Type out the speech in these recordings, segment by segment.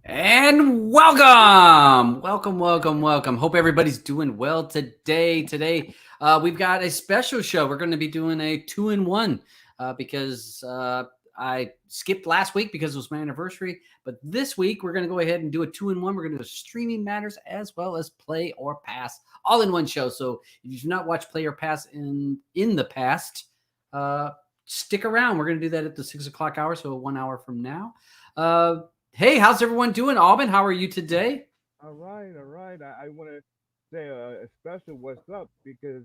And welcome. Hope everybody's doing well today. We've got a special show. We're going to be doing a 2-in-1 because I skipped last week because it was my anniversary. But this week we're going to go ahead and do a 2-in-1. We're going to do Streaming Matters as well as Play or Pass, all in one show. So if you've not watched Play or Pass in the past, stick around. We're going to do that at the 6 o'clock hour, so 1 hour from now. Hey, how's everyone doing? Aubyn, how are you today? All right. I want to say a special what's up because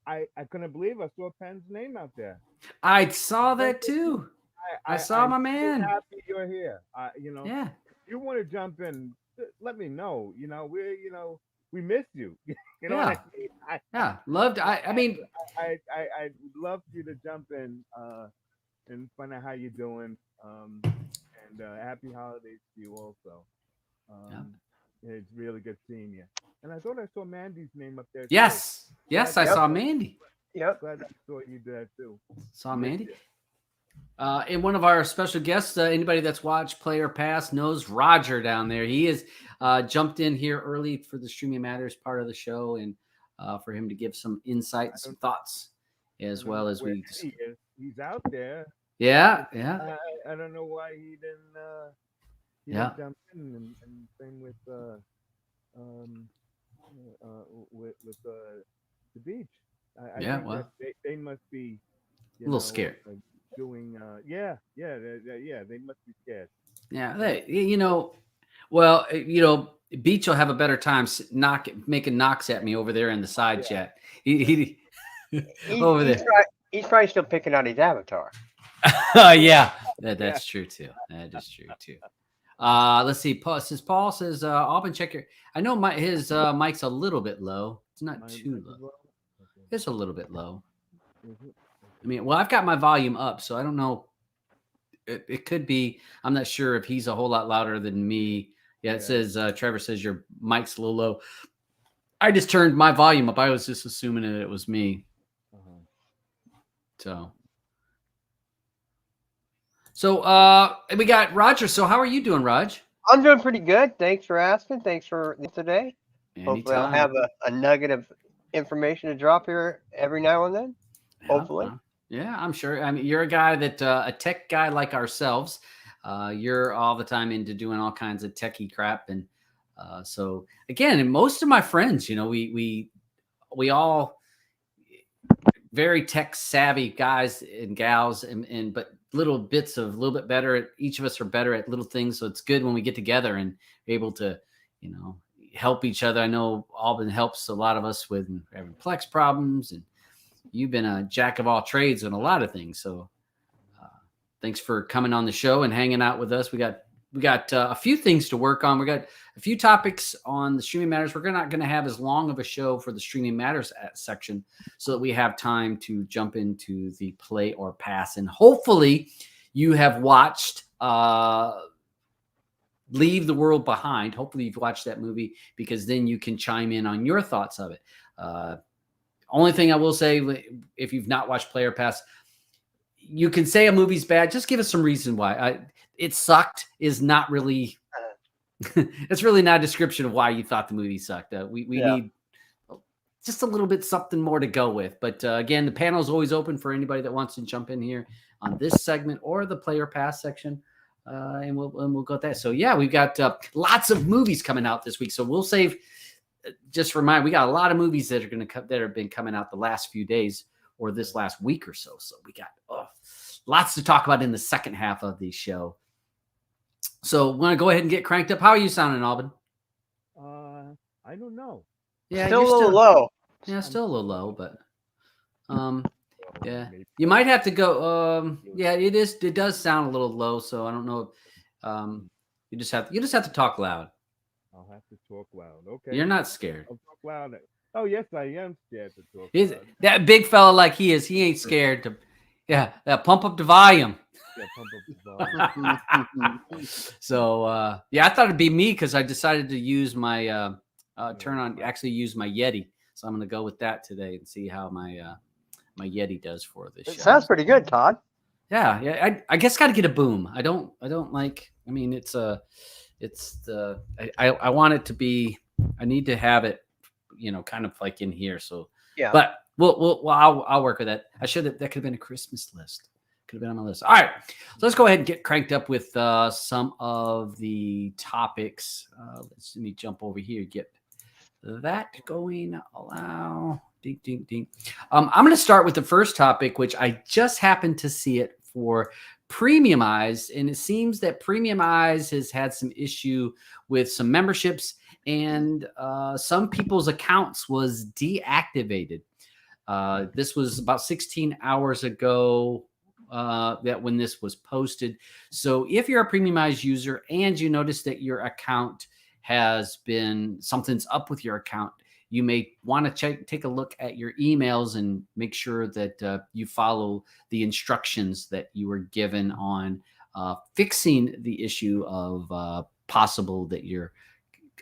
I couldn't believe I saw Penn's name out there. I saw that too. I saw I'm my so man. happy you're here. Yeah. If you want to jump in, let me know. We miss you. You know what Yeah. I mean? I Yeah. Loved. I mean, I'd love for you to jump in and find out how you're doing. And happy holidays to you also. yeah. Um, it's really good seeing you. And I thought I saw Mandy's name up there too. Yes. Yes, Glad I that saw saw Mandy. Yep. glad I saw you there too. Saw Miss Mandy. you. And one of our special guests, anybody that's watched Play or Pass knows Roger down there. He is jumped in here early for the Streaming Matters part of the show and for him to give some insight and I some don't thoughts I as don't well know as where we. he is. He's out there. Yeah. It's, Yeah. I don't know why he Yeah. didn't jump in and same um with the beach. I Yeah. think that Well, they must be a little scared. doing yeah, they must be scared. Yeah. They must Well, Beach will have a better time making knocks at me over there in the side yeah. chat. He He's over he's there. probably, he's probably still picking out his avatar. Yeah, Yeah. that's true too. That is true too. Let's see. Paul says, Aubyn, check your. I know his mic's a little bit low. It's not Mine too might low. as well. Okay. It's a little bit low. Is it? I Okay. mean, well, I've got my volume up, so I don't know. It could be. I'm not sure if he's a whole lot louder than me. Yeah, it Yeah. says Trevor says your mic's a little low. I just turned my volume up. I was just assuming that it was me. Uh-huh. So, we got Roger. So how are you doing, Raj? I'm doing pretty good. Thanks for asking. Thanks for today. Hopefully, I'll Anytime. have a nugget of information to drop here every now and then. Yeah, Hopefully. yeah, I'm sure. I mean, you're a guy that a tech guy like ourselves. You're all the time into doing all kinds of techie crap, and so again, and most of my friends, we all very tech savvy guys and gals, and but a little bit better at each of us are better at little things. So it's good when we get together and be able to, you know, help each other. I know Aubyn helps a lot of us with having Plex problems, and you've been a jack of all trades on a lot of things. So uh, thanks for coming on the show and hanging out with us. We got a few things to work on. We got a few topics on the Streaming Matters. We're not going to have as long of a show for the Streaming Matters section, so that we have time to jump into the Play or Pass. And hopefully, you have watched Leave the World Behind. Hopefully, you've watched that movie because then you can chime in on your thoughts of it. Only thing I will say, if you've not watched Play or Pass, you can say a movie's bad. Just give us some reason why. It sucked is not really. It's really not a description of why you thought the movie sucked. We need just a little bit something more to go with. But again, the panel is always open for anybody that wants to jump in here on this segment or the Play or Pass section. And we'll go with that. So yeah, we've got lots of movies coming out this week. So we'll save. Just remind, we got a lot of movies that are going to come that have been coming out the last few days or this last week or so. So we got lots to talk about in the second half of the show. So we're gonna go ahead and get cranked up. How are you sounding, Aubyn? I don't know. Yeah, Still you're a little still low. yeah, I'm still a little low, but yeah, maybe you might have to go. Yeah, it does sound a little low. So I don't know. You just have to talk loud. I'll have to talk loud. You're Okay. not scared. I'll talk loud. Oh yes, I am scared to talk He's loud. that big fella like he is. He ain't scared to. Yeah, pump up the volume. Yeah, pump up the volume. So yeah, I thought it'd be me because I decided to use my actually use my Yeti. So I'm gonna go with that today and see how my my Yeti does for this It show. sounds pretty good, Todd. Yeah. I guess got to get a boom. I don't like. I mean, it's It's the I want it to be. I need to have it, kind of like in here. So Yeah. but I'll work with that. That could have been a Christmas list. Could have been on my list. All right, so let's go ahead and get cranked up with some of the topics. Let me jump over here. Get that going. Allow. Ding, ding, ding. I'm going to start with the first topic, which I just happened to see it for Premiumize, and it seems that Premiumize has had some issue with some memberships, and some people's accounts was deactivated. This was about 16 hours ago that when this was posted. So if you're a Premiumize user and you notice that your account has been, something's up with your account, you may want to take a look at your emails and make sure that you follow the instructions that you were given on fixing the issue of possible that your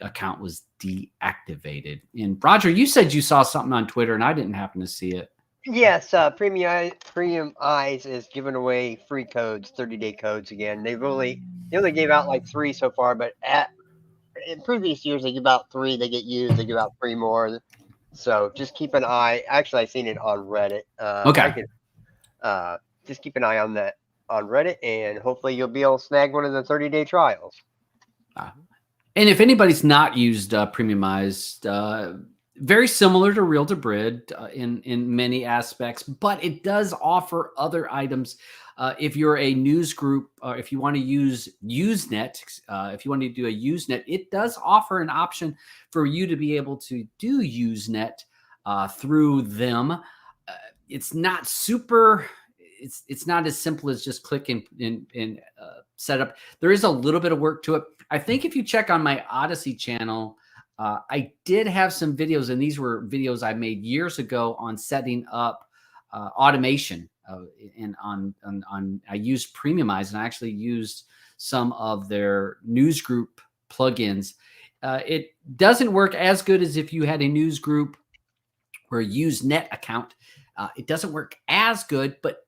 account was deactivated. And Roger, you said you saw something on Twitter and I didn't happen to see it. Yes, Premiumize is giving away free codes, 30-day codes again. They only gave out like 3 so far, but in previous years they give out 3, they get used, they give out 3 more. So just keep an eye. Actually, I've seen it on Reddit. Okay. Just keep an eye on that on Reddit, and hopefully you'll be able to snag one of the 30-day trials. And if anybody's not used Premiumized, very similar to Real to Brid in many aspects, but it does offer other items. If you're a news group, if you want to use Usenet, if you want to do a Usenet, it does offer an option for you to be able to do Usenet through them. It's not super. It's not as simple as just click and set up. There is a little bit of work to it. I think if you check on my Odysee channel, I did have some videos, and these were videos I made years ago on setting up automation. And I used Premiumize, and I actually used some of their news group plugins. It doesn't work as good as if you had a news group or a Usenet account. It doesn't work as good, but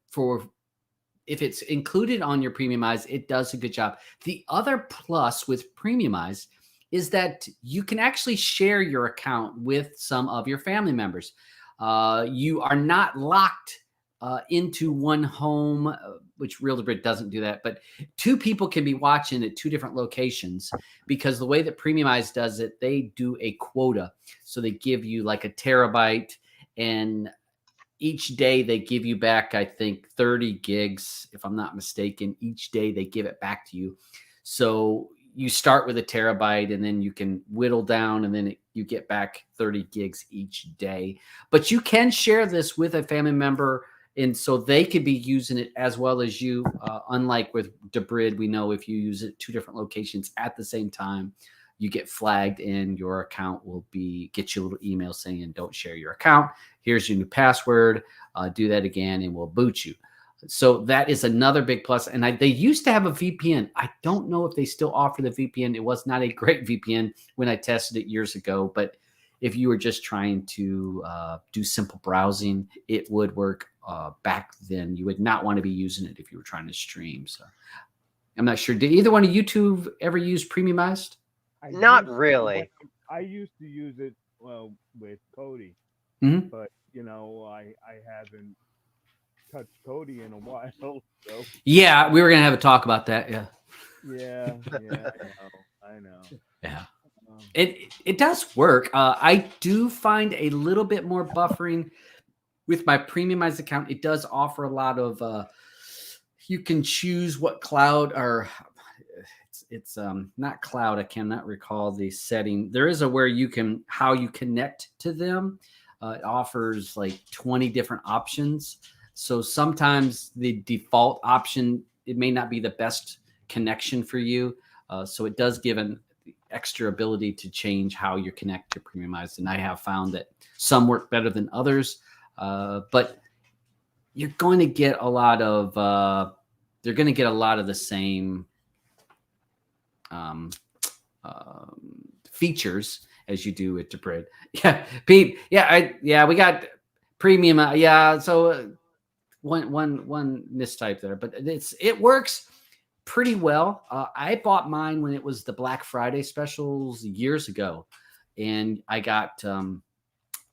if it's included on your Premiumize, it does a good job. The other plus with Premiumize is that you can actually share your account with some of your family members. You are not locked into one home, which Real to Brid doesn't do that, but 2 people can be watching at 2 different locations, because the way that Premiumize does it, they do a quota. So they give you like a terabyte, and each day they give you back, I think, 30 gigs, if I'm not mistaken. Each day they give it back to you. So you start with a terabyte, and then you can whittle down, and then you get back 30 gigs each day. But you can share this with a family member, and so they could be using it as well as you. Unlike with Debrid, we know if you use it 2 different locations at the same time, you get flagged, and your account will get you a little email saying, don't share your account. Here's your new password. Do that again, and we'll boot you. So that is another big plus. And they used to have a VPN. I don't know if they still offer the VPN. It was not a great VPN when I tested it years ago. But if you were just trying to do simple browsing, it would work back then. You would not want to be using it if you were trying to stream. So I'm not sure. Did either one of you two ever use Premiumized? Not really. I used to use it with Kodi, but I haven't touched Kodi in a while. So. Yeah, we were gonna have a talk about that. Yeah, I know. Yeah, it does work. I do find a little bit more buffering with my Premiumized account. It does offer a lot of. You can choose what cloud or. It's not cloud. I cannot recall the setting. There is where you can how you connect to them. It offers like 20 different options. So sometimes the default option, it may not be the best connection for you. So it does give an extra ability to change how you connect to Premiumize. And I have found that some work better than others. But you're going to get a lot of they're going to get a lot of the same features as you do with Debrid. Yeah, Pete. Yeah, we got premium. Yeah, so one mistype there, but it works. pretty well. I bought mine when it was the Black Friday specials years ago, and I got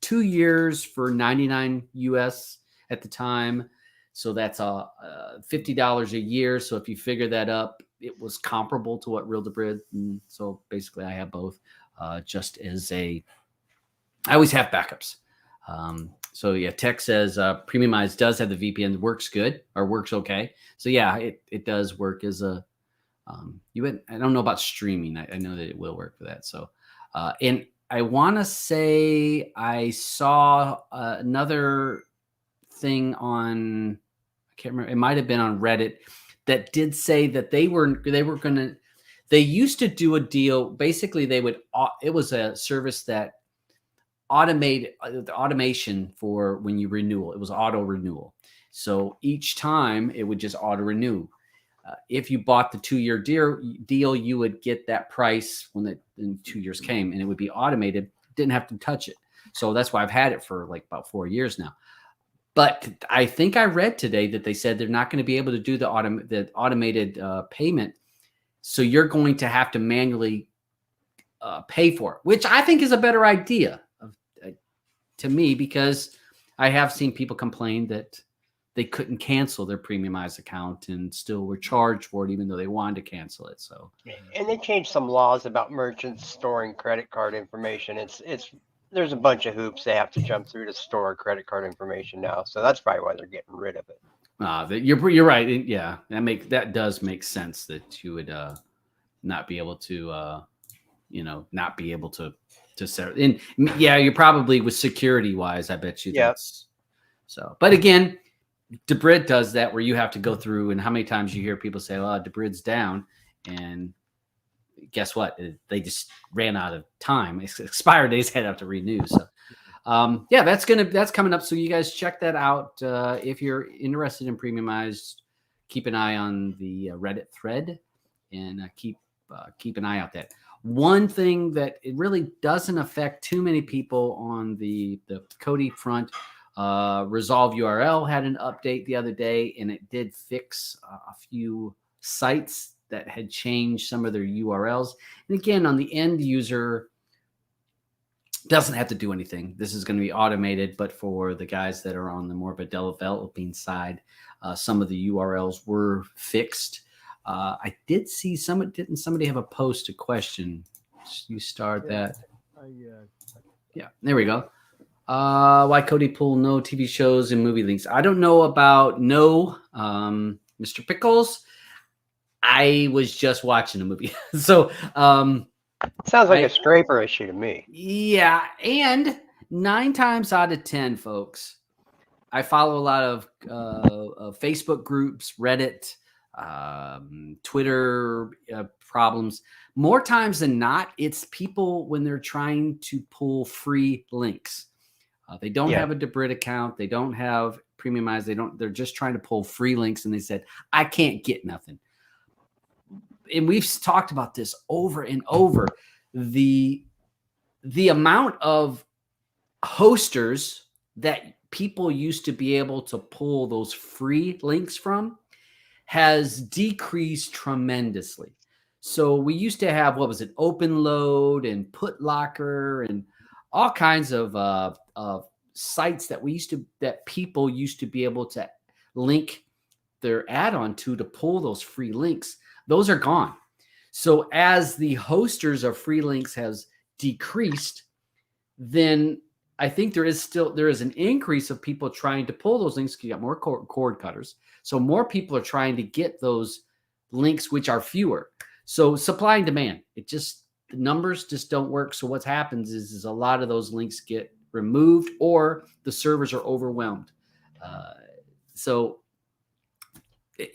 2 years for 99 US at the time. So that's $50 a year. So if you figure that up, it was comparable to what Real Debrid. And so basically, I have both. Just as I always have backups. So yeah, Tech says Premiumize does have the VPN, works good or works okay. So yeah, it does work as a I don't know about streaming. I know that it will work for that. So and I want to say I saw another thing on, I can't remember, it might have been on Reddit, that did say that they used to do a deal. Basically, it was a service that automated the automation for when you renew. It was auto renewal. So each time it would just auto renew. If you bought the 2-year deal, you would get that price when 2 years came, and it would be automated. Didn't have to touch it. So that's why I've had it for like about 4 years now. But I think I read today that they said they're not going to be able to do the automated payment. So you're going to have to manually pay for it, which I think is a better idea to me, because I have seen people complain that they couldn't cancel their Premiumize account and still were charged for it, even though they wanted to cancel it. So, and they changed some laws about merchants storing credit card information. There's a bunch of hoops they have to jump through to store credit card information now. So that's probably why they're getting rid of it. You're right. Yeah, that does make sense that you would not be able to not be able to set. And yeah, you're probably with security wise, I bet you. That's so. But again, Debrid does that where you have to go through, and how many times you hear people say, "Oh, Debrid's down," and guess what? They just ran out of time. Expired days had to renew. So, yeah, that's coming up. So you guys check that out. If you're interested in Premiumize, keep an eye on the Reddit thread, and keep an eye out that. One thing that it really doesn't affect too many people on the Kodi front. Resolve URL had an update the other day, and it did fix a few sites that had changed some of their URLs. And again, on the end user, doesn't have to do anything. This is going to be automated, but for the guys that are on the more of a developing side, some of the URLs were fixed. I did see didn't somebody have a post, a question? You start that. Yeah, there we go. Why Kodi pull no TV shows and movie links? I don't know about Mr. Pickles. I was just watching a movie. So sounds like a scraper issue to me. Yeah, and 9 times out of 10, folks, I follow a lot of Facebook groups, Reddit, Twitter problems. More times than not, it's people when they're trying to pull free links. They don't have a Debrid account. They don't have Premiumize. They're just trying to pull free links, and they said, I can't get nothing. And we've talked about this over and over. The amount of hosters that people used to be able to pull those free links from has decreased tremendously. So we used to have, OpenLoad and PutLocker and all kinds of sites that people used to be able to link their add-on to pull those free links. Those are gone. So as the hosters of free links has decreased, then I think there is an increase of people trying to pull those links. You got more cord cutters. So more people are trying to get those links, which are fewer. So supply and demand, the numbers just don't work. So what happens is a lot of those links get removed, or the servers are overwhelmed. So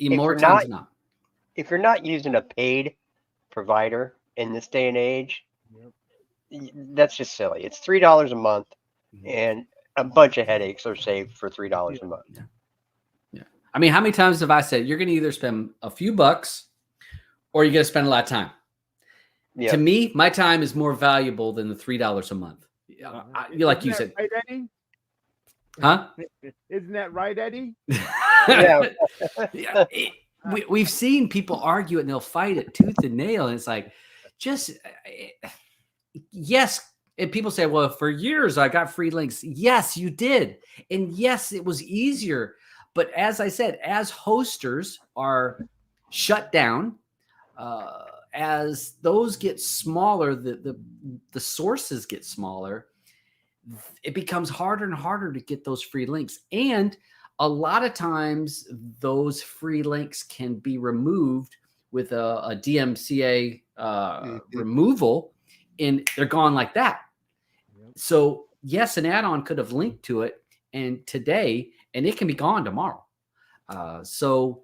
more times than not. If you're not using a paid provider in this day and age, that's just silly. It's $3 a month, and a bunch of headaches are saved for $3 a month. Yeah. I mean, how many times have I said you're going to either spend a few bucks or you're going to spend a lot of time? Yeah. To me, my time is more valuable than the $3 a month. Like you said. Right, Eddie? Huh? Isn't that right, Eddie? Yeah. we've seen people argue it and they'll fight it tooth and nail. And it's like, just yes. And people say, well, for years I got free links. Yes, you did. And yes, it was easier. But as I said, as hosters are shut down, as those get smaller, the sources get smaller, it becomes harder and harder to get those free links. And a lot of times those free links can be removed with a DMCA removal, and they're gone like that. So yes, an add-on could have linked to it and today, and it can be gone tomorrow. So,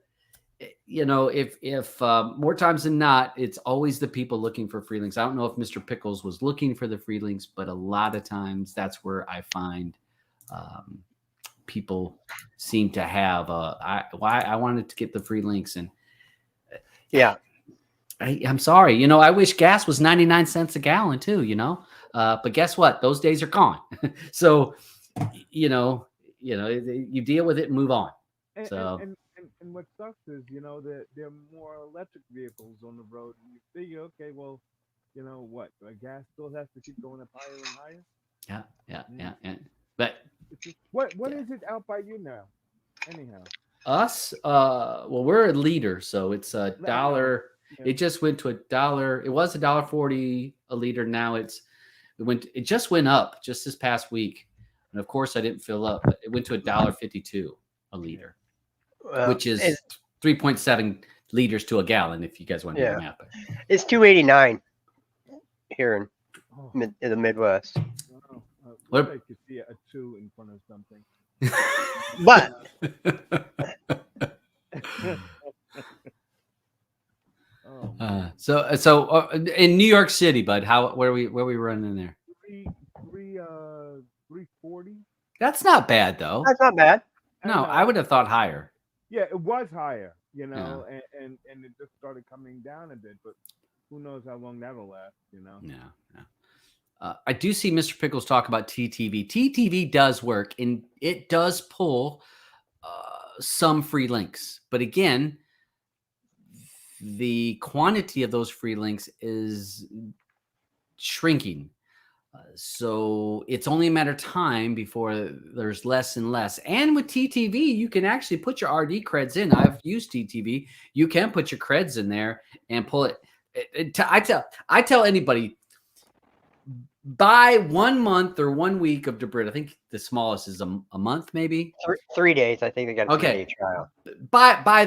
if more times than not, it's always the people looking for free links. I don't know if Mr. Pickles was looking for the free links, but a lot of times that's where I find people seem to have I wanted to get the free links, and yeah, I'm sorry. I wish gas was 99 cents a gallon too, but guess what? Those days are gone. So, you deal with it and move on. And what sucks is, that there are more electric vehicles on the road, and you figure, okay, well, what? The gas still has to keep going up higher and higher. Yeah. But what is it out by you now? Anyhow, us, well, we're a liter, so it's a dollar. Yeah. It just went to $1. It was $1.40 a liter. Now it just went up just this past week, and of course I didn't fill up, but it went to $1.52 a liter. Which is 3.7 liters to a gallon, if you guys want to do the math. It's $2.89 here in the Midwest. What if you see a 2 in front of something? But so in New York City, bud, where we running there? 340. That's not bad though. That's not bad. No, I would have thought higher. Yeah, it was higher, and it just started coming down a bit, but who knows how long that'll last, Yeah. I do see Mr. Pickles talk about TTV. TTV does work, and it does pull some free links. But again, the quantity of those free links is shrinking. So it's only a matter of time before there's less and less. And with TTV, you can actually put your RD creds in. I've used TTV. You can put your creds in there and pull it. I tell anybody, buy 1 month or 1 week of Debrid. I think the smallest is a month, maybe 3 days. I think they got a 3-day trial. Buy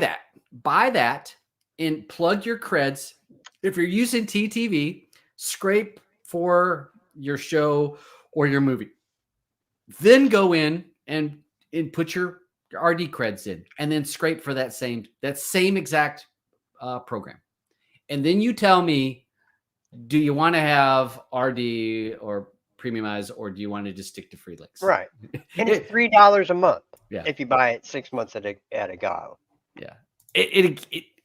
that and plug your creds. If you're using TTV, scrape for your show or your movie, then go in and put your RD creds in, and then scrape for that same exact program. And then you tell me, do you want to have RD or Premiumize, or do you want to just stick to free links? Right. And it's $3 a month. Yeah. If you buy it 6 months at a go. Yeah.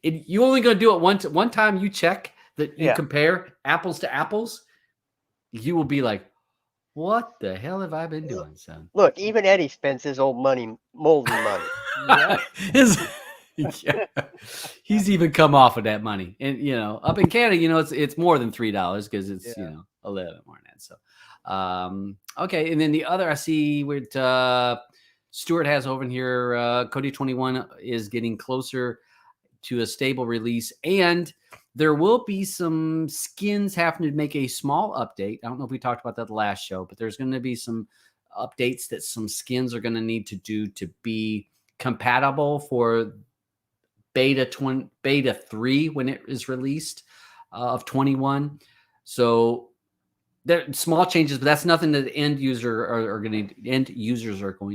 You only going to do it one time. You check that you compare apples to apples. You will be like, what the hell have I been doing, son? Look, even Eddie spends his old money, moldy money. He's even come off of that money. And, up in Canada, it's more than $3 because it's, a little bit more than that. So, okay. And then the other I see what Stuart has over in here, Kodi 21 is getting closer to a stable release, and there will be some skins having to make a small update. I don't know if we talked about that the last show, but there's going to be some updates that some skins are going to need to do to be compatible for beta 3 when it is released of 21. So there are small changes, but that's nothing that end users are going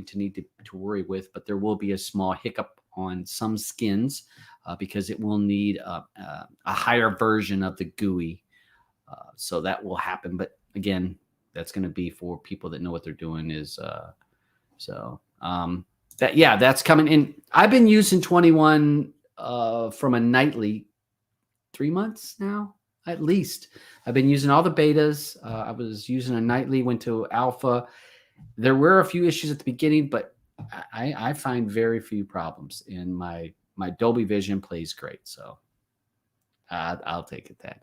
to need to worry with. But there will be a small hiccup on some skins because it will need a higher version of the GUI. So that will happen. But again, that's going to be for people that know what they're doing. That's coming in. I've been using 21 from a nightly 3 months now, at least. I've been using all the betas. I was using a nightly, went to alpha. There were a few issues at the beginning, but I find very few problems in my my Dolby Vision plays great. So I'll take it that.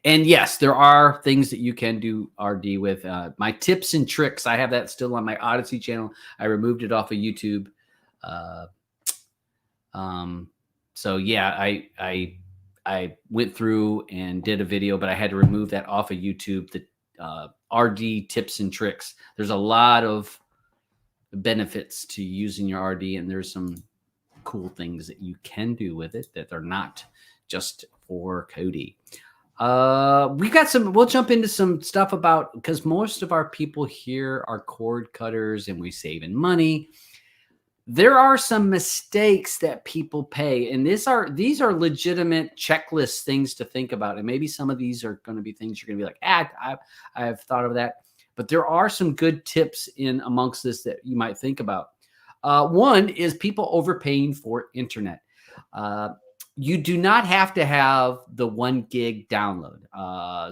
And yes, there are things that you can do RD with. My tips and tricks, I have that still on my Odysee channel. I removed it off of YouTube. So yeah, I went through and did a video, but I had to remove that off of YouTube. The RD tips and tricks. There's a lot of benefits to using your RD, and there's some cool things that you can do with it that are not just for Kodi. We'll jump into some stuff about, because most of our people here are cord cutters and we saving money. There are some mistakes that people pay, and these are legitimate checklist things to think about. And maybe some of these are going to be things you're going to be like, I've thought of that. But there are some good tips in amongst this that you might think about. One is people overpaying for internet. You do not have to have the 1 gig download.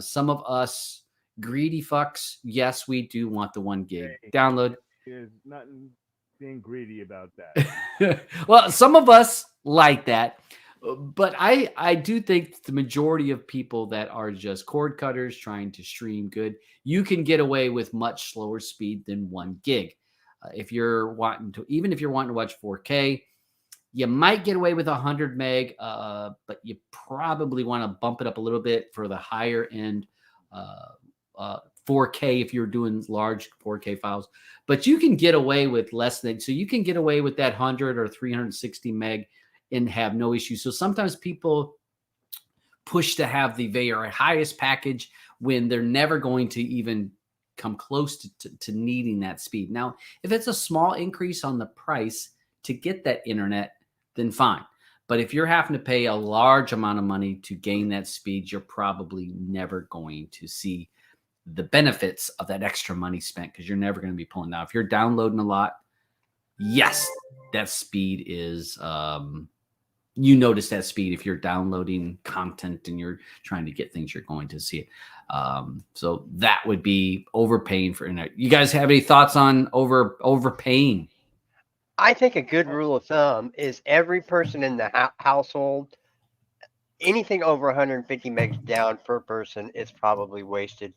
Some of us greedy fucks, yes, we do want the 1 gig download. There's nothing being greedy about that. Well, some of us like that, but I do think the majority of people that are just cord cutters trying to stream good, you can get away with much slower speed than 1 gig. If you're wanting to watch 4K, you might get away with 100 meg, but you probably want to bump it up a little bit for the higher end 4K if you're doing large 4K files. But you can get away with less than, so you can get away with that 100 or 360 meg and have no issue. So sometimes people push to have the very highest package when they're never going to even come close to needing that speed. Now, if it's a small increase on the price to get that internet, then fine. But if you're having to pay a large amount of money to gain that speed, you're probably never going to see the benefits of that extra money spent, because you're never going to be pulling out. If you're downloading a lot, yes, that speed is, you notice that speed if you're downloading content and you're trying to get things, you're going to see it. So that would be overpaying for internet. You guys have any thoughts on overpaying? I think a good rule of thumb is every person in the household, anything over 150 megs down per person is probably wasted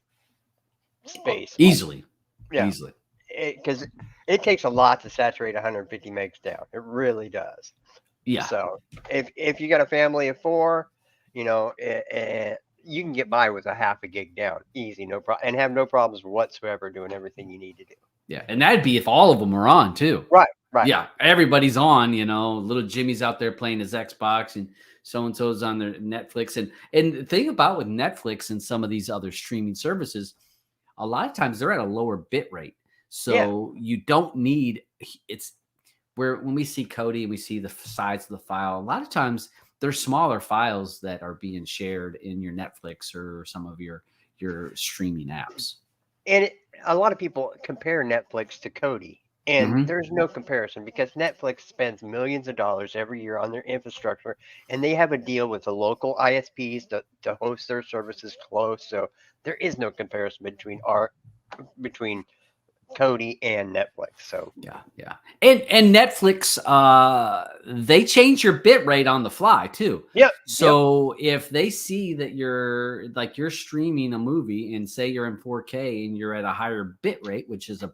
space. Easily. Yeah. Easily. Because it takes a lot to saturate 150 megs down. It really does. Yeah. So if you got a family of 4, you know, you can get by with a half a gig down easy, no problem, and have no problems whatsoever doing everything you need to do. Yeah, and that'd be if all of them are on too. Right. Right. Yeah, everybody's on. You know, little Jimmy's out there playing his Xbox, and so and so's on their Netflix. And the thing about with Netflix and some of these other streaming services, a lot of times they're at a lower bit rate, so you don't need it's. Where when we see Kodi and we see the size of the file, a lot of times there's smaller files that are being shared in your Netflix or some of your streaming apps. And a lot of people compare Netflix to Kodi, and there's no comparison because Netflix spends millions of dollars every year on their infrastructure, and they have a deal with the local ISPs to host their services close. So there is no comparison between Kodi and Netflix. So yeah. And Netflix, they change your bit rate on the fly too. Yep. So if they see that you're streaming a movie and say you're in 4K and you're at a higher bit rate, which is a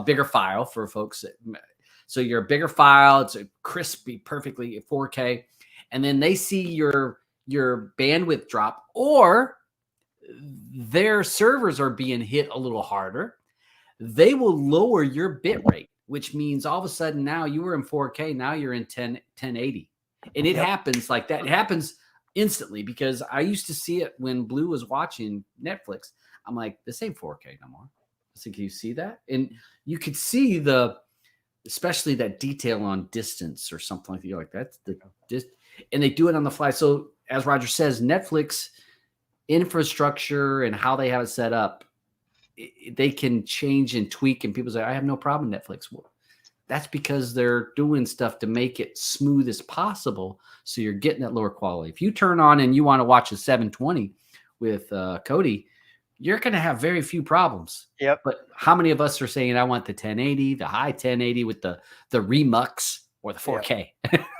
bigger file for folks so you're a bigger file, it's a crispy, perfectly 4K, and then they see your bandwidth drop, or their servers are being hit a little harder, they will lower your bit rate, which means all of a sudden now you were in 4K, now you're in 1080. And it happens like that. It happens instantly, because I used to see it when Blue was watching Netflix. I'm like, this ain't 4K no more. I said, can you see that? And you could see especially that detail on distance or something like that. You're like, that's and they do it on the fly. So as Roger says, Netflix infrastructure and how they have it set up, they can change and tweak, and people say, I have no problem with Netflix. Well, that's because they're doing stuff to make it smooth as possible, so you're getting that lower quality. If you turn on and you want to watch a 720 with Kodi, you're going to have very few problems. Yep. But how many of us are saying, I want the 1080, the high 1080 with the Remux or the 4K.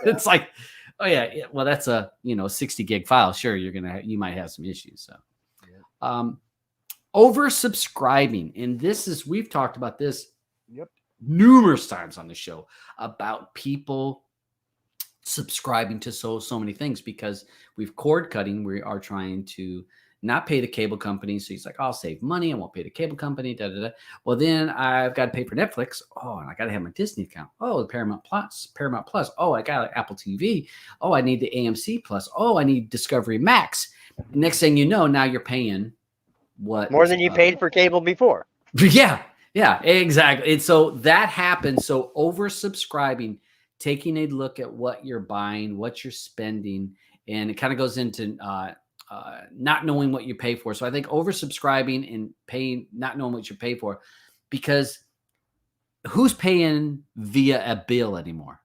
It's like, oh yeah, well that's a 60 gig file. Sure, you might have some issues. So, oversubscribing, and we've talked about this numerous times on the show about people subscribing to so many things because we've cord cutting. We are trying to not pay the cable company. So he's like, I'll save money. I won't pay the cable company. Da, da, da. Well, then I've got to pay for Netflix. Oh, and I got to have my Disney account. Oh, the Paramount Plus. Oh, I got Apple TV. Oh, I need the AMC Plus. Oh, I need Discovery Max. Next thing you know, now you're paying what? More than you paid for cable before. Yeah, exactly. And so that happens. So oversubscribing, taking a look at what you're buying, what you're spending, and it kind of goes into not knowing what you pay for. So I think oversubscribing and paying, not knowing what you pay for, because who's paying via a bill anymore?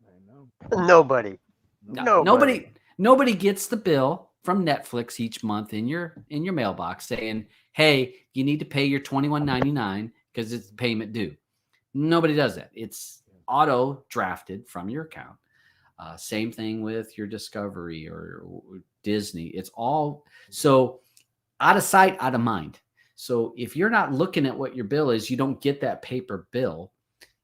I know. Nobody. Nobody gets the bill from Netflix each month in your mailbox saying, hey, you need to pay your $21.99 because it's payment due. Nobody does that. It's auto drafted from your account. Same thing with your Discovery or Disney. It's all so out of sight, out of mind. So if you're not looking at what your bill is, you don't get that paper bill.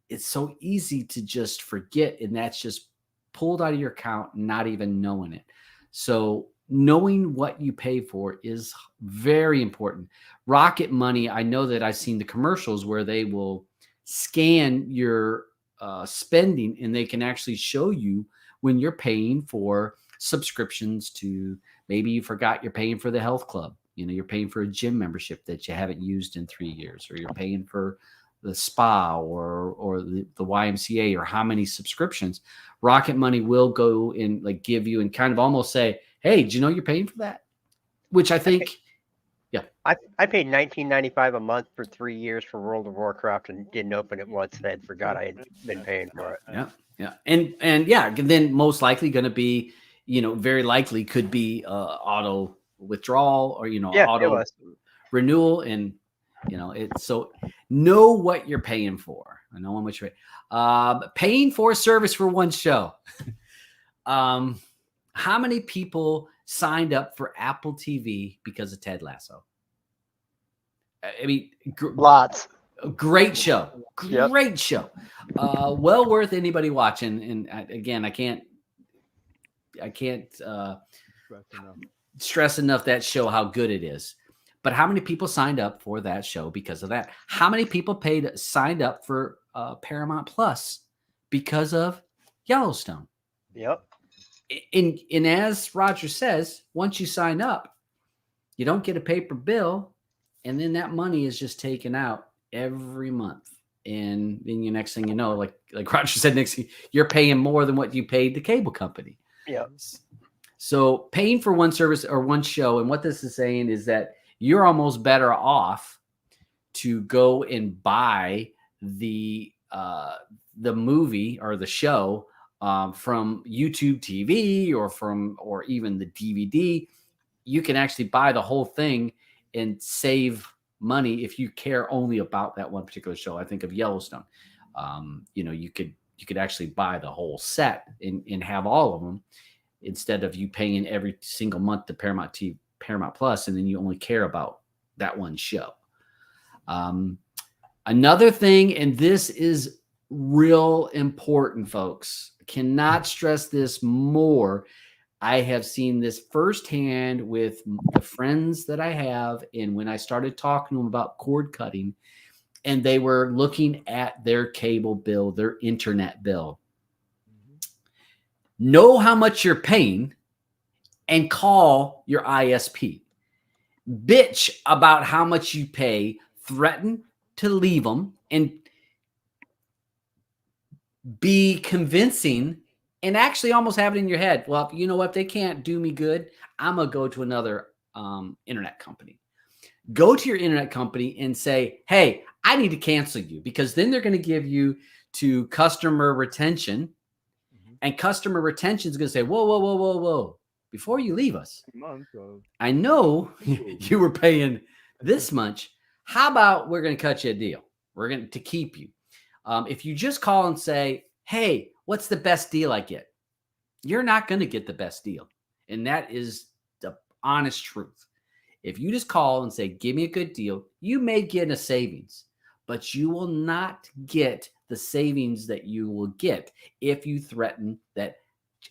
It's so easy to just forget, and that's just pulled out of your account, not even knowing it. So knowing what you pay for is very important. Rocket Money, I know that I've seen the commercials where they will scan your spending, and they can actually show you when you're paying for subscriptions to, maybe you forgot you're paying for the health club. You're paying for a gym membership that you haven't used in 3 years, or you're paying for the spa or the YMCA, or how many subscriptions. Rocket Money will go and like give you and kind of almost say, hey, do you know you're paying for that? Which I think, I paid $19.95 a month for 3 years for World of Warcraft and didn't open it once, and I forgot I had been paying for it. Yeah. And then most likely going to be, very likely could be auto withdrawal or, auto renewal. And, it's so know what you're paying for. I know how much you're paying for a service for one show. How many people signed up for Apple TV because of Ted Lasso? I mean, lots. Great show. Great show. Well worth anybody watching. And again, I can't stress enough that show, how good it is. But how many people signed up for that show because of that? How many people signed up for Paramount Plus because of Yellowstone? Yep. And as Roger says, once you sign up, you don't get a paper bill, and then that money is just taken out every month. And then the next thing you know, like Roger said, you're paying more than what you paid the cable company. Yeah. So paying for one service or one show, and what this is saying is that you're almost better off to go and buy the movie or the show from YouTube TV or even the DVD. You can actually buy the whole thing and save money if you care only about that one particular show. I think of Yellowstone. You could actually buy the whole set and have all of them instead of you paying every single month to Paramount Plus, and then you only care about that one show. Another thing, and this is real important, folks, cannot stress this more. I have seen this firsthand with the friends that I have, and when I started talking to them about cord cutting, and they were looking at their cable bill, their internet bill. Know how much you're paying and call your ISP. Bitch about how much you pay, threaten to leave them, and be convincing, and actually almost have it in your head. Well, you know what? If they can't do me good, I'm going to go to another internet company. Go to your internet company and say, hey, I need to cancel you, because then they're going to give you to customer retention, and customer retention is going to say, whoa. Before you leave us, I know you were paying this much. How about we're going to cut you a deal? We're going to keep you. If you just call and say, hey, what's the best deal I get? You're not going to get the best deal. And that is the honest truth. If you just call and say, give me a good deal, you may get a savings, but you will not get the savings that you will get if you threaten that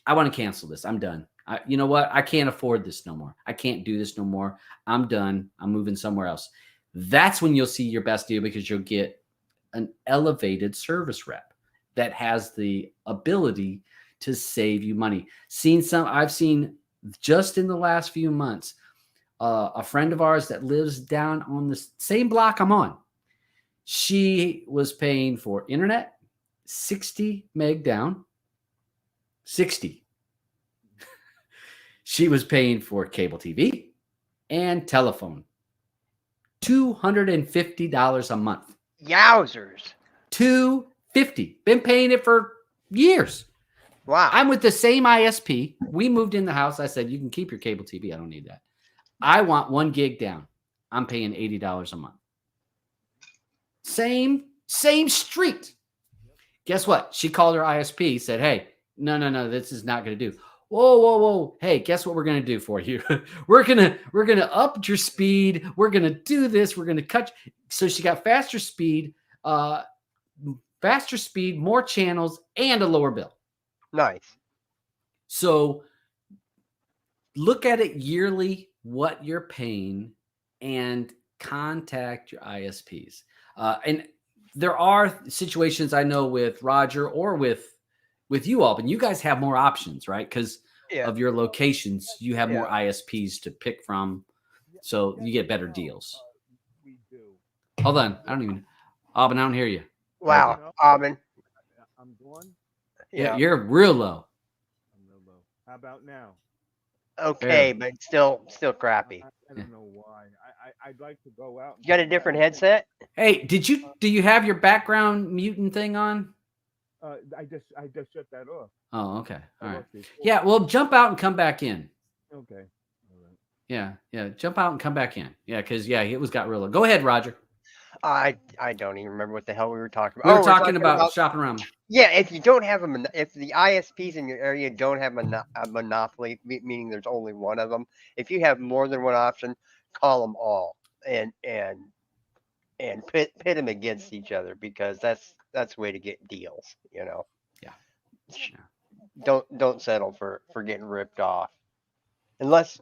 I want to cancel this. I'm done. You know what? I can't afford this no more. I can't do this no more. I'm done. I'm moving somewhere else. That's when you'll see your best deal, because you'll get an elevated service rep that has the ability to save you money. I've seen just in the last few months, a friend of ours that lives down on the same block I'm on. She was paying for internet, 60 meg down, 60. She was paying for cable TV and telephone, $250 a month. Yowzers. $250. Been paying it for years. Wow. I'm with the same ISP. We moved in the house. I said, you can keep your cable TV. I don't need that. I want 1 gig down. I'm paying $80 a month. Same street. Guess what? She called her ISP, said, hey, no, this is not going to do. Whoa. Hey, guess what we're going to do for you? We're going to up your speed. We're going to do this. We're going to cut. So she got faster speed, more channels, and a lower bill. Nice. So look at it yearly, what you're paying, and contact your ISPs. And there are situations I know with Roger or with you, Aubyn. You guys have more options, right? Because of your locations, you have more ISPs to pick from, so you get better deals. We do. Hold on, Aubyn, I don't hear you. Wow, Aubyn. I'm going. Yeah, you're real low. I'm real low. How about now? Okay, but still crappy. I don't know why. I'd like to go out. You got a different headset? Hey, do you have your background muting thing on? I just shut that off. Oh, okay. All right. Yeah, well, jump out and come back in. Okay. All Yeah. right. Jump out and come back in. Yeah, because it got real low. Go ahead, Roger. I don't even remember what the hell we were talking about. We were talking about shopping around. Yeah, if you don't have if the ISPs in your area don't have a monopoly, meaning there's only one of them, if you have more than one option, call them all and pit them against each other, because that's the way to get deals. Yeah. Don't settle for getting ripped off. Unless,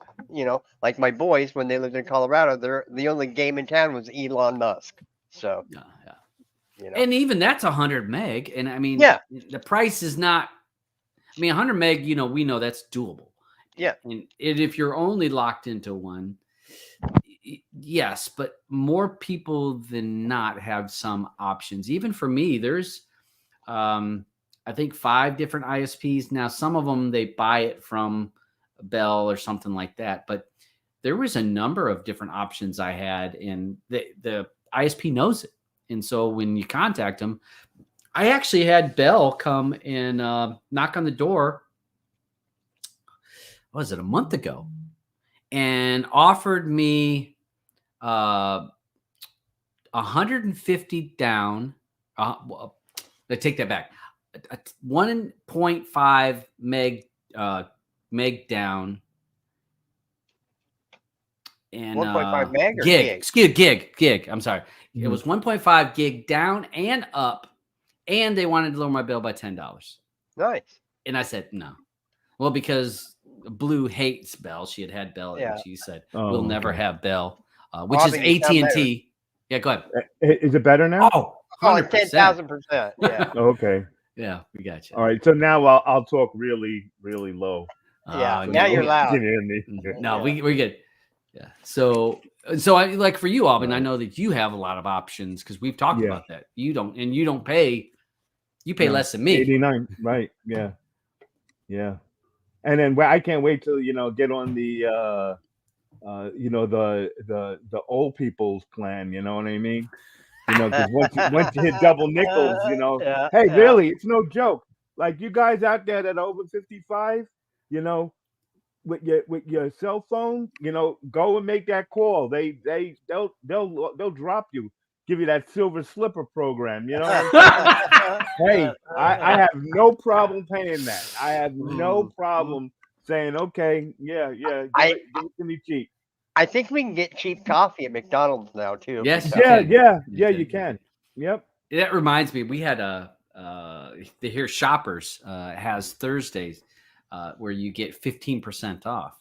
like my boys, when they lived in Colorado, the only game in town was Elon Musk. So, yeah. And even that's 100 meg. And I mean, the price is not, 100 meg, we know that's doable. Yeah. And if you're only locked into one, yes, but more people than not have some options. Even for me, there's, I think 5 different ISPs. Now, some of them, they buy it from Bell or something like that, but there was a number of different options I had, and the ISP knows it. And so when you contact them, I actually had Bell come and knock on the door. What was it, a month ago, and offered me 150 down. Well, I take that back. 1.5 meg down, and 1.5 meg or gig. I'm sorry. Mm-hmm. It was 1.5 gig down and up, and they wanted to lower my bill by $10. Nice. And I said no. Well, because Blue hates Bell. She had Bell, and she said we'll never have Bell, which is AT&T. Yeah, go ahead. Is it better now? Oh, 10,000%. Yeah. Okay. Yeah, we got you. All right. So now I'll talk really, really low. Yeah. Now you're loud. Can you hear me? No, we're good. Yeah. So I like for you, Aubyn, I know that you have a lot of options because we've talked about that. You don't pay. You pay less than me. 89. Right. Yeah. Yeah. And then I can't wait till get on the the old people's plan. You know what I mean? Because once you hit double nickels, really, it's no joke. Like you guys out there that are over 55, with your cell phone, go and make that call. They'll drop you. give you that silver slipper program. You know what I'm saying? Hey, I have no problem paying that. I have no problem saying, okay, yeah, give it to me cheap. I think we can get cheap coffee at McDonald's now too. Yes, you can. Yep. That reminds me, we had here Shoppers has Thursdays where you get 15% off.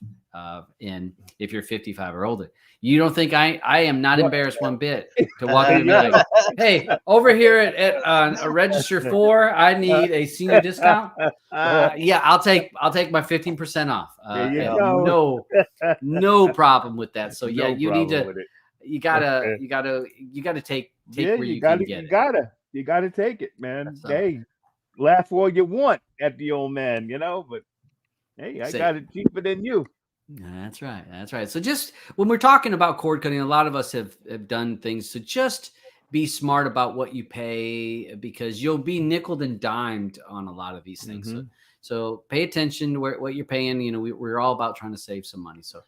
And if you're 55 or older, you don't think I am not embarrassed one bit to walk in and be like, hey, over here at a register 4, I need a senior discount. Yeah, I'll take my 15% off. There you go. No problem with that. So yeah, No you need problem with to, it. you gotta take where you can get it. You gotta take it, man. So, hey, laugh all you want at the old man, you know, but hey, I got it cheaper than you. That's right. That's right. So just when we're talking about cord cutting, a lot of us have done things to just be smart about what you pay, because you'll be nickeled and dimed on a lot of these things. So pay attention to what you're paying. You know, we're all about trying to save some money. So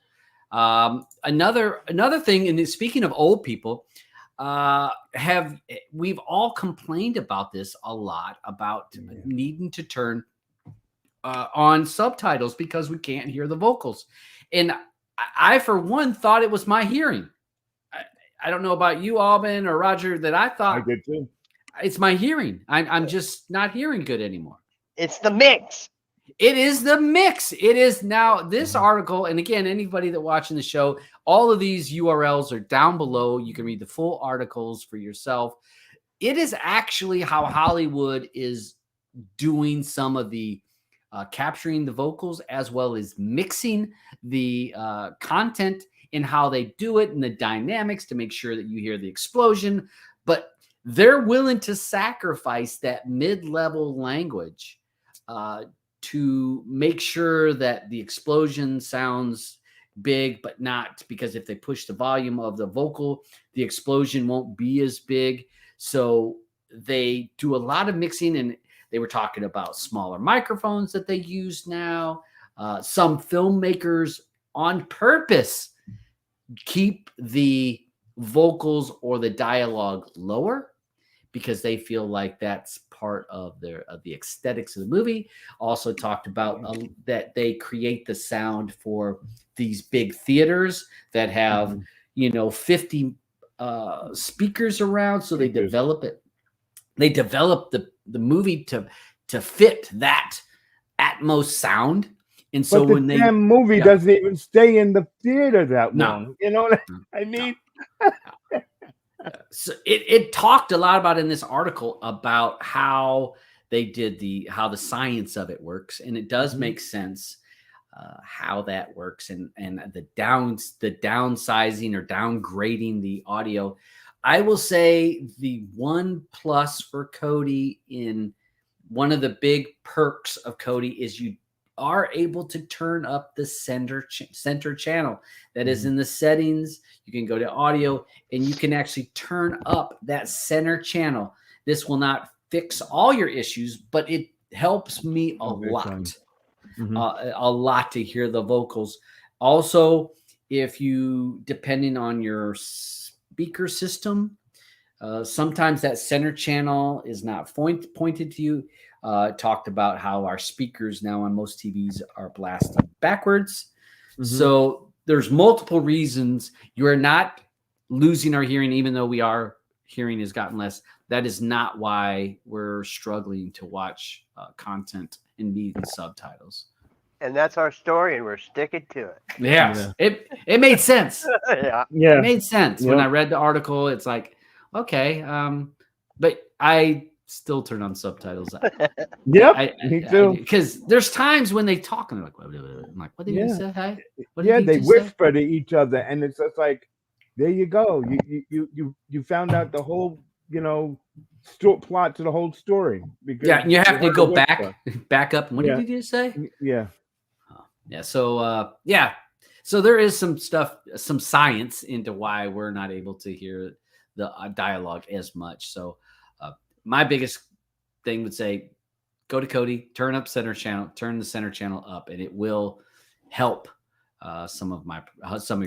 another thing, and speaking of old people, we've all complained about this a lot, about needing to turn on subtitles because we can't hear the vocals. And I for one, thought it was my hearing. I don't know about you, Aubyn or Roger, that I thought I did too. It's my hearing. I'm just not hearing good anymore. It's the mix. It is the mix. It is now this article. And again, anybody that watching the show, all of these URLs are down below. You can read the full articles for yourself. It is actually how Hollywood is doing some of the capturing the vocals, as well as mixing the content and how they do it and the dynamics to make sure that you hear the explosion. But they're willing to sacrifice that mid-level language to make sure that the explosion sounds big, but not, because if they push the volume of the vocal, the explosion won't be as big. So they do a lot of mixing, and they were talking about smaller microphones that they use now. Some filmmakers on purpose keep the vocals or the dialogue lower because they feel like that's part of the aesthetics of the movie. Also talked about that they create the sound for these big theaters that have 50 speakers around, so they develop it. They develop the movie to fit that Atmos sound. And so when the damn movie doesn't even stay in the theater that long. You know what I mean? So it talked a lot about in this article about how they did how the science of it works. And it does make sense how that works, and the downsizing or downgrading the audio. I will say the one plus for Kodi, in one of the big perks of Kodi, is you are able to turn up the center channel that is in the settings. You can go to audio and you can actually turn up that center channel. This will not fix all your issues, but it helps me a lot to hear the vocals. Also, if you, depending on your speaker system, sometimes that center channel is not pointed to you. Talked about how our speakers now on most TVs are blasted backwards. So there's multiple reasons. You are not losing our hearing, even though our hearing has gotten less. That is not why we're struggling to watch content and needing subtitles. And that's our story, and we're sticking to it. Yeah. It made sense. Yeah. It made sense. When I read the article, it's like, okay. But I still turn on subtitles. Me too. Because there's times when they talk and they're like, I'm like, what did you say? Hey? They whisper to each other, and it's just like, there you go. You found out the whole, plot to the whole story. Because and you have to go back up. What did you just say? Yeah. So so there is some stuff, some science into why we're not able to hear the dialogue as much. So my biggest thing would say, go to Kodi, turn the center channel up, and it will help some of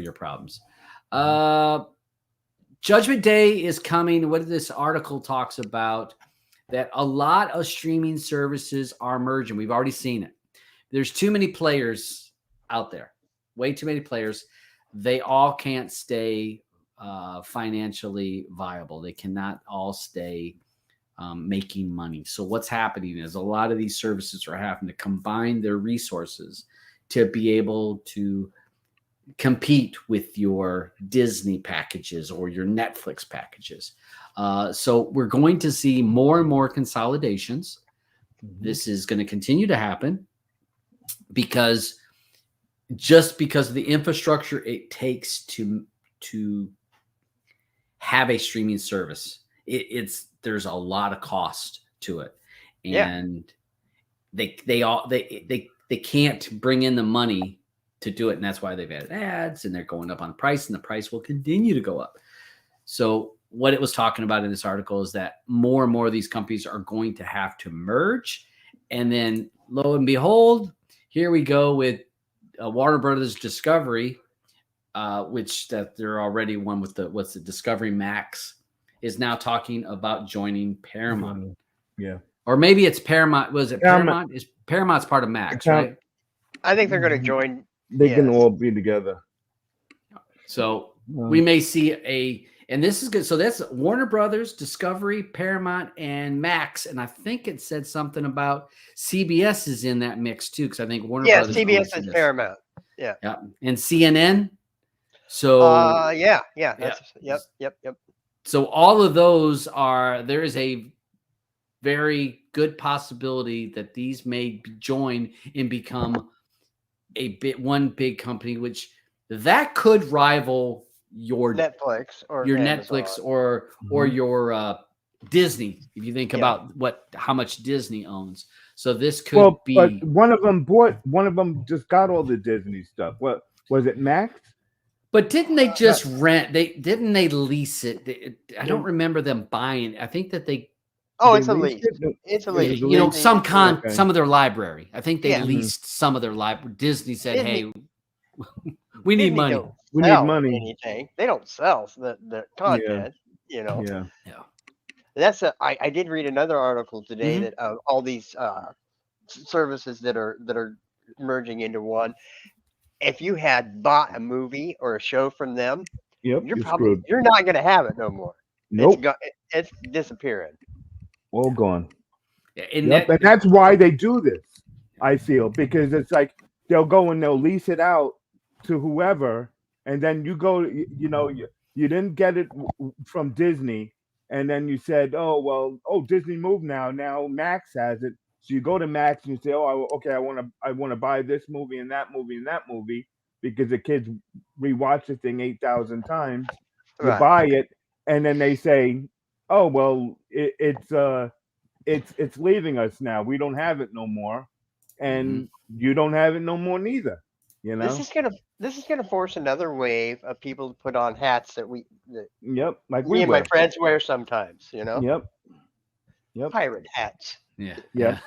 your problems. Judgment Day is coming. What this article talks about, that a lot of streaming services are merging. We've already seen it. There's too many players out there, way too many players. They all can't stay financially viable. They cannot all stay making money. So what's happening is a lot of these services are having to combine their resources to be able to compete with your Disney packages or your Netflix packages. So we're going to see more and more consolidations. This is going to continue to happen because of the infrastructure it takes to have a streaming service. There's a lot of cost to it, and they can't bring in the money to do it, and that's why they've added ads, and they're going up on price, and the price will continue to go up. So what it was talking about in this article is that more and more of these companies are going to have to merge, and then lo and behold, here we go with Warner Brothers Discovery, which that they're already one with the Discovery Max, is now talking about joining Paramount. Yeah. Or maybe it's Paramount. Was it Paramount? Paramount's part of Max, right? I think they're going to join. They can all be together. So we may see and this is good. So that's Warner Brothers, Discovery, Paramount, and Max. And I think it said something about CBS is in that mix too, because I think Warner Brothers. Yeah, CBS is Paramount. Yeah. And CNN. So Yep. So all of those there is a very good possibility that these may join and become one big company, which that could rival your Netflix or your Amazon. Netflix or your Disney, if you think about how much Disney owns. So this could be. But one of them just got all the Disney stuff. What was it, Max? But didn't they just rent? Didn't they lease it? I don't remember them buying it. I think that they. Oh, it's a lease. It's a lease. You know, some of their library. I think they leased some of their library. Disney said, "Hey, we need money. We need money." Anything. They don't sell the content. You know. Yeah. That's I did read another article today that all these services that are merging into one. If you had bought a movie or a show from them, you're not going to have it no more. Nope. It's disappearing. All gone. And that's why they do this, I feel, because it's like they'll go and they'll lease it out to whoever, and then you go, you didn't get it from Disney, and then you said, Disney moved now Max has it. So you go to Max and you say, okay, I want to buy this movie and that movie and that movie because the kids rewatch the thing 8,000 times. You buy it, and then they say, it's leaving us now. We don't have it no more, and you don't have it no more neither. You know, this is gonna force another wave of people to put on hats that like me and my friends wear sometimes. You know. Yep. Pirate hats. Yeah.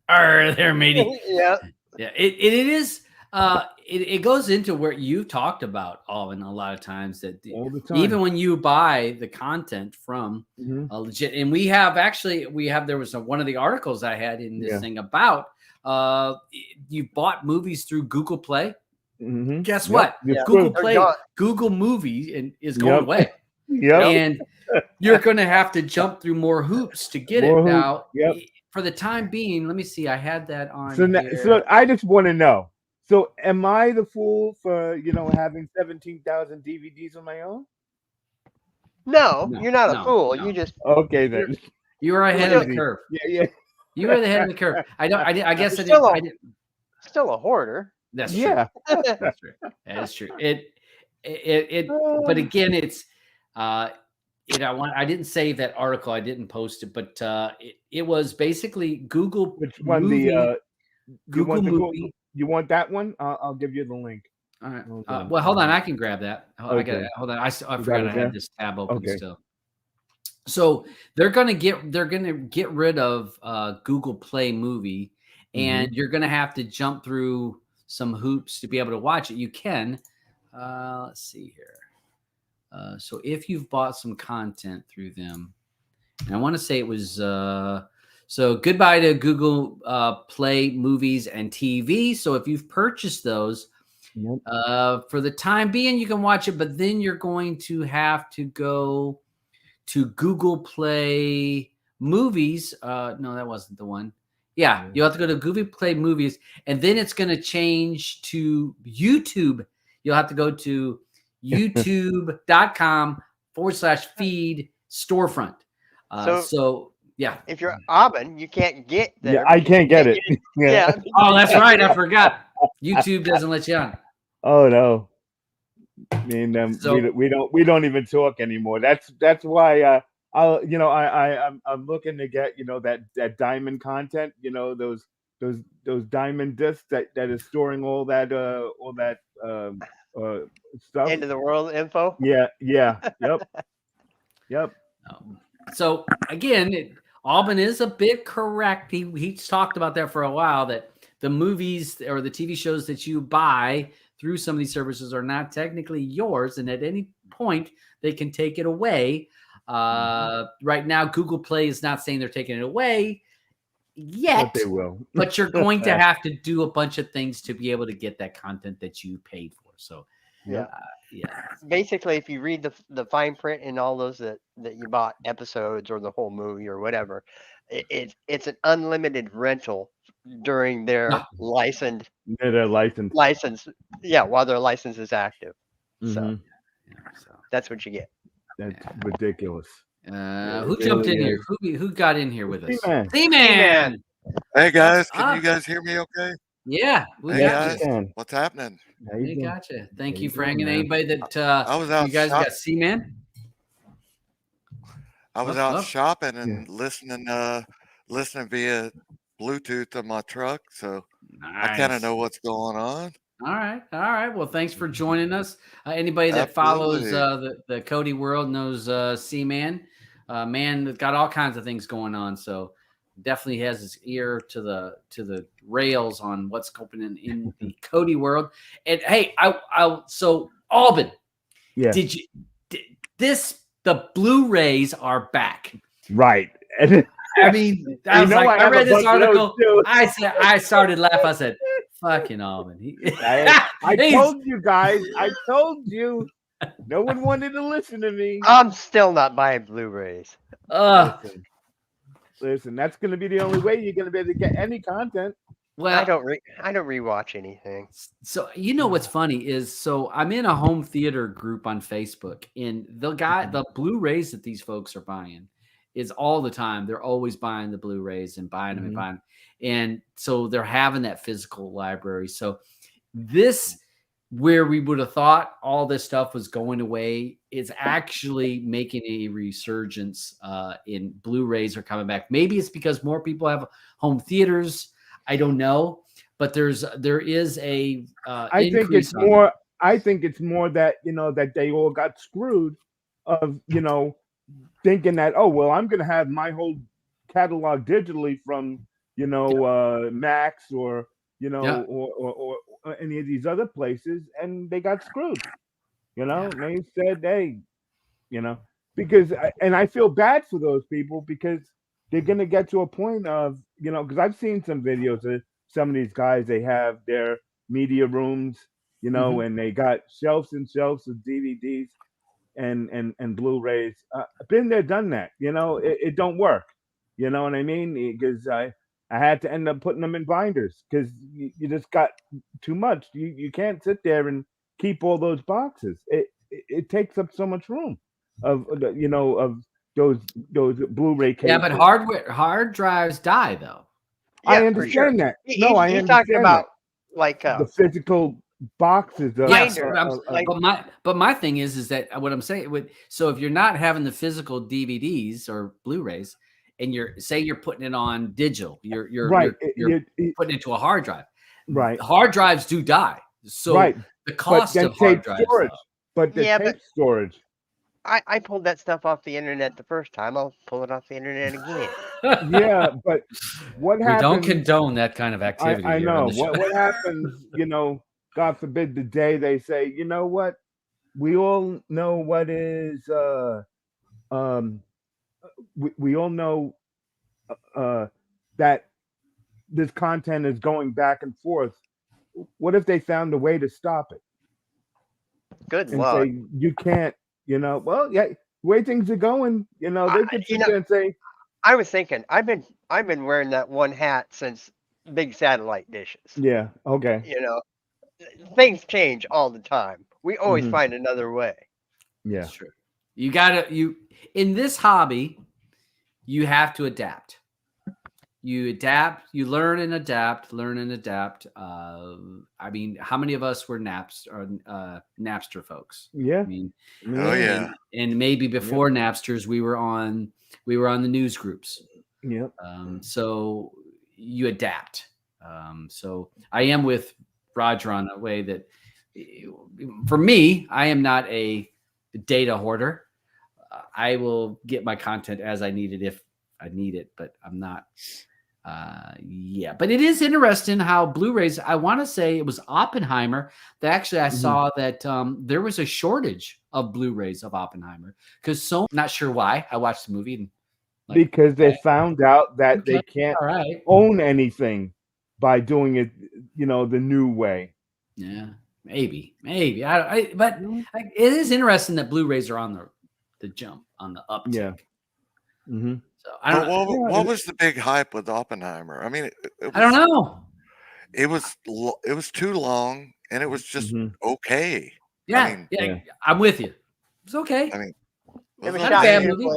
They're matey. Yeah. It is. It goes into where you've talked about, Aubyn, a lot of times that even when you buy the content from a legit, and there was one of the articles I had in this thing about you bought movies through Google Play. Guess what? Google Play, Google Movies is going away. And you're going to have to jump through more hoops to get it now. For the time being, let me see. I had that on. So I just want to know. So am I the fool for having 17,000 DVDs on my own? No, you're not a fool. You just then. You are ahead of the curve. Yeah. You are ahead of the curve. I guess I didn't. Still a hoarder. That's true. That's true. That is true. But again, it's. I didn't save that article. I didn't post it, but it was basically Google. Which one? Google movie. You want that one? I'll give you the link. All right. Well, hold on. I can grab that. I got it. Hold on. I forgot I had this tab open still. So they're gonna get rid of Google Play Movie, and you're gonna have to jump through some hoops to be able to watch it. You can. Let's see here. So if you've bought some content through them, and I want to say it was so goodbye to Google Play Movies and TV. So if you've purchased those, for the time being, you can watch it, but then you're going to have to go to Google Play Movies. No, that wasn't the one. Yeah, you'll have to go to Google Play Movies, and then it's going to change to YouTube. You'll have to go to youtube.com/feed storefront. So yeah. If you're Aubyn, you can't get there. Yeah, I can't get it. Yeah. Oh, that's right. I forgot. YouTube doesn't let you on. Oh no. I mean, we don't even talk anymore. That's why I'm looking to get that diamond content. Those diamond discs that is storing all that stuff. End of the world info. Yeah. Yep. So again, Aubyn is a bit correct. He's talked about that for a while, that the movies or the TV shows that you buy through some of these services are not technically yours, and at any point they can take it away. Right now, Google Play is not saying they're taking it away yet, but they will. But you're going to have to do a bunch of things to be able to get that content that you paid for. So yeah. Basically, if you read the fine print in all those that you bought episodes or the whole movie or whatever, it's an unlimited rental during their license. Yeah, while their license is active. So that's what you get. That's ridiculous. Who jumped in here? Who got in here with us? C-Man. Hey guys, can you guys hear me okay? Yeah. Hey guys, what's happening? Hey, gotcha. Thank you for hanging. Anybody that I was out. You guys got C-Man? I was out shopping and listening via Bluetooth on my truck, so I kind of know what's going on. All right. Well, thanks for joining us. Anybody that follows the Kodi world knows C-Man. Man that's got all kinds of things going on, so definitely has his ear to the rails on what's going in the Kodi world. And hey, so Aubyn, the Blu-rays are back, right? I mean, I read this article. I started laughing. I said, "Fucking Aubyn." I told you guys. I told you. No one wanted to listen to me. I'm still not buying Blu-rays. Listen, that's going to be the only way you're going to be able to get any content. Well, I don't rewatch anything. So what's funny is, so I'm in a home theater group on Facebook, and the Blu-rays that these folks are buying is all the time. They're always buying the Blu-rays and buying them and buying them. And so they're having that physical library. So this, where we would have thought all this stuff was going away, is actually making a resurgence in Blu-rays are coming back. Maybe it's because more people have home theaters. I don't know, but there is a I think it's more that that they all got screwed of thinking that, oh well, I'm gonna have my whole catalog digitally from Max or or any of these other places, and they got screwed. They said, hey, because I feel bad for those people, because they're gonna get to a point of because I've seen some videos of some of these guys. They have their media rooms, and they got shelves and shelves of DVDs and Blu-rays. Been there, done that. It don't work. You know what I mean? Because I had to end up putting them in binders, because you just got too much. You can't sit there and keep all those boxes. It takes up so much room of those Blu-ray cases. Yeah, but hard drives die though. Yeah, I understand that. No, I understand talking about that. like the physical boxes. But my thing is that what I'm saying. So if you're not having the physical DVDs or Blu-rays, and you're putting it on digital, you're putting it to a hard drive. Right. Hard drives do die. So the cost of hard drives. Tape storage. I pulled that stuff off the internet the first time. I'll pull it off the internet again. Yeah, but what happens? We don't condone that kind of activity. I know. What happens, God forbid, the day they say, you know what? we all know what is we all know that this content is going back and forth. What if they found a way to stop it? Good And luck. say you can't, well, yeah, the way things are going, they could sit there and say. I was thinking, I've been wearing that one hat since big satellite dishes. Yeah, okay. Things change all the time. We always find another way. Yeah. That's true. You in this hobby, you have to adapt. You adapt, you learn and adapt. I mean, how many of us were Napster folks? Yeah. I mean, Oh yeah. And maybe before Napsters, we were on the news groups. Yeah. So you adapt. So I am with Roger on a way that, for me, I am not a data hoarder. I will get my content as I need it if I need it, but I'm not. But it is interesting how Blu-rays. I want to say it was Oppenheimer that actually I saw that there was a shortage of Blu-rays of Oppenheimer because not sure why. I watched the movie and because they found out that they can't own anything by doing it, the new way. Yeah, maybe. But it is interesting that Blu-rays are on the jump, on the uptick. Yeah. Mm-hmm. So I don't know. What was the big hype with Oppenheimer? I mean, I don't know. It was too long, and it was just okay. Yeah, I'm with you. It's okay. I mean, it was not a bad movie.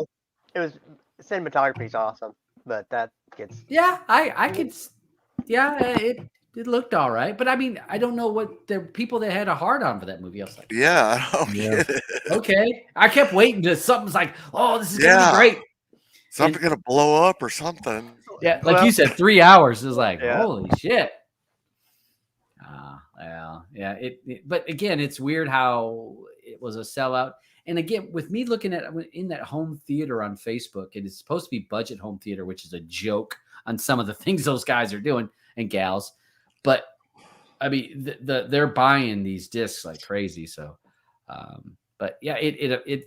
It was cinematography's awesome, but that gets. Yeah, I could. Yeah, it looked all right, but I mean, I don't know what the people that had a hard on for that movie. I was like, yeah, I don't get it. Okay. I kept waiting to something's like, oh, this is gonna be great. Something gonna blow up or something. Yeah, like you said, 3 hours is like, holy shit. Well, yeah. But again, it's weird how it was a sellout. And again, with me looking at in that home theater on Facebook, it is supposed to be budget home theater, which is a joke on some of the things those guys are doing and gals. But I mean, they're buying these discs like crazy. So, but yeah,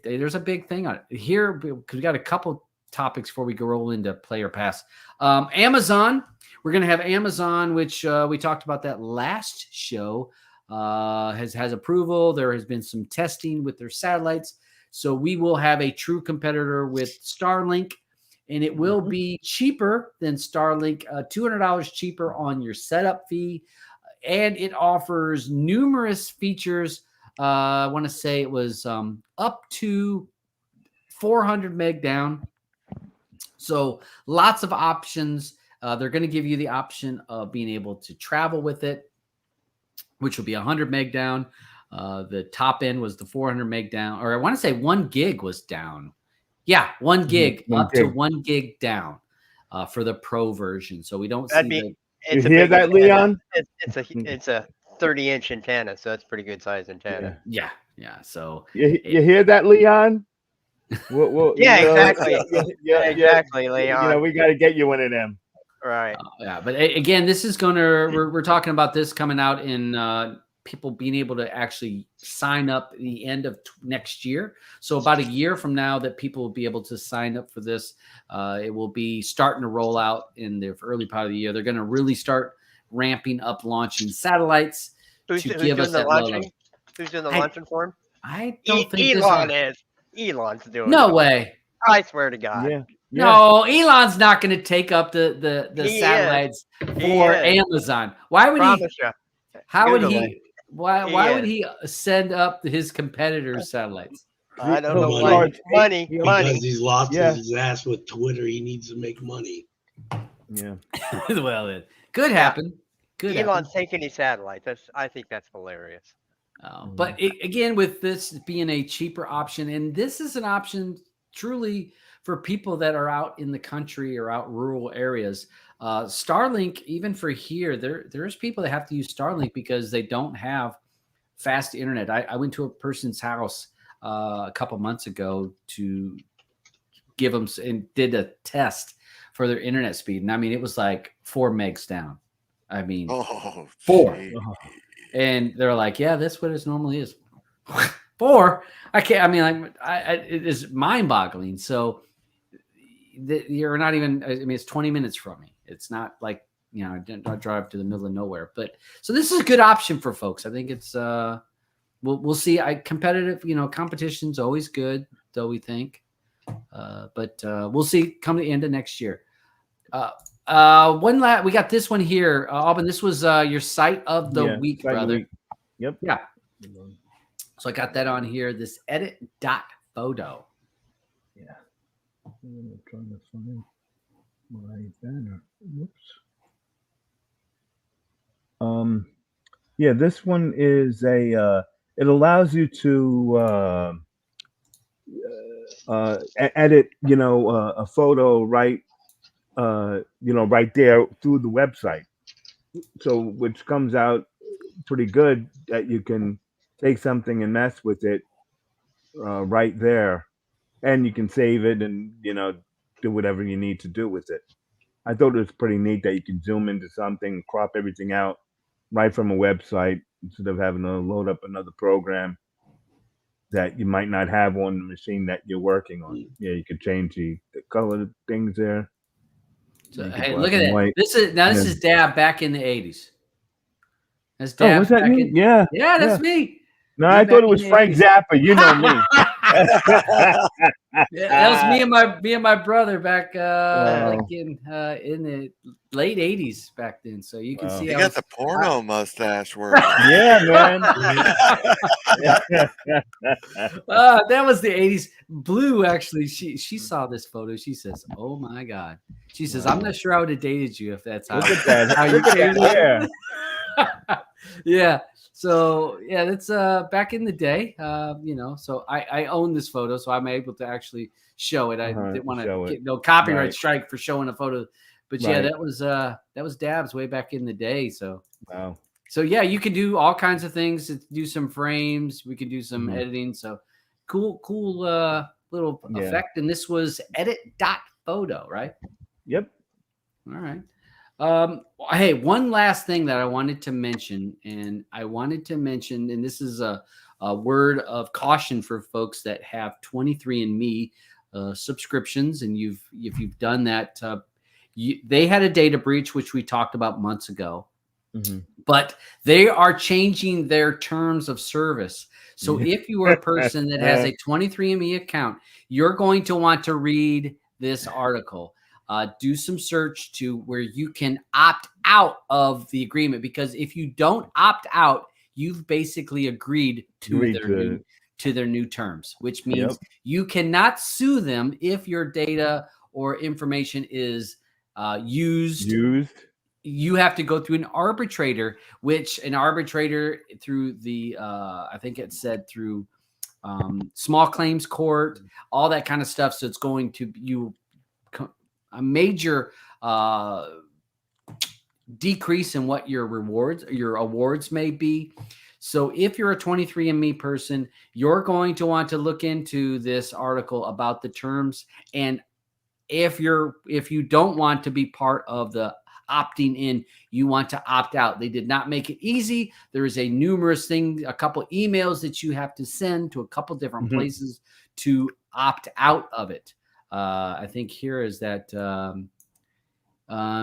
there's a big thing on it here because we got a couple topics before we go roll into Player Pass. Amazon, we're going to have Amazon, which we talked about that last show, has approval. There has been some testing with their satellites. So we will have a true competitor with Starlink, and it will be cheaper than Starlink, $200 cheaper on your setup fee. And it offers numerous features. I want to say it was up to 400 meg down. So lots of options. They're going to give you the option of being able to travel with it, which will be 100 meg down. The top end was the 400 meg down, or I want to say 1 gig was down. Yeah, 1 gig, to 1 gig down for the pro version. So we don't see you hear that, Leon? It's a 30-inch antenna, so that's pretty good size antenna. Yeah. So you hear that, Leon? Exactly. Exactly, Leon. We got to get you one of them. Right. But again, this is we're talking about this coming out in people being able to actually sign up at the end of next year. So about a year from now that people will be able to sign up for this. It will be starting to roll out in the early part of the year. They're going to really start ramping up launching satellites Who's doing the launching for him? I don't think Elon is. Elon's doing no it. way. I swear to God. Yeah. No, Elon's not going to take up the satellites for Amazon. Why would he? How would he? Why would he send up his competitors' satellites? I don't know why. Money. Because he's lost his ass with Twitter. He needs to make money. Yeah. Well, it could happen. Elon's taking his satellites. I think that's hilarious. But again, with this being a cheaper option, and this is an option truly for people that are out in the country or out rural areas. Starlink, even for here, there's people that have to use Starlink because they don't have fast internet. I went to a person's house a couple months ago to give them and did a test for their internet speed. And I mean, it was like 4 megs down. I mean, 4. And they're like, yeah, that's what it normally is. 4. I can't. I mean, it is mind-boggling. So you're not even. I mean, it's 20 minutes from me. It's not like I don't drive to the middle of nowhere. But so this is a good option for folks. I think it's. We'll see. Competitive. Competition's always good, though we think. But we'll see come the end of next year. We got this one here, Aubyn. This was your site of the week, brother. Yep. Yeah. So I got that on here. This edit.photo. Yeah. I'm trying to find my banner. Whoops. Yeah, this one is it allows you to edit, a photo right there through the website. So which comes out pretty good that you can take something and mess with it right there, and you can save it and do whatever you need to do with it. I thought it was pretty neat that you can zoom into something, crop everything out right from a website instead of having to load up another program that you might not have on the machine that you're working on. Yeah, you could change the color things there. So, hey, look at that. This is Dab back in the 80s. That's Dab. Oh, was that me? Yeah, that's me. No, I thought it was Frank Zappa. You know me. That was me and my brother back like in the late 80s back then. So you can see you got the porno mustache work. Yeah, man. That was the 80s. Blue, actually, she saw this photo. She says, "Oh my God." She says, "I'm not sure I would have dated you if that's how, look at that. how you came in." Yeah. So yeah, that's back in the day. So I own this photo, so I'm able to actually show it. I didn't want to get no copyright strike for showing a photo. But yeah, that was Dab's way back in the day. So wow. So yeah, you can do all kinds of things. Do some frames. We can do some editing. So cool little effect. And this was edit.photo, right? Yep. All right. Hey, one last thing that I wanted to mention, and this is a word of caution for folks that have 23andMe subscriptions, and if you've done that, they had a data breach, which we talked about months ago. But they are changing their terms of service. So if you are a person that has a 23andMe account, you're going to want to read this article. Do some search to where you can opt out of the agreement, because if you don't opt out, you've basically agreed to their new terms, which means you cannot sue them if your data or information is used. You have to go through an arbitrator, through the I think it said through small claims court, all that kind of stuff. So it's going to a major decrease in what your awards may be. So if you're a 23andMe person, you're going to want to look into this article about the terms. And if you don't want to be part of the opting in, you want to opt out. They did not make it easy. There is a couple emails that you have to send to a couple different places to opt out of it. I think here is that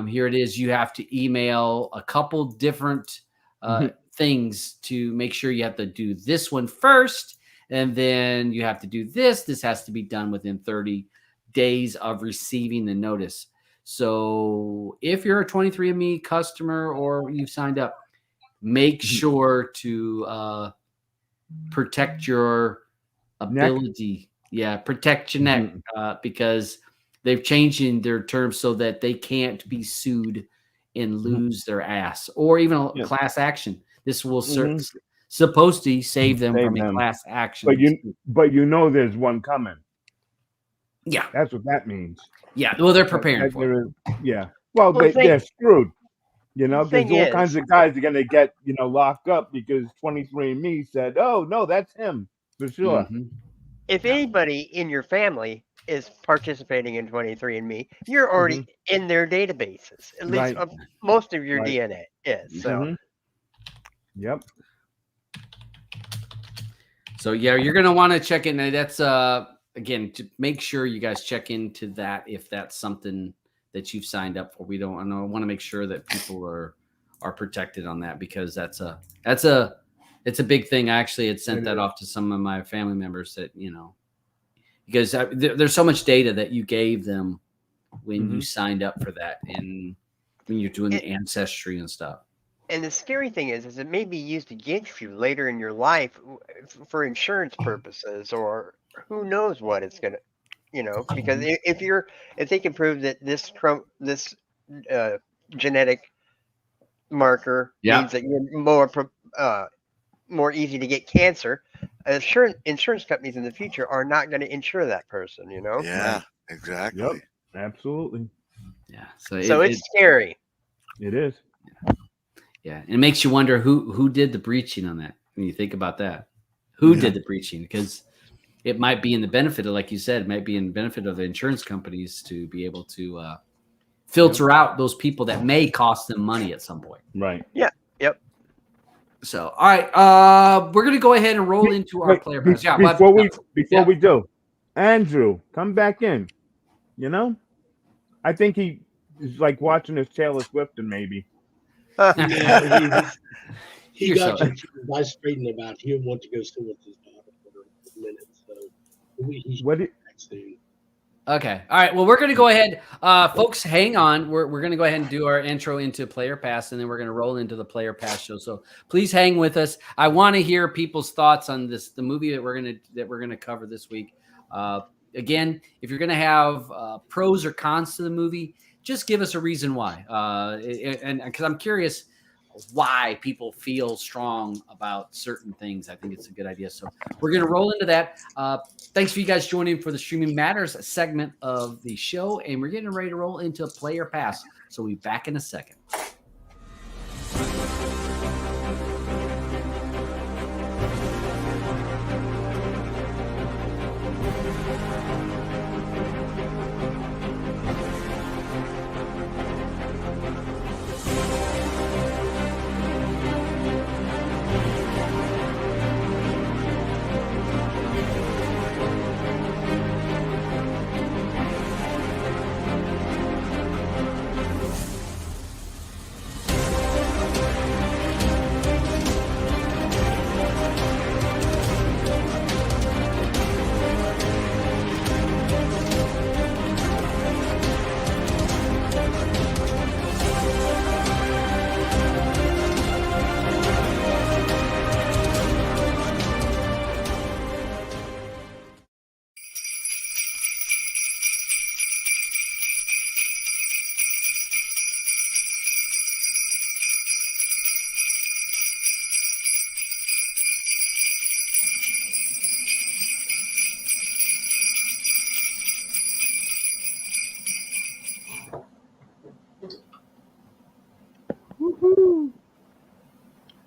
here it is. You have to email a couple different things to make sure you have to do this one first, and then you have to do this. This has to be done within 30 days of receiving the notice. So if you're a 23andMe customer or you've signed up, make sure to protect your ability. Yeah, protect your neck because they've changed their terms so that they can't be sued and lose their ass, or even a class action. This will supposed to save them from a class action. But there's one coming. Yeah, that's what that means. Yeah, well, they're preparing for it. Well, they're screwed. Because all kinds of guys are going to get locked up because 23andMe said, "Oh no, that's him for sure." If anybody in your family is participating in 23andMe, you're already in their databases. At least most of your DNA is. So. So yeah, you're gonna want to check in. That's again, to make sure you guys check into that if that's something that you've signed up for. I want to make sure that people are protected on that, because it's a big thing. I actually had sent that off to some of my family members that, because there's so much data that you gave them when you signed up for that, and when you're doing the ancestry and stuff. And the scary thing is it may be used against you later in your life for insurance purposes, or who knows what it's gonna, because if they can prove that this genetic marker means that you're more easy to get cancer, insurance companies in the future are not going to insure that person. Yeah, exactly. Yep, absolutely. Yeah. So it's scary. It is. Yeah, and it makes you wonder who did the breaching on that. When you think about that, who did the breaching? Because it might be in the benefit of, like you said, it might be in the benefit of the insurance companies to be able to filter out those people that may cost them money at some point. Right. Yeah. Yep. So, all right, we're gonna go ahead and roll into our player pass. Yeah. Before we do, Andrew, come back in. I think he is like watching his Taylor Swift, and maybe. He got you. I straightened him out. He'll want to go still with his daughter for a minute. So Okay. All right. Well, we're going to go ahead. Folks, hang on. We're going to go ahead and do our intro into Player Pass, and then we're going to roll into the Player Pass show. So please hang with us. I want to hear people's thoughts on the movie that we're going to cover this week. Again, if you're going to have pros or cons to the movie, just give us a reason why. And because I'm curious why people feel strong about certain things. I think it's a good idea. So we're going to roll into that. Thanks for you guys joining for the Streaming Matters segment of the show. And we're getting ready to roll into Player Pass. So we'll be back in a second.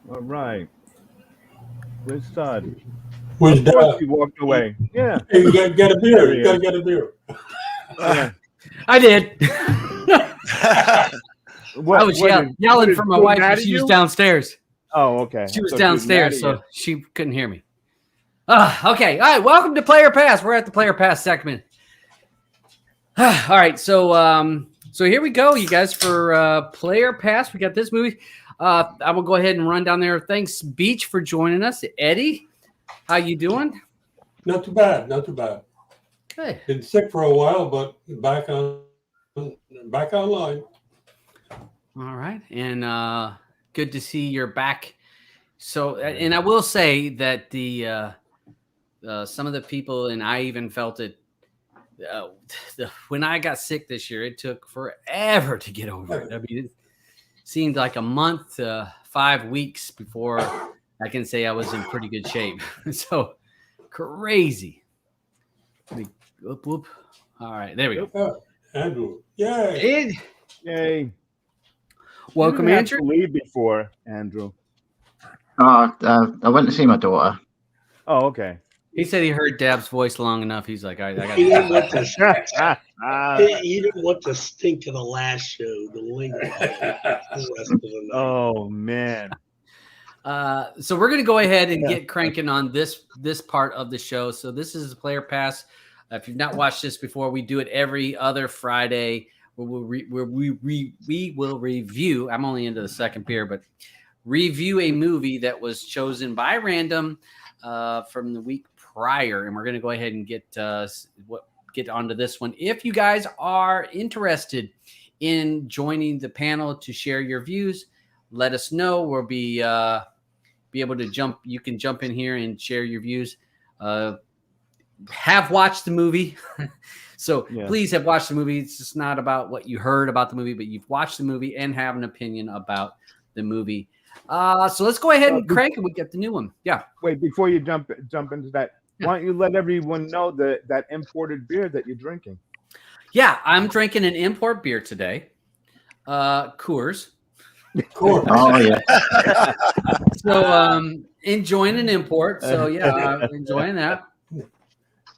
All right. Where's Todd? Where's Doug? He walked away. Yeah. Hey, you gotta get a beer. You gotta get a beer. Yeah. I did. What, I was yelling for my wife when she was downstairs. Oh, okay. She was downstairs, so she couldn't hear me. Okay. All right. Welcome to Player Pass. We're at the Player Pass segment. All right. So here we go, you guys, for Player Pass. We got this movie. I will go ahead and run down there. Thanks, Beach, for joining us. Eddie, how you doing? Not too bad. Not too bad. Good. Been sick for a while, but back online. All right, and good to see you're back. So, and I will say that the some of the people, and I even felt it. When I got sick this year, it took forever to get over it. I mean, it seemed like a month, 5 weeks before I can say I was in pretty good shape. So crazy. Whoop, whoop. All right, there we go. Andrew, yay! Yay! Welcome, Andrew. Leave before Andrew. I went to see my daughter. Oh, okay. He said he heard Dab's voice long enough. He's like, all right, I got He didn't want to stink of the last show, the linger. Oh man! So we're going to go ahead and get cranking on this part of the show. So this is the Player Pass. If you've not watched this before, we do it every other Friday where we will review. I'm only into the second beer, but review a movie that was chosen by random from the week prior. And we're going to go ahead and get onto this one. If you guys are interested in joining the panel to share your views, let us know. We'll be able to jump. You can jump in here and share your views. Have watched the movie. So please have watched the movie. It's just not about what you heard about the movie, but you've watched the movie and have an opinion about the movie. So let's go ahead and crank it. We get the new one. Yeah. Wait, before you jump into that, why don't you let everyone know that imported beer that you're drinking? Yeah, I'm drinking an import beer today. Coors. Oh yeah. So enjoying an import. So yeah, enjoying that.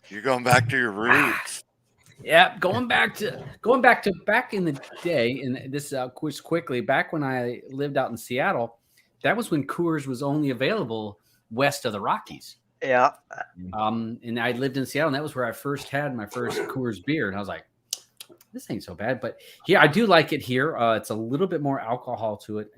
You're going back to your roots. Yeah, going back to back in the day, and this quickly back when I lived out in Seattle, that was when Coors was only available west of the Rockies. Yeah. And I lived in Seattle, and that was where I first had my first Coors beer, and I was like, this ain't so bad. But here, I do like it here. It's a little bit more alcohol to it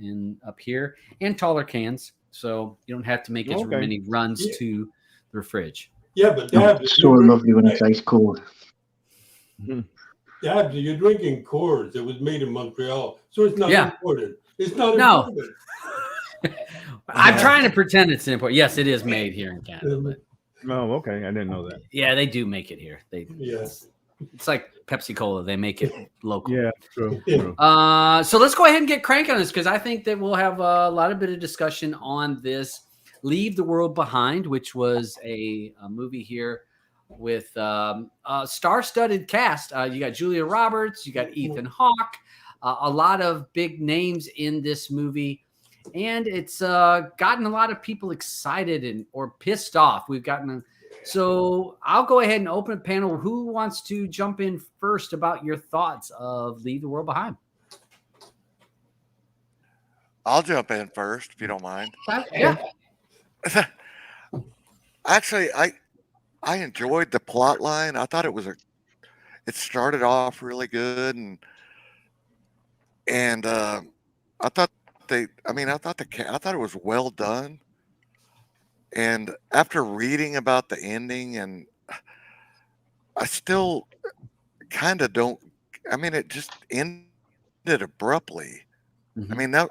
up here, and taller cans, so you don't have to make as many runs to the fridge. Yeah, but Dad, it's so lovely when it's ice cold. Dad, you're drinking Coors. It was made in Montreal, so it's not imported. It's not imported. I'm trying to pretend it's import. Yes, it is made here in Canada. Oh, okay. I didn't know that. Yeah, they do make it here. It's like Pepsi Cola. They make it local. Yeah, true. So let's go ahead and get cranking on this because I think that we'll have a bit of discussion on this. Leave the World Behind, which was a movie here with a star-studded cast. You got Julia Roberts, you got Ethan Hawke, a lot of big names in this movie, and it's gotten a lot of people excited or pissed off. So I'll go ahead and open a panel. Who wants to jump in first about your thoughts of Leave the World Behind? I'll jump in first if you don't mind. Yeah. Actually, I enjoyed the plot line. I thought it started off really good, and I thought I thought it was well done. And after reading about the ending, and I still kind of don't. I mean, it just ended abruptly. I mean, I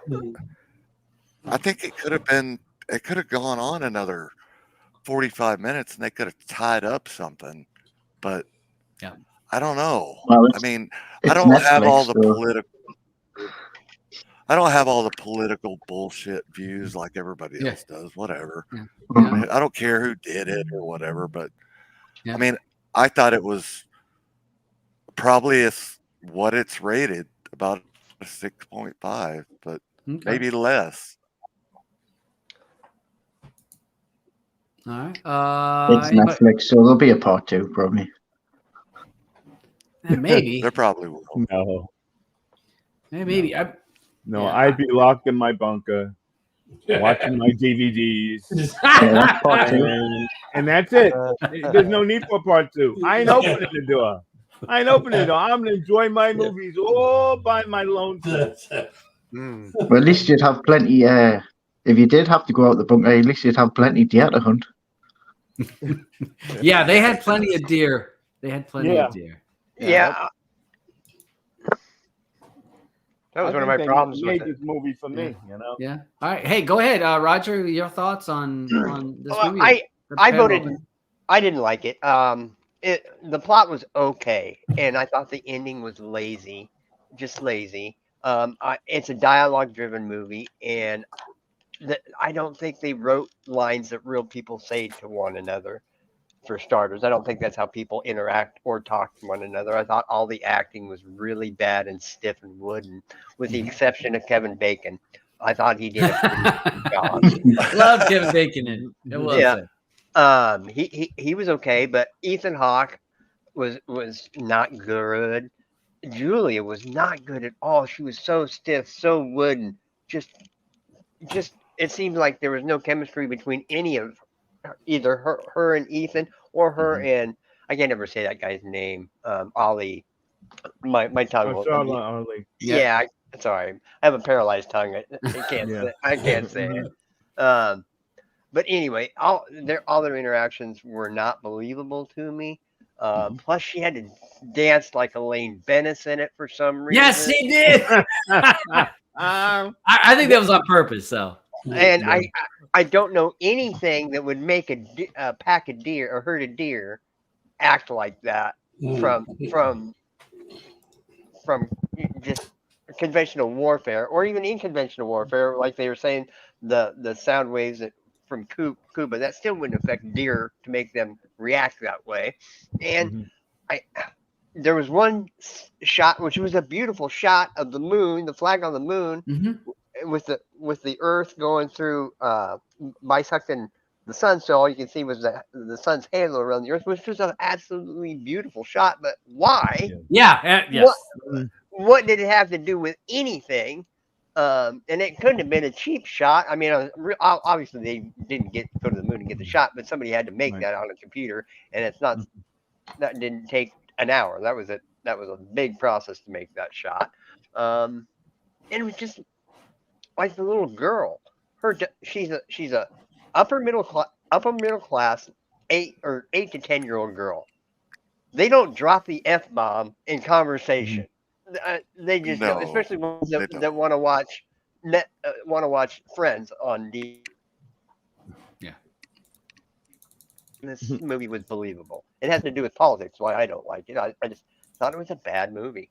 think it could have gone on another 45 minutes and they could have tied up something, but I don't know. Well, I mean, I don't have all the political bullshit views like everybody else does, whatever. I don't care who did it or whatever, but I mean, I thought it was probably what it's rated, about a 6.5, but maybe less. All right. It's Netflix, so there'll be a part 2 probably. Maybe. There probably will. No. Maybe. I'd be locked in my bunker, watching my DVDs. That's part 2. And that's it. There's no need for part 2. I ain't opening the door. I'm going to enjoy my movies all by my lonesome. Well, at least you'd have plenty. If you did have to go out the bunker, at least you'd have plenty deer to hunt. Yeah, they had plenty of deer. Yeah. That was one of my problems with this movie for me, Yeah. All right. Hey, go ahead, Roger. Your thoughts on this movie? I voted. I didn't like it. The plot was okay, and I thought the ending was lazy, just lazy. It's a dialogue-driven movie, and I don't think they wrote lines that real people say to one another. For starters, I don't think that's how people interact or talk to one another. I thought all the acting was really bad and stiff and wooden, with the exception of Kevin Bacon. I thought he did a pretty good job. Love Kevin Bacon in it. It was he was okay, but Ethan Hawke was not good. Julia was not good at all. She was so stiff, so wooden. Just it seemed like there was no chemistry between any of either her and Ethan or her and I can't ever say that guy's name. Ollie. My tongue will. Ollie. Yeah, sorry. I have a paralyzed tongue. I can't. I can't say it. But anyway, all their interactions were not believable to me. Plus, she had to dance like Elaine Bennis in it for some reason. Yes, she did. I think that was on purpose, though. And I don't know anything that would make a pack of deer or herd of deer act like that from just conventional warfare or even unconventional warfare, like they were saying the sound waves from Cuba, that still wouldn't affect deer to make them react that way. And there was one shot which was a beautiful shot of the moon, the flag on the moon, with the Earth going through bisecting the sun, so all you can see was the sun's halo around the Earth, which was an absolutely beautiful shot. But why? Yes. What did it have to do with anything? And it couldn't have been a cheap shot. I mean, obviously they didn't go to the moon and get the shot, but somebody had to make that on a computer, and it's not that didn't take an hour. That was a big process to make that shot. And it was just like the little girl. She's a upper middle class 8 to 10 year old girl. They don't drop the F-bomb in conversation. They just don't, especially ones that want to watch Friends on D. Yeah. This movie was believable. It has to do with politics, why I don't like it. I just thought it was a bad movie.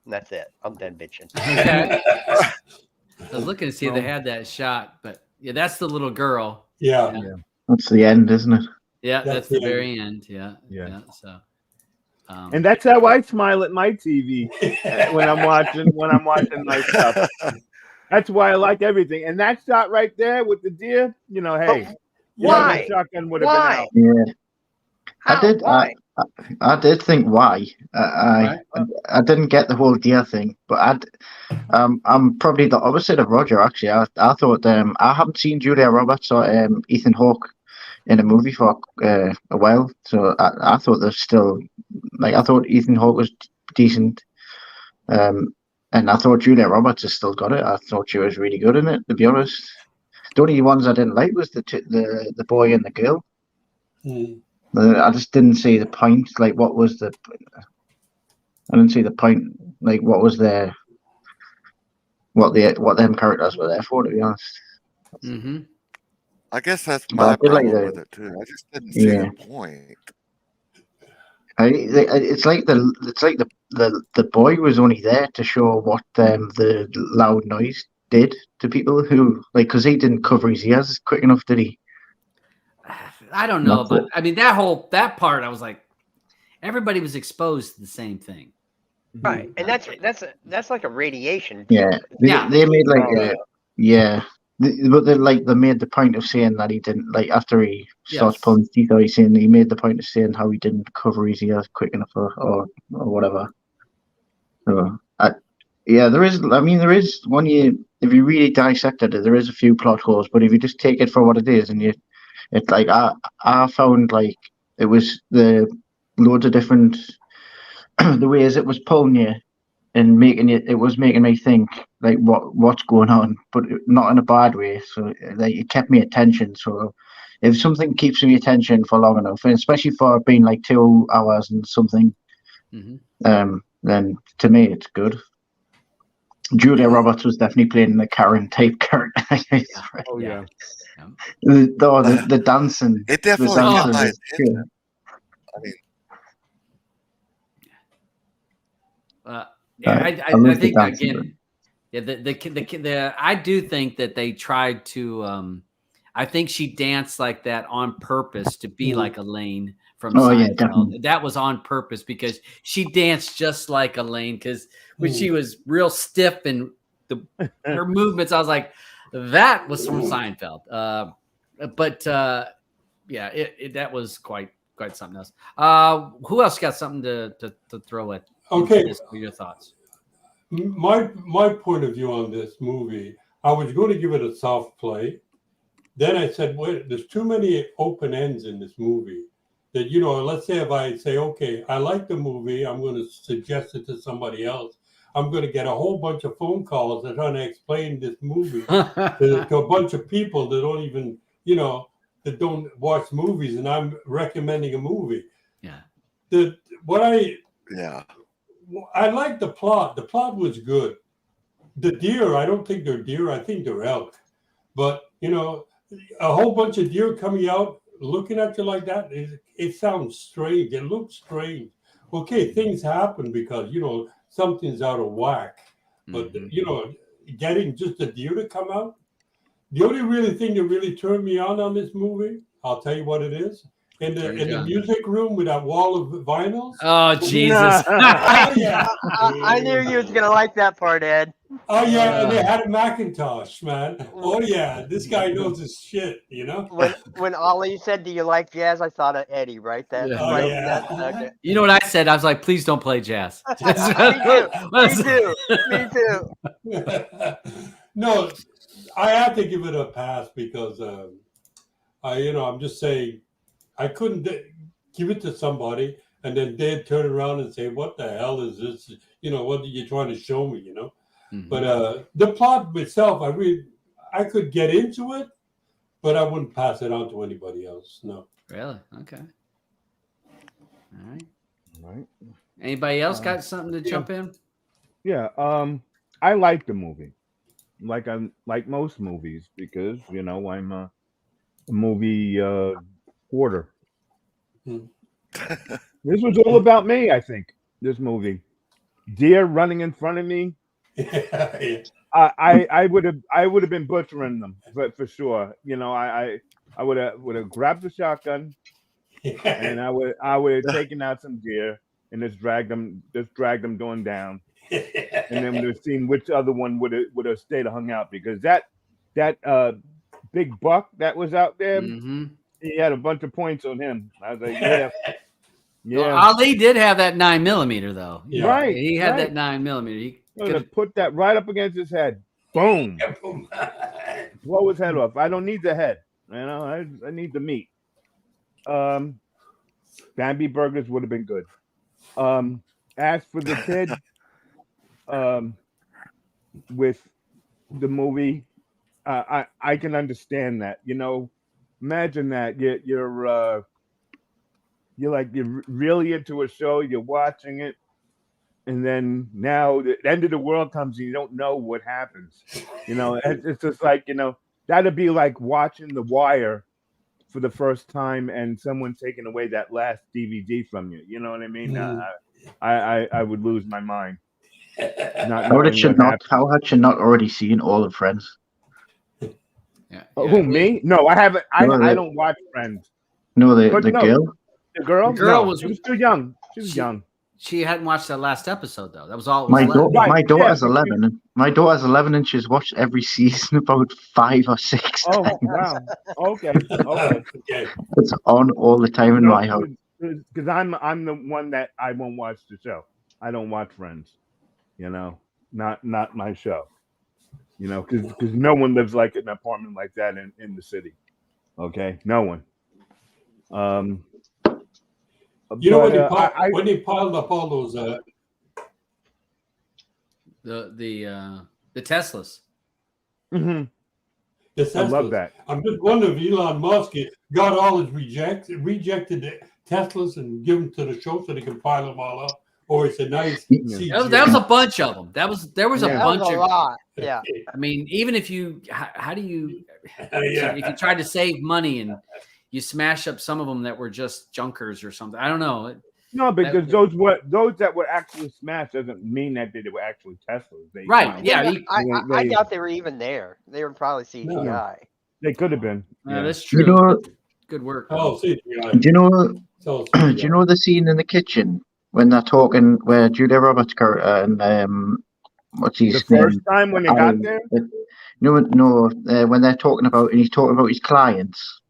And that's it. I'm done bitching. Okay. I was looking to see if they had that shot, but yeah, that's the little girl. Yeah. That's the end, isn't it? Yeah, that's the very end. Yeah. So, and that's how I smile at my TV when I'm watching nice stuff. That's why I like everything. And that shot right there with the deer, hey, why? Shotgun would have been out. Yeah. Why? I did think why. I didn't get the whole deer thing, but I'm probably the opposite of Roger. Actually, I thought I haven't seen Julia Roberts or Ethan Hawke in a movie for a while, so I thought there's still I thought Ethan Hawke was decent, and I thought Julia Roberts has still got it. I thought she was really good in it, to be honest. The only ones I didn't like was the boy and the girl. I just didn't see the point. I didn't see the point. What was what them characters were there for, to be honest. I guess that's my problem with it too. I just didn't see the point. It's like the boy was only there to show what the loud noise did to people who because he didn't cover his ears quick enough, did he? I don't know, but I mean that part, I was like, everybody was exposed to the same thing, right? And that's like a radiation. Yeah, they made but they made the point of saying that he didn't after he starts pulling his teeth out. He's saying he made the point of saying how he didn't cover his ears quick enough or whatever. So there is. I mean, there is if you really dissect it, there is a few plot holes. But if you just take it for what it is, and it's I found it was the loads of different the ways it was pulling you and it was making me think what's going on, but not in a bad way. So it kept me attention. So if something keeps me attention for long enough, and especially for being 2 hours and something, then to me it's good. Julia Roberts was definitely playing the Karen type character. Oh yeah. The dancing. It definitely got my attention. I think again, I do think that they tried to. I think she danced like that on purpose to be like Elaine from Seinfeld. Yeah, that was on purpose because she danced just like Elaine. Because when she was real stiff and her movements, I was like, that was from Seinfeld. But that was quite something else. Who else got something to throw at? Okay, your thoughts. My point of view on this movie, I was going to give it a soft play. Then I said, wait, there's too many open ends in this movie that, you know, let's say if I say, okay, I like the movie, I'm going to suggest it to somebody else. I'm going to get a whole bunch of phone calls that trying to explain this movie to a bunch of people that don't even, you know, that don't watch movies, and I'm recommending a movie. Yeah. I like the plot. The plot was good. The deer, I don't think they're deer. I think they're elk. But, you know, a whole bunch of deer coming out looking at you like that, it sounds strange. It looks strange. Okay, things happen because, you know, something's out of whack. But, you know, getting just a deer to come out, the only really thing that really turned me on this movie, I'll tell you what it is. In the music room with that wall of vinyls. Oh, Jesus. Oh, yeah. I knew you was going to like that part, Ed. Oh, yeah, and they had a Macintosh, man. Oh, yeah, this guy knows his shit, you know? When Ali said, do you like jazz, I thought of Eddie, right? Yeah. You know what I said? I was like, please don't play jazz. Me too. No, I have to give it a pass because, I'm just saying, I couldn't give it to somebody and then they'd turn around and say, what the hell is this? You know, what are you trying to show me, you know? But the plot itself, I could get into it, but I wouldn't pass it on to anybody else. No. Really? Okay. All right. Anybody else got something to jump in? Yeah. I like the movie. Like most movies because, you know, I'm a movie hoarder. This was all about me, I think. This movie. Deer running in front of me. I would have been butchering them, but for sure, you know, I would have grabbed the shotgun, and I would have taken out some deer and just dragged them going down, and then would have seen which other one would have stayed or hung out because that big buck that was out there, he had a bunch of points on him. I was like, yeah. Well, Ali did have that 9mm though. Yeah. Right. He had that 9mm. He could have put that right up against his head. Boom. Blow his head off. I don't need the head. You know, I need the meat. Bambi burgers would have been good. As for the kid, with the movie, I can understand that. You know, imagine that you're really into a show, you're watching it, and then now the end of the world comes and you don't know what happens. You know, it's just like, you know, that'd be like watching The Wire for the first time and someone taking away that last DVD from you. You know what I mean? I would lose my mind. How had you not already seen all of Friends? Who, me? No, I haven't. I don't watch Friends. No, the girl. The girl? She was too young. She was young. She hadn't watched that last episode though. That was all. My daughter's 11. My daughter's 11, and she's watched every season about 5 or 6 times. Oh wow! Okay. It's on all the time in my house. Because I'm the one that I won't watch the show. I don't watch Friends. You know, not my show. You know, because no one lives like an apartment like that in the city. Okay, no one. You know, when they piled up all those the Teslas. Mm-hmm. The Teslas. I love that. I'm just wondering if Elon Musk got all his rejected the Teslas and give them to the show so they can pile them all up. Or it's a nice. That was a bunch of them. There was a bunch of. Lot. Yeah. I mean, even if you, how do you? If you tried to save money and you smash up some of them that were just junkers or something. I don't know. No, because those that were actually smashed doesn't mean that they were actually Teslas. Right? Yeah. I doubt they were even there. They were probably CGI. No, they could have been. Yeah, that's true. You know, good work. Oh, CGI. Do you know the scene in the kitchen when they're talking where Julia Roberts and what's his name? The first time when they got there? No, when they're talking about, and he's talking about his clients.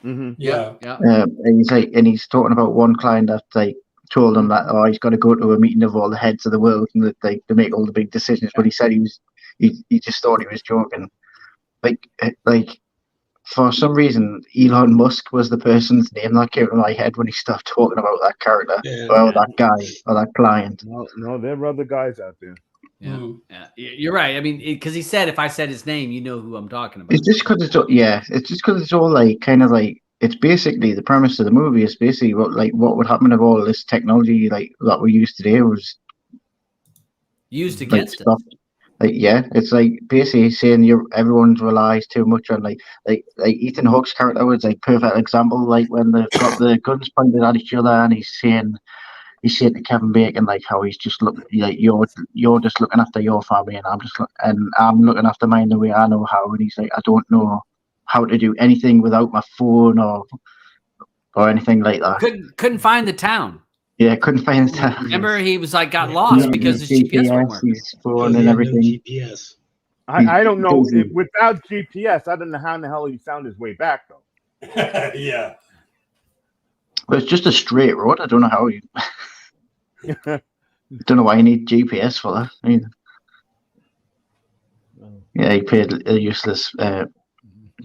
Mm-hmm. Yeah. And he's talking about one client that told him that he's got to go to a meeting of all the heads of the world and that they make all the big decisions. But he said he he just thought he was joking. Like for some reason, Elon Musk was the person's name that came to my head when he started talking about that character or that guy or that client. No, there are other guys out there. Yeah, yeah, you're right. I mean, because he said if I said his name, you know who I'm talking about. It's just because it's all like kind of like it's basically the premise of the movie is basically what would happen if all this technology like that we use today was used against it. It's like basically saying everyone relies too much on like Ethan Hawke's character was like perfect example, like when they've got the guns pointed at each other and he's saying to Kevin Bacon like how he's just like you're just looking after your family and I'm looking after mine the way I know how, and he's like I don't know how to do anything without my phone or anything like that. Couldn't find the town. Yeah, couldn't find the town. Remember, he was like got lost because his GPS wouldn't work. His phone and everything. No GPS. I don't know. Without GPS, I don't know how in the hell he found his way back though. Yeah. Well, it's just a straight road. I don't know how you. Don't know why you need GPS for that. I mean, yeah, he paid a useless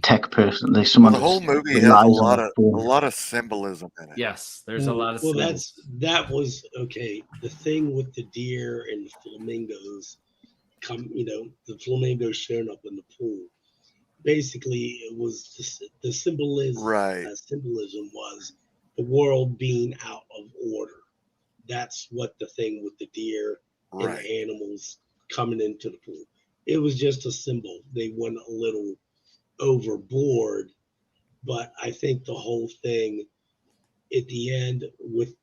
tech person. There's someone. The whole movie has a lot of symbolism in it. Yes, there's a lot of. Well, that was okay. The thing with the deer and the flamingos, the flamingos showing up in the pool. Basically, it was the symbolism. Right. Symbolism was the world being out of order. That's what the thing with the deer and the animals coming into the pool. It was just a symbol. They went a little overboard, but I think the whole thing at the end with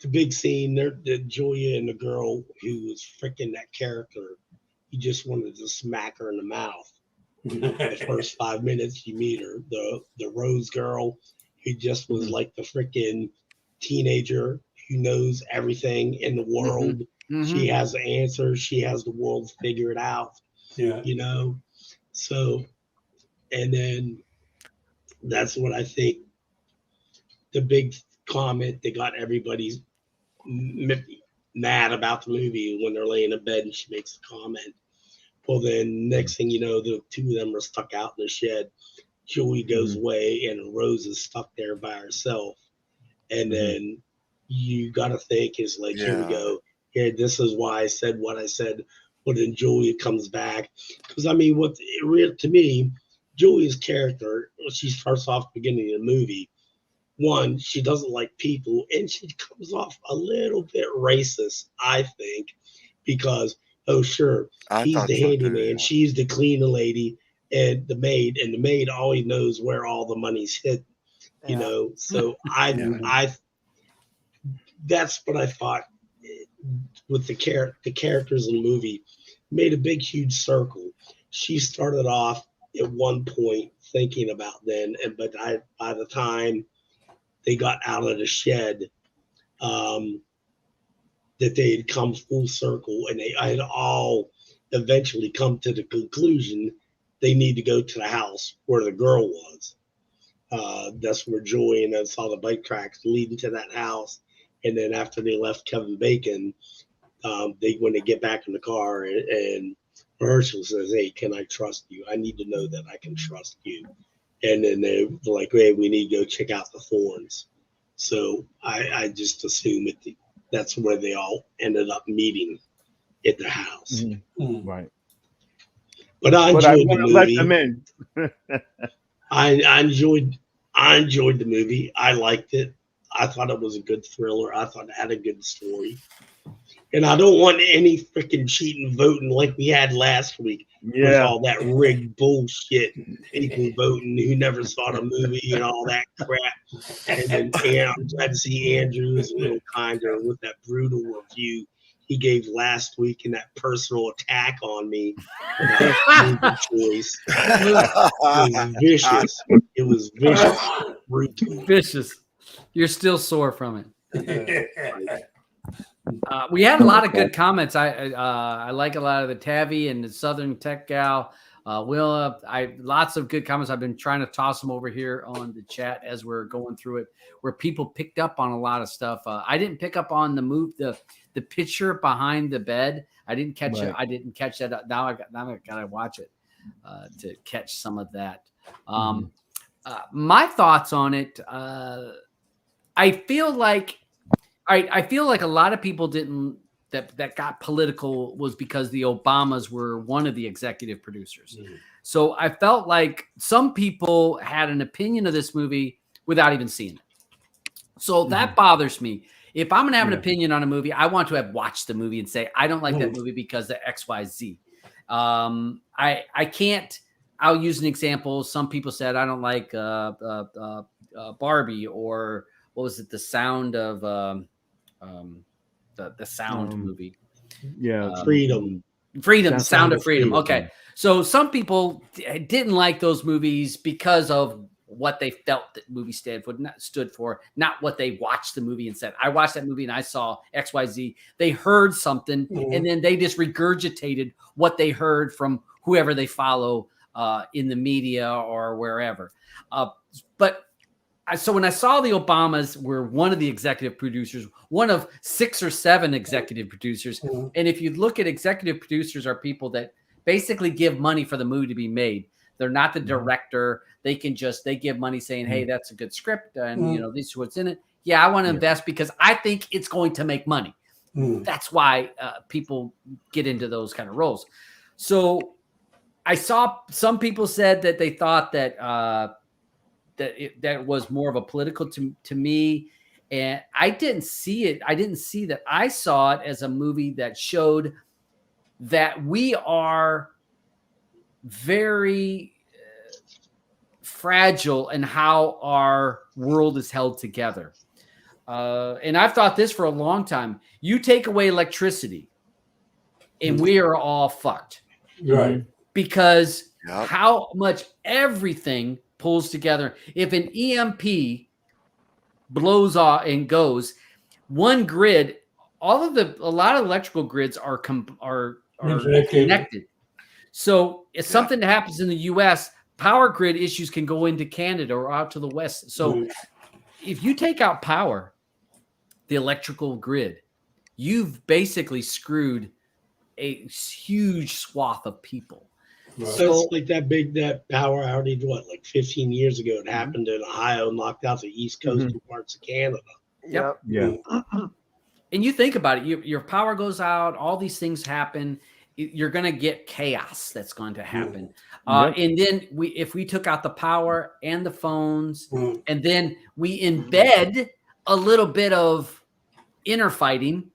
the big scene there, the Julia and the girl who was freaking that character, you just wanted to smack her in the mouth. The first 5 minutes you meet her, the Rose girl who just was like the freaking teenager who knows everything in the world. She has the answers. She has the world figured out. Yeah. So, and then that's what I think the big comment that got everybody mad about the movie when they're laying in bed and she makes the comment. Well, then next thing you know, the two of them are stuck out in the shed. Joey goes away and Rose is stuck there by herself. And then you got to think is like, here we go. Here, this is why I said what I said. But then Julia comes back. Because, I mean, to me, Julia's character, she starts off beginning of the movie. One, she doesn't like people. And she comes off a little bit racist, I think. Because, he's the handyman. She's the cleaner lady and the maid always knows where all the money's hidden. So that's what I thought with the characters in the movie made a big huge circle. She started off at one point thinking about but by the time they got out of the shed, that they had come full circle and they had all eventually come to the conclusion they need to go to the house where the girl was. That's where Joey and then saw the bike tracks leading to that house. And then after they left Kevin Bacon, when they get back in the car and Herschel says, "Hey, can I trust you? I need to know that I can trust you." And then they're like, "Hey, we need to go check out the thorns." So I just assume that's where they all ended up meeting at the house. Right. But I enjoyed the movie. Let them in. I enjoyed the movie. I liked it. I thought it was a good thriller. I thought it had a good story. And I don't want any freaking cheating voting like we had last week. With all that rigged bullshit. People voting who never saw the movie and all that crap. And then I'm glad to see Andrew is a little kinder with that brutal review he gave last week and that personal attack on me. Choice. It was vicious. It was vicious. Brutal. Vicious. You're still sore from it. We had a lot of good comments. I like a lot of the Tavi and the Southern Tech gal. I lots of good comments. I've been trying to toss them over here on the chat as we're going through it, where people picked up on a lot of stuff. I didn't pick up on the picture behind the bed. I didn't catch it. I didn't catch that. Now I gotta watch it to catch some of that. My thoughts on it. I feel like a lot of people didn't. That got political was because the Obamas were one of the executive producers. So I felt like some people had an opinion of this movie without even seeing it. So that bothers me. If I'm going to have an opinion on a movie, I want to have watched the movie and say, I don't like that movie because of X, Y, Z. I can't, I'll use an example. Some people said, I don't like Barbie, or what was it? The Sound of, the Sound movie. Freedom. Sound of Freedom. Okay. So some people didn't like those movies because of what they felt that movie stood for, not what they watched the movie and said. I watched that movie and I saw XYZ. They heard something and then they just regurgitated what they heard from whoever they follow in the media or wherever. So when I saw the Obamas were one of the executive producers, one of 6 or 7 executive producers. And if you look at executive producers are people that basically give money for the movie to be made. They're not the director. They give money saying, hey, that's a good script. And this is what's in it. Yeah, I want to invest because I think it's going to make money. That's why people get into those kind of roles. So I saw some people said that they thought that, that was more of a political to me. And I didn't see it. I didn't see that. I saw it as a movie that showed that we are very fragile in how our world is held together. And I've thought this for a long time. You take away electricity and we are all fucked. Right. Because how much everything pulls together. If an EMP blows off and goes, one grid, a lot of electrical grids are connected. So if something that happens in the U.S., power grid issues can go into Canada or out to the West. So if you take out power, the electrical grid, you've basically screwed a huge swath of people. Right. So it's like that power outage, like 15 years ago, it happened in Ohio and knocked out the East Coast and parts of Canada. Yep. Yeah. And you think about it, your power goes out, all these things happen. You're going to get chaos that's going to happen. And then if we took out the power and the phones, and then we embed a little bit of inner fighting,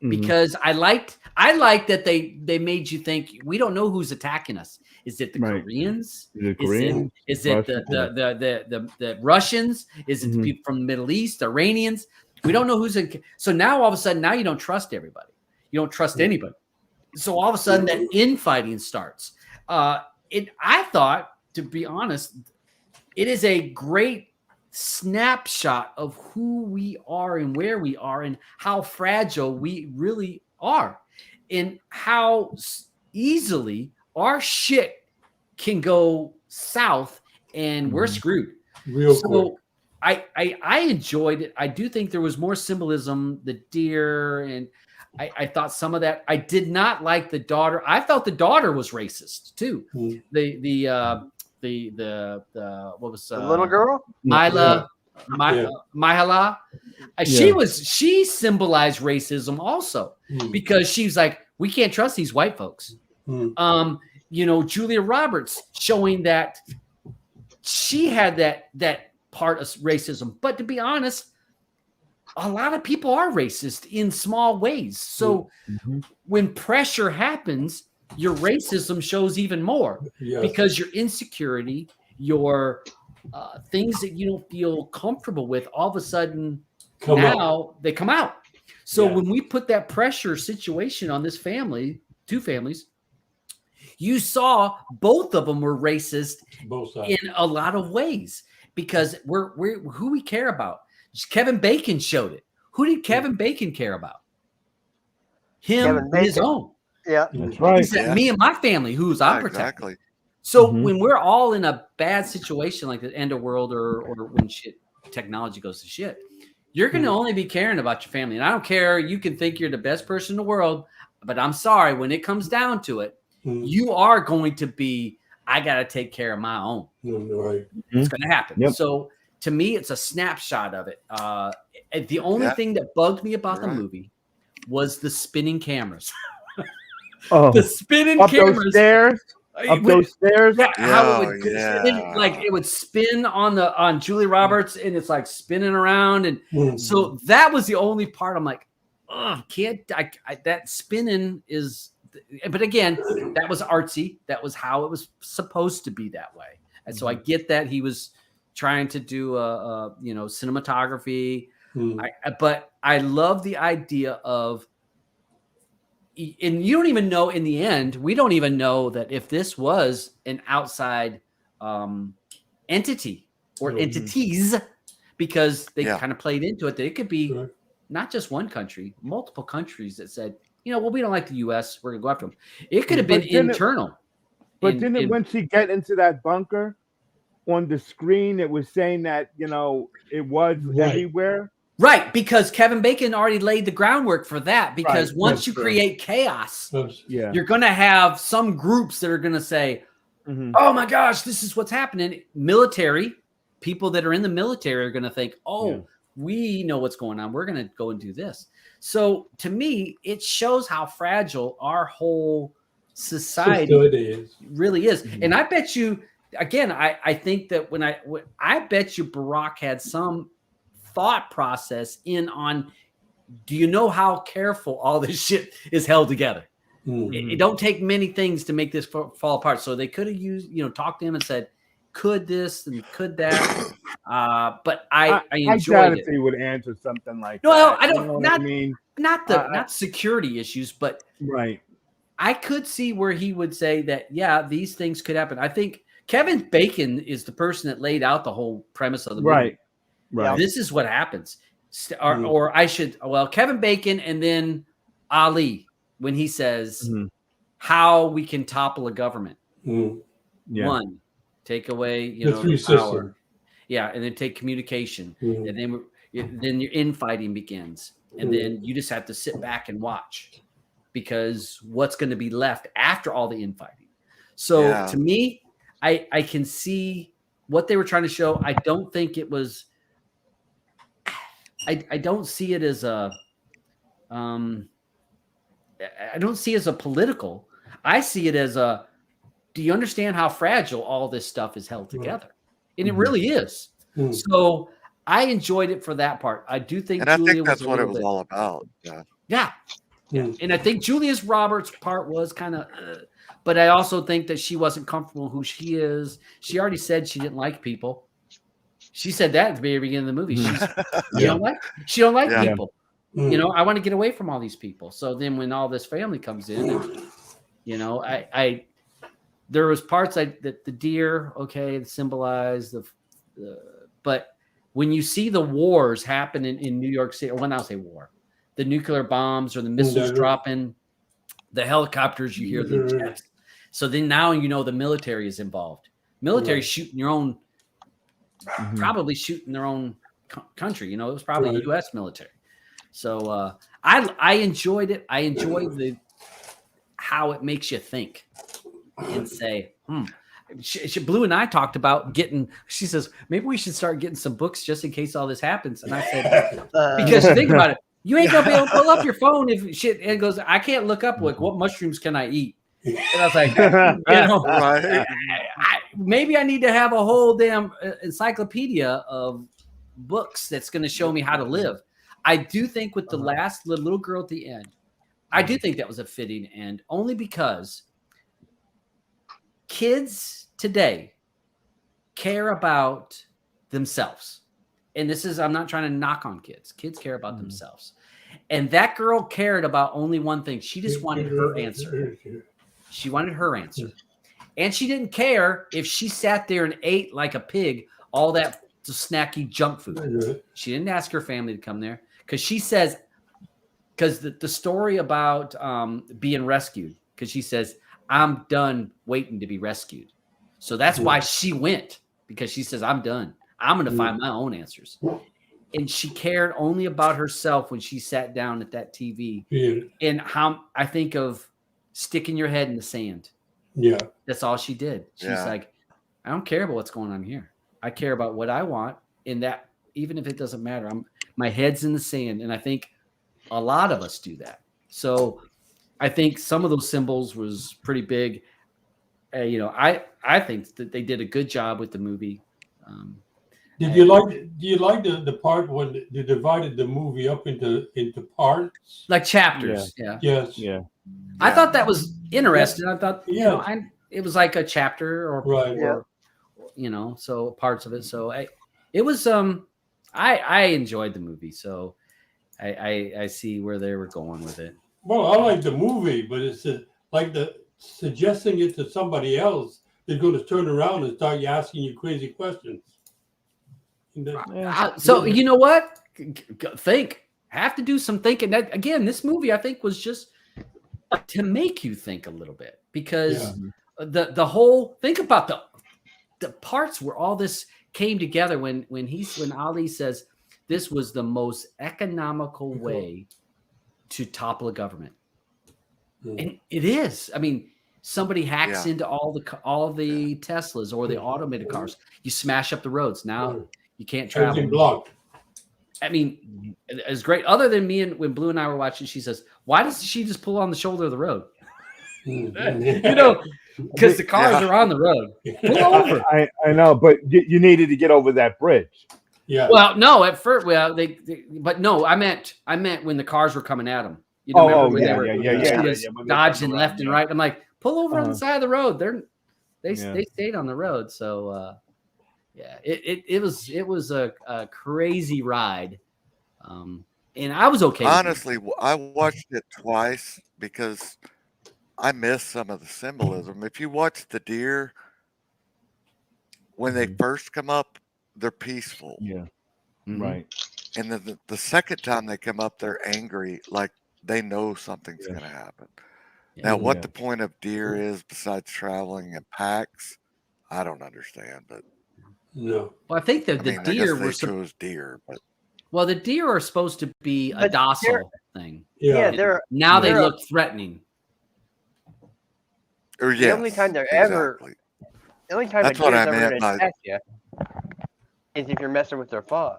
because I liked that they made you think we don't know who's attacking us. Is it the Koreans? Is it the Russians? Is it the people from the Middle East, Iranians? We don't know who's in. So now all of a sudden, now you don't trust everybody. You don't trust anybody. So all of a sudden that infighting starts. I thought, to be honest, it is a great snapshot of who we are and where we are and how fragile we really are and how easily our shit can go south and we're screwed. Real quick. I enjoyed it. I do think there was more symbolism, the deer, and I thought some of that. I did not like the daughter. I felt the daughter was racist too. The what was the little girl? Mihala. She symbolized racism also because she's like, we can't trust these white folks. Julia Roberts showing that she had that part of racism. But to be honest, a lot of people are racist in small ways. So when pressure happens, your racism shows even more because your insecurity, your things that you don't feel comfortable with, all of a sudden they come out. So when we put that pressure situation on this family, 2 families, you saw both of them were racist in a lot of ways because we're who we care about. Kevin Bacon showed it. Who did Kevin Bacon care about? Him and his own. Yeah, that's right. He said, me and my family, I'm protecting. Exactly. So when we're all in a bad situation like the end of world or when technology goes to shit, you're going to only be caring about your family. And I don't care. You can think you're the best person in the world, but I'm sorry. When it comes down to it, you are going to be, I got to take care of my own. Right. It's going to happen. Yep. So to me, it's a snapshot of it. The only thing that bugged me about the movie was the spinning cameras. The spinning cameras. Those stairs. Up those stairs. Yeah, how it would like it would spin on Julie Roberts, and it's like spinning around, and so that was the only part I'm like, oh, that spinning is. But again, that was artsy. That was how it was supposed to be that way, and so I get that he was trying to do cinematography, but I love the idea of. And you don't even know in the end, we don't even know that if this was an outside entity or entities, because they kind of played into it, that it could be not just one country, multiple countries that said, well, we don't like the U.S. We're going to go after them. It could have been internal. When she get into that bunker on the screen, it was saying that, it was everywhere. Right, because Kevin Bacon already laid the groundwork for that. Because once you create chaos, you're going to have some groups that are going to say, oh my gosh, this is what's happening. Military, people that are in the military are going to think, we know what's going on. We're going to go and do this. So to me, it shows how fragile our whole society really is. And I bet you, again, I think that I bet you Barack had some thought process on, do you know how careful all this shit is held together? It don't take many things to make this fall apart. So they could have used, talked to him and said, could this and could that? But I enjoyed it. He would answer something like that. No, I don't. Not security issues, but I could see where he would say that. Yeah, these things could happen. I think Kevin Bacon is the person that laid out the whole premise of the movie. Right. This is what happens. Or I should, Kevin Bacon and then Ali, when he says how we can topple a government. One, take away, the three power. And then take communication. And then your infighting begins. And then you just have to sit back and watch, because what's going to be left after all the infighting. So to me, I can see what they were trying to show. I don't think it was. I don't see it as a I don't see it as a political. I see it as do you understand how fragile all this stuff is held together? And it really is. So I enjoyed it for that part. I do think and Julia I think that's what it was all about. Yeah. And I think Julius Roberts' part was kind of but I also think that she wasn't comfortable who she is. She already said she didn't like people. She said that at the very beginning of the movie. She don't like people. I want to get away from all these people. So then when all this family comes in, and, there was parts that the deer, symbolize but when you see the wars happen in New York City, or when I say war, the nuclear bombs or the missiles dropping, the helicopters, you hear the jets. So then now the military is involved. Military shooting your own. Probably shooting their own country. It was probably U.S. military. So I enjoyed it. I enjoyed how it makes you think and say, Blue and I talked about she says, maybe we should start getting some books just in case all this happens. And I said, because you think about it, you ain't going to be able to pull up your phone if shit, and it goes, I can't look up what mushrooms can I eat? And I was like, maybe I need to have a whole damn encyclopedia of books that's going to show me how to live. I do think with the last little girl at the end, I do think that was a fitting end, only because kids today care about themselves. And I'm not trying to knock on kids. Kids care about themselves. And that girl cared about only one thing. She just wanted her answer. She wanted her answer. And she didn't care if she sat there and ate like a pig all that snacky junk food. She didn't ask her family to come there because she says, because the story about being rescued, because she says, I'm done waiting to be rescued. So that's why she went, because she says, I'm done. I'm going to find my own answers. And she cared only about herself when she sat down at that TV. Yeah. And how I think of sticking your head in the sand. Yeah. That's all she did. She's like, I don't care about what's going on here. I care about what I want. And that, even if it doesn't matter, my head's in the sand. And I think a lot of us do that. So I think some of those symbols was pretty big. I think that they did a good job with the movie. Do you like the part when they divided the movie up into parts? Like chapters. Yeah. Yes. Yeah. I thought that was interesting. I thought, Yeah. it was like a chapter or so parts of it. So it was, I enjoyed the movie. So I see where they were going with it. Well, I like the movie, but it's like suggesting it to somebody else is going to turn around and start asking you crazy questions. So you know what? Have to do some thinking. That, again, this movie I think was just to make you think a little bit, because the whole, think about the parts where all this came together when Ali says this was the most economical way to topple a government. And it is. I mean, somebody hacks into all the Teslas or the automated cars. You smash up the roads. Now you can't travel. Blocked. I mean, it's great. Other than when Blue and I were watching, she says, "Why does she just pull on the shoulder of the road?" Because the cars are on the road. Pull over. I know, but you needed to get over that bridge. Yeah. Well, no, at first, but no, I meant when the cars were coming at them. You know, they were dodging left and right. I'm like, pull over on the side of the road. They stayed on the road. So it was a crazy ride, and I was okay. Honestly, I watched it twice because I missed some of the symbolism. If you watch the deer, when they first come up, they're peaceful. Yeah. Right. And then the second time they come up, they're angry, like they know something's going to happen. Now, what the point of deer is besides traveling in packs, I don't understand. But no. Well, I think that the deer were chose deer, but the deer are supposed to be a docile thing. Yeah, they look threatening. Or the only time they're ever, the only time that's a deer's what I ever meant going to by attack you is if you're messing with their fawn.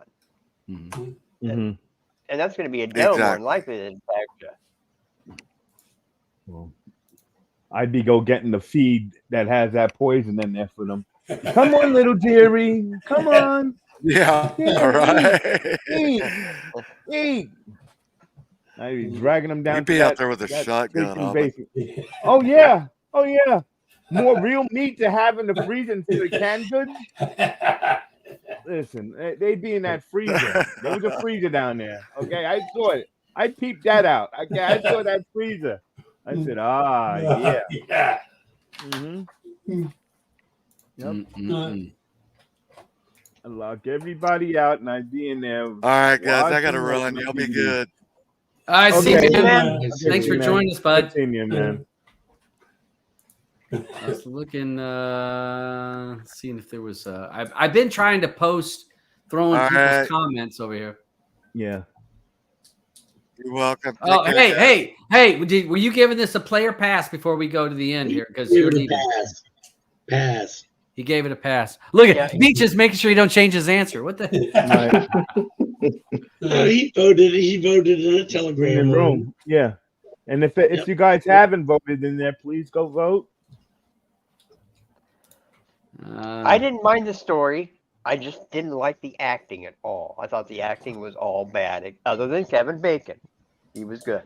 And that's going to be a doe more than likely to attack you. Well, I'd be getting the feed that has that poison in there for them. Come on, little dearie. Come on. Yeah. All right. Eat. I'd be dragging them down. You'd be out there with a shotgun. Oh yeah. More real meat to have in the freezer instead of canned goods. Listen, they'd be in that freezer. There was a freezer down there. Okay, I saw it. I peeped that out. Okay, I saw that freezer. I said, yeah. Yeah. Yep. I lock everybody out, and I'd be in there. All right, guys, I gotta run. You'll be good. All right, see you, man. Okay, Thanks for joining us, bud. Continue, man. I was looking, seeing if there was. I've been trying to post, throwing people's comments over here. Yeah. You're welcome. Oh, hey! Were you giving this a player pass before we go to the end here? Because you're leaving. Pass. He gave it a pass. Look at Beach is making sure he don't change his answer. What the? He voted in a Telegram room. Yeah. And if you guys haven't voted in there, please go vote. I didn't mind the story. I just didn't like the acting at all. I thought the acting was all bad, other than Kevin Bacon. He was good.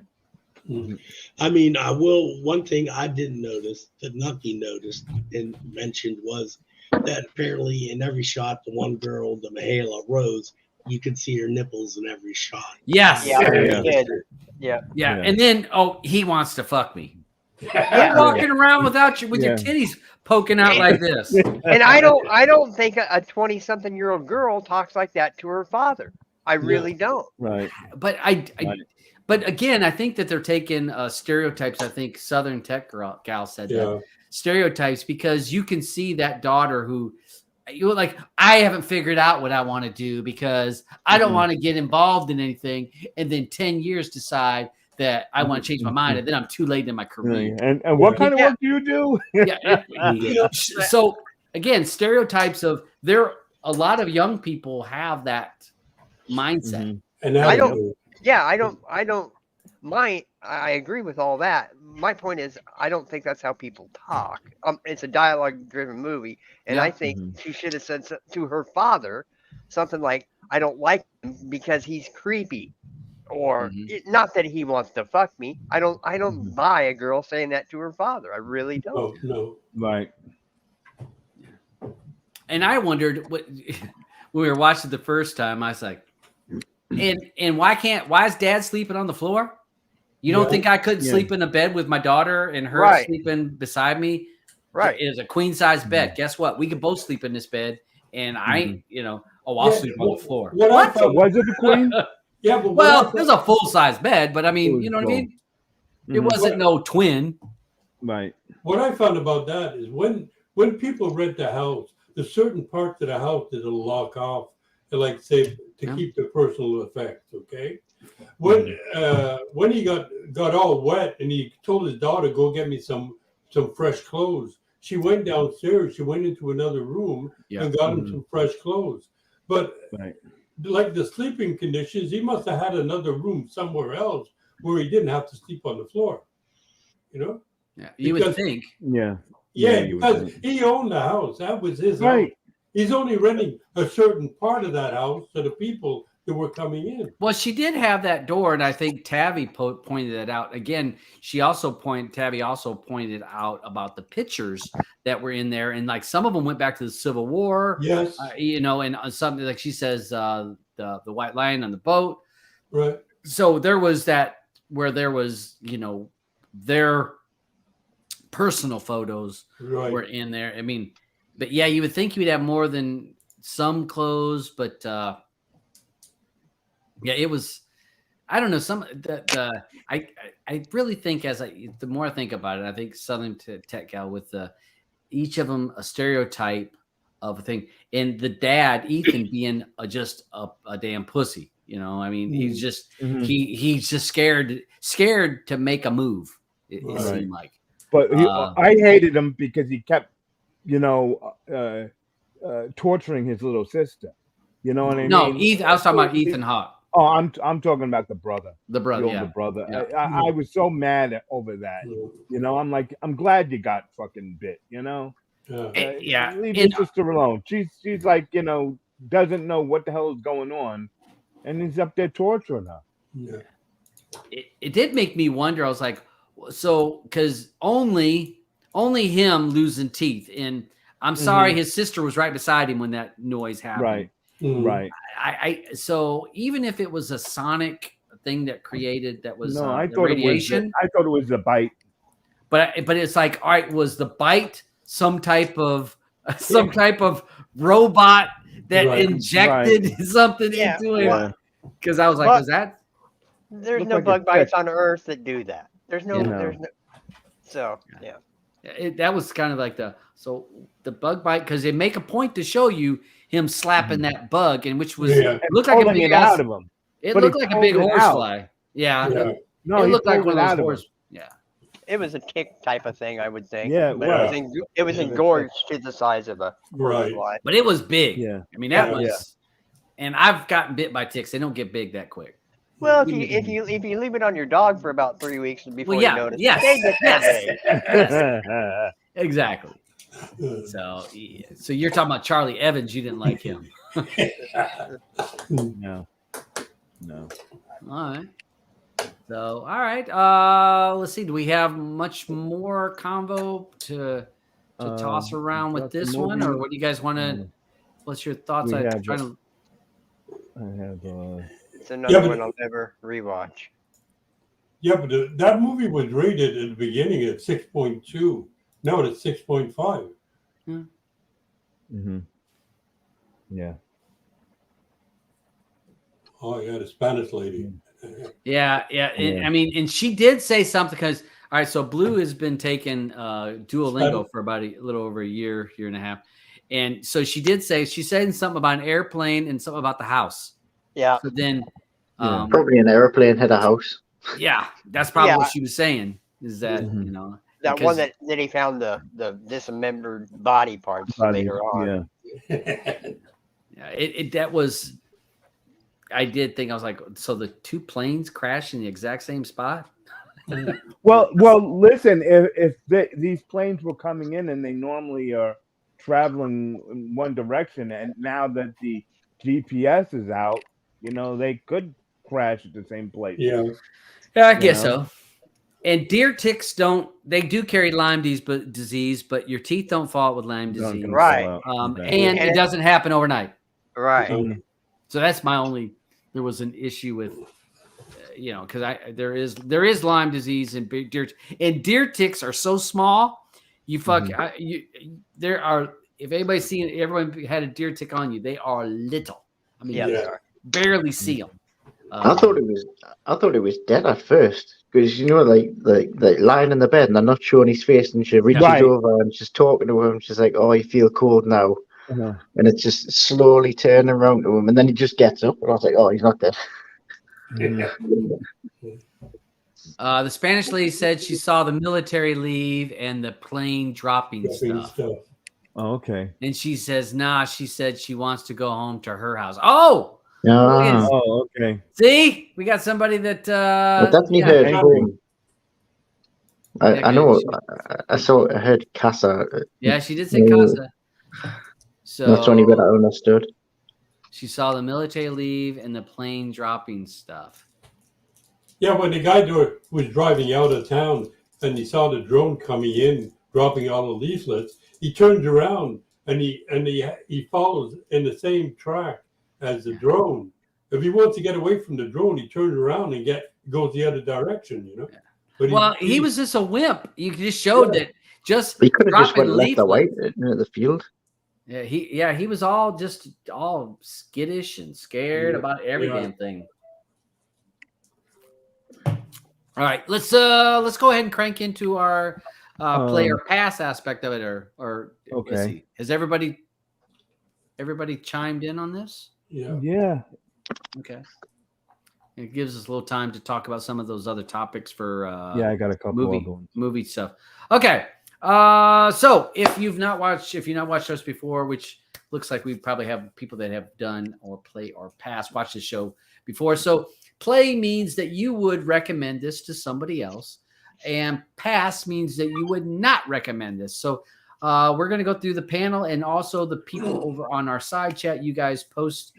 I mean, one thing I didn't notice that nothing noticed and mentioned was that apparently in every shot, the one girl, the Mahala Rose, you could see her nipples in every shot. Yes. Yeah. And then, he wants to fuck me. You're walking around with your titties poking out like this. And I don't think a 20-something-year-old girl talks like that to her father. I really don't. Right. But But again, I think that they're taking stereotypes. I think Southern Tech gal said that. stereotypes, because you can see that daughter who you're like, I haven't figured out what I want to do because I don't want to get involved in anything, and then 10 years decide that I want to change my mind, and then I'm too late in my career. And what kind of work do you do? So again, stereotypes of a lot of young people have that mindset. And I don't mind. I agree with all that. My point is, I don't think that's how people talk. It's a dialogue-driven movie, and I think she should have said to her father something like, "I don't like him because he's creepy," or not that he wants to fuck me. I don't buy a girl saying that to her father. I really don't. No. Right. And I wondered when we were watching the first time, I was like, and why is dad sleeping on the floor? You don't think I couldn't sleep in a bed with my daughter and her sleeping beside me? Right. It is a queen size bed. Guess what? We can both sleep in this bed, and I'll sleep on the floor. What? Was it the queen? Yeah, but it was a full size bed, but I mean, you know what I mean? It wasn't no twin. Right. What I found about that is when people rent the house, there's certain parts of the house that will lock off, like say to keep the personal effects. Okay. When he got all wet and he told his daughter, go get me some fresh clothes, she went downstairs. She went into another room and got him some fresh clothes. But like the sleeping conditions, he must have had another room somewhere else where he didn't have to sleep on the floor. You know? Yeah, you would think. Yeah, because he owned the house. That was his house. He's only renting a certain part of that house to the people that were coming in. Well, she did have that door, and I think Tabby pointed it out. Again, Tabby also pointed out about the pictures that were in there, and like some of them went back to the Civil War. Yes, and something like she says, the White Lion on the boat. Right. So there was that where there was, their personal photos were in there. I mean, but yeah, you would think you'd have more than some clothes, but it was. I don't know. I really think the more I think about it, I think Southern Tech Gal with each of them a stereotype of a thing, and the dad Ethan being just a damn pussy. I mean, he's just he's just scared to make a move. It seemed like. But I hated him because he kept, torturing his little sister. You know what I mean? No, Ethan. I was talking about Ethan Hawke. Oh, I'm talking about the brother. The brother, older brother. Yeah. I was so mad over that. I'm like, I'm glad you got fucking bit. Leave your sister alone. She's like, doesn't know what the hell is going on, and he's up there torturing her. Yeah. It did make me wonder. I was like, so because only him losing teeth, and I'm sorry, his sister was right beside him when that noise happened. Right. Right. So even if it was a sonic thing that created that was I thought radiation, I thought it was the bite. But it's like, all right, was the bite some type of robot that injected something into him? Because I was like, was that? There's no bug bites on Earth that do that. There's no. So yeah. That was kind of like the bug bite, because they make a point to show you him slapping that bug, and which was looked like a big out of him. It looked like a big horsefly. Yeah. No, it looked like one of those horse. Yeah. It was a tick type of thing, I would think. Yeah, but it was engorged to the size of a horsefly. But it was big. Yeah. I mean, that was. And I've gotten bit by ticks. They don't get big that quick. Well, if you leave it on your dog for about 3 weeks before you notice, they get yes. Exactly. So you're talking about Charlie Evans. You didn't like him. No. All right. So, all right. Let's see. Do we have much more convo to toss around with this one, or what do you guys want to? What's your thoughts? It's another one I'll never rewatch. Yeah, but that movie was rated at the beginning at 6.2. Now it's 6.5. Yeah. Oh, yeah, the Spanish lady. Yeah. I mean, and she did say something, because All right, so Blue has been taking Duolingo for about a little over a year and a half. And so she said something about an airplane and something about the house. Yeah. So then probably an airplane hit a house. Yeah, that's probably what she was saying, is that, you know. That one that he found the dismembered body parts later on. Yeah, that was, I did think, I was like, so the two planes crashed in the exact same spot? Well, listen, if these planes were coming in and they normally are traveling in one direction, and now that the GPS is out, you know, they could crash at the same place. Yeah, I guess so. And deer ticks they do carry Lyme disease, but your teeth don't fall out with Lyme disease. Right. And it doesn't happen overnight. Right. So that's my only, there was an issue with, you know, because there is Lyme disease in deer, and deer ticks are so small, if anybody's seen it, everyone had a deer tick on you, they are little. I mean, they are. Barely see them. I thought it was dead at first, because you know, like lying in the bed and they're not showing his face, and she reaches over and she's talking to him. She's like, "Oh, you feel cold now," and it's just slowly turning around to him, and then he just gets up, and I was like, "Oh, he's not dead." The Spanish lady said she saw the military leave and the plane dropping stuff. Oh, okay. And she says, nah, she said she wants to go home to her house. Oh! Oh, okay. See? We got somebody that... I definitely heard home. I know. I heard Casa. Yeah, she did say Casa. So that's the only bit I understood. She saw the military leave and the plane dropping stuff. Yeah, when the guy was driving out of town and he saw the drone coming in, dropping all the leaflets, he turns around and he follows in the same track as the drone. If he wants to get away from the drone, he turns around and goes the other direction, you know. Yeah. But he was just a wimp. You just showed that he could have just went left or right into the field. Yeah, he was all skittish and scared about every damn thing. All right, let's go ahead and crank into our player pass aspect of it, or okay. Let's see. Has everybody chimed in on this? Yeah. Okay. It gives us a little time to talk about some of those other topics for I got a couple movie stuff. Okay. So if you've not watched us before, which looks like we probably have people that have done or play or pass watched the show before. So play means that you would recommend this to somebody else, and pass means that you would not recommend this. So we're going to go through the panel, and also the people over on our side chat. You guys post,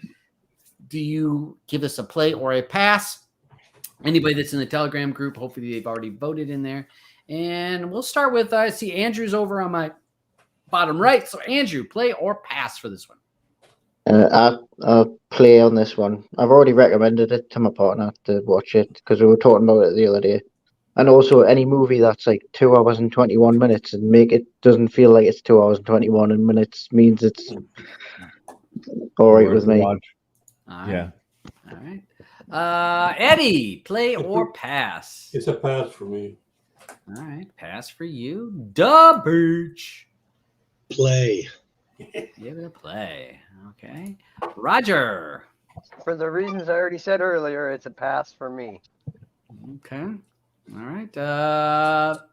do you give us a play or a pass? Anybody that's in the Telegram group, hopefully they've already voted in there. And we'll start with, I see Andrew's over on my bottom right. So Andrew, play or pass for this one? I'll play on this one. I've already recommended it to my partner to watch it, because we were talking about it the other day. And also, any movie that's like 2 hours and 21 minutes and doesn't feel like it's 2 hours and 21 minutes means it's all right with me. All right. Eddie, play or pass? It's a pass for me. All right, pass for you. Duh, Birch. Play. Give it a play. Okay. Roger. For the reasons I already said earlier, it's a pass for me. Okay. All right.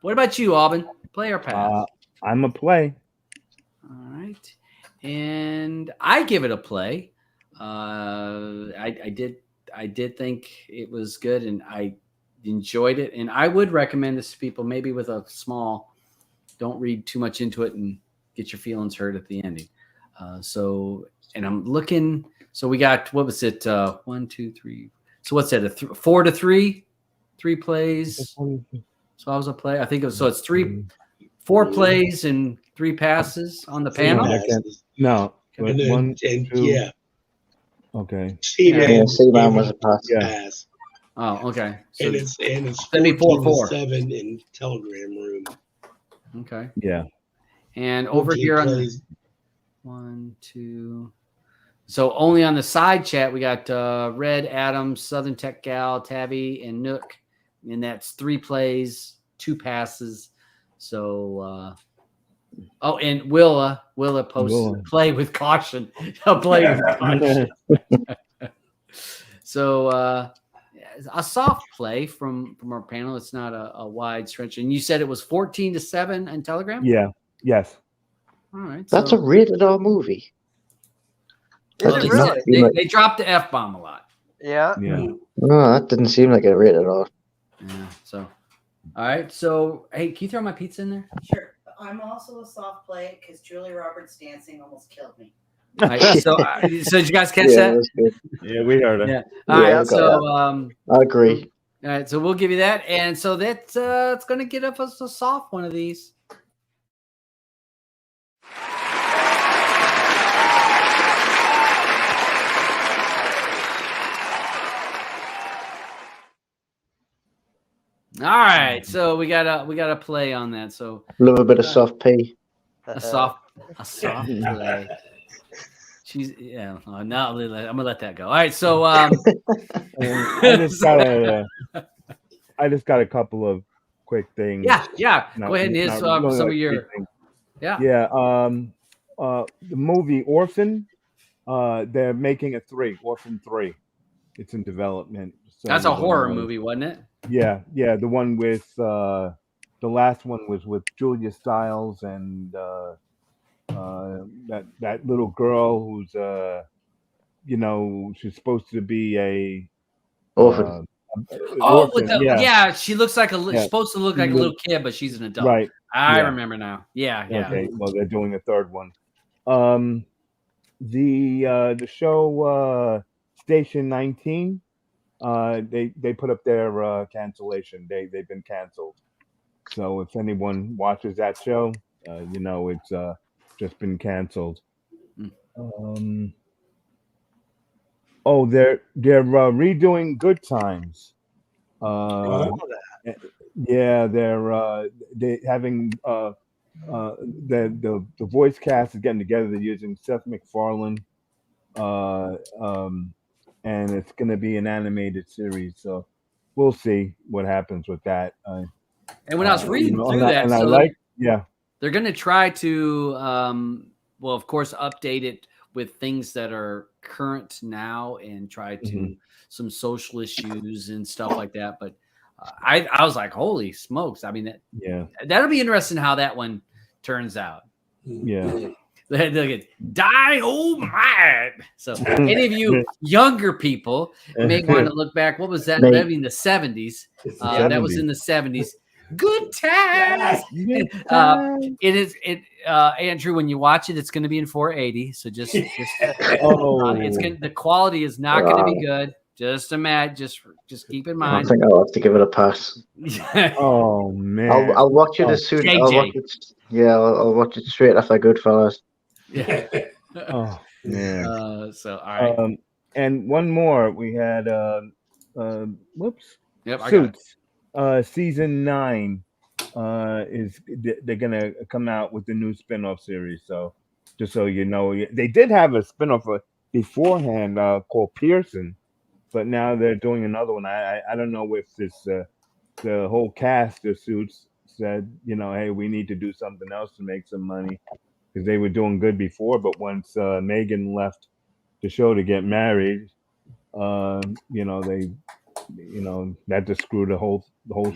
What about you, Aubyn? Play or pass? I'm a play. All right. And I give it a play. I did think it was good, and I enjoyed it, and I would recommend this to people, maybe with a small, don't read too much into it and get your feelings hurt at the ending. And I'm looking, so we got, what was it? 1, 2, 3. So what's that? 4 to 3 plays. So I was a play. I think it was, so it's 4 plays and 3 passes on the panel. No. And then, 1, 2. Yeah. Okay. C-Man was a pass. Pass. Oh, okay. So And it's 74-4 in Telegram room. Okay. Yeah. And over here on the 1, 2. So only on the side chat, we got Red, Adam, Southern Tech Gal, Tabby, and Nook. And that's 3 plays, 2 passes. So, and Willa posts play with caution. Play with caution. So, a soft play from our panel. It's not a wide stretch. And you said it was 14-7 in Telegram? Yeah. Yes. All right. That's a rated R movie. Is it really? They dropped the F-bomb a lot. Yeah. Yeah. No, that didn't seem like a rated R. Yeah. So, all right. So, hey, can you throw my pizza in there? Sure. I'm also a soft play because Julia Roberts dancing almost killed me. All right, so did you guys catch that? Yeah, we heard it. Yeah. All right. So, I agree. All right. So we'll give you that, and so that's it's going to get us a soft one of these. All right, so we got a play on that. So love a bit of soft P. A soft play. She's no, I'm gonna let that go. All right, so I just got a couple of quick things. Yeah. Go ahead and hit some of your the movie Orphan. They're making Orphan 3. It's in development. So that's a horror movie, wasn't it? Yeah. The one with the last one was with Julia Stiles and that little girl who's she's supposed to be a orphan. She looks like she's supposed to look like a little kid, but she's an adult. Right. I remember now. Yeah. Okay. Well, they're doing a third one. The show Station 19. They put up their cancellation. They've been canceled. So if anyone watches that show, it's just been canceled. They're redoing Good Times. Yeah, they're having the voice cast is getting together. They're using Seth MacFarlane, and it's going to be an animated series. So we'll see what happens with that. And when I was reading through that, they're going to try to, of course, update it with things that are current now and try to some social issues and stuff like that. But I was like, holy smokes. I mean, that'll be interesting how that one turns out. Yeah. They'll get dynamite. So any of you younger people may want to look back. What was that? Maybe in the 70s. That was in the 70s. Good times. Andrew, when you watch it, it's going to be in 480. So just the quality is not going to be good. Just imagine, just keep in mind. I think I'll have to give it a pass. Oh man, I'll watch it as soon. I'll watch it straight after Goodfellas. Yeah. Oh man. So all right. And one more. We had Suits. Season 9 they're gonna come out with the new spin-off series. So just so you know, they did have a spin-off beforehand called Pearson, but now they're doing another one. I don't know if this the whole cast of Suits said, hey, we need to do something else to make some money, because they were doing good before, but once Megan left the show to get married, they that just screwed the whole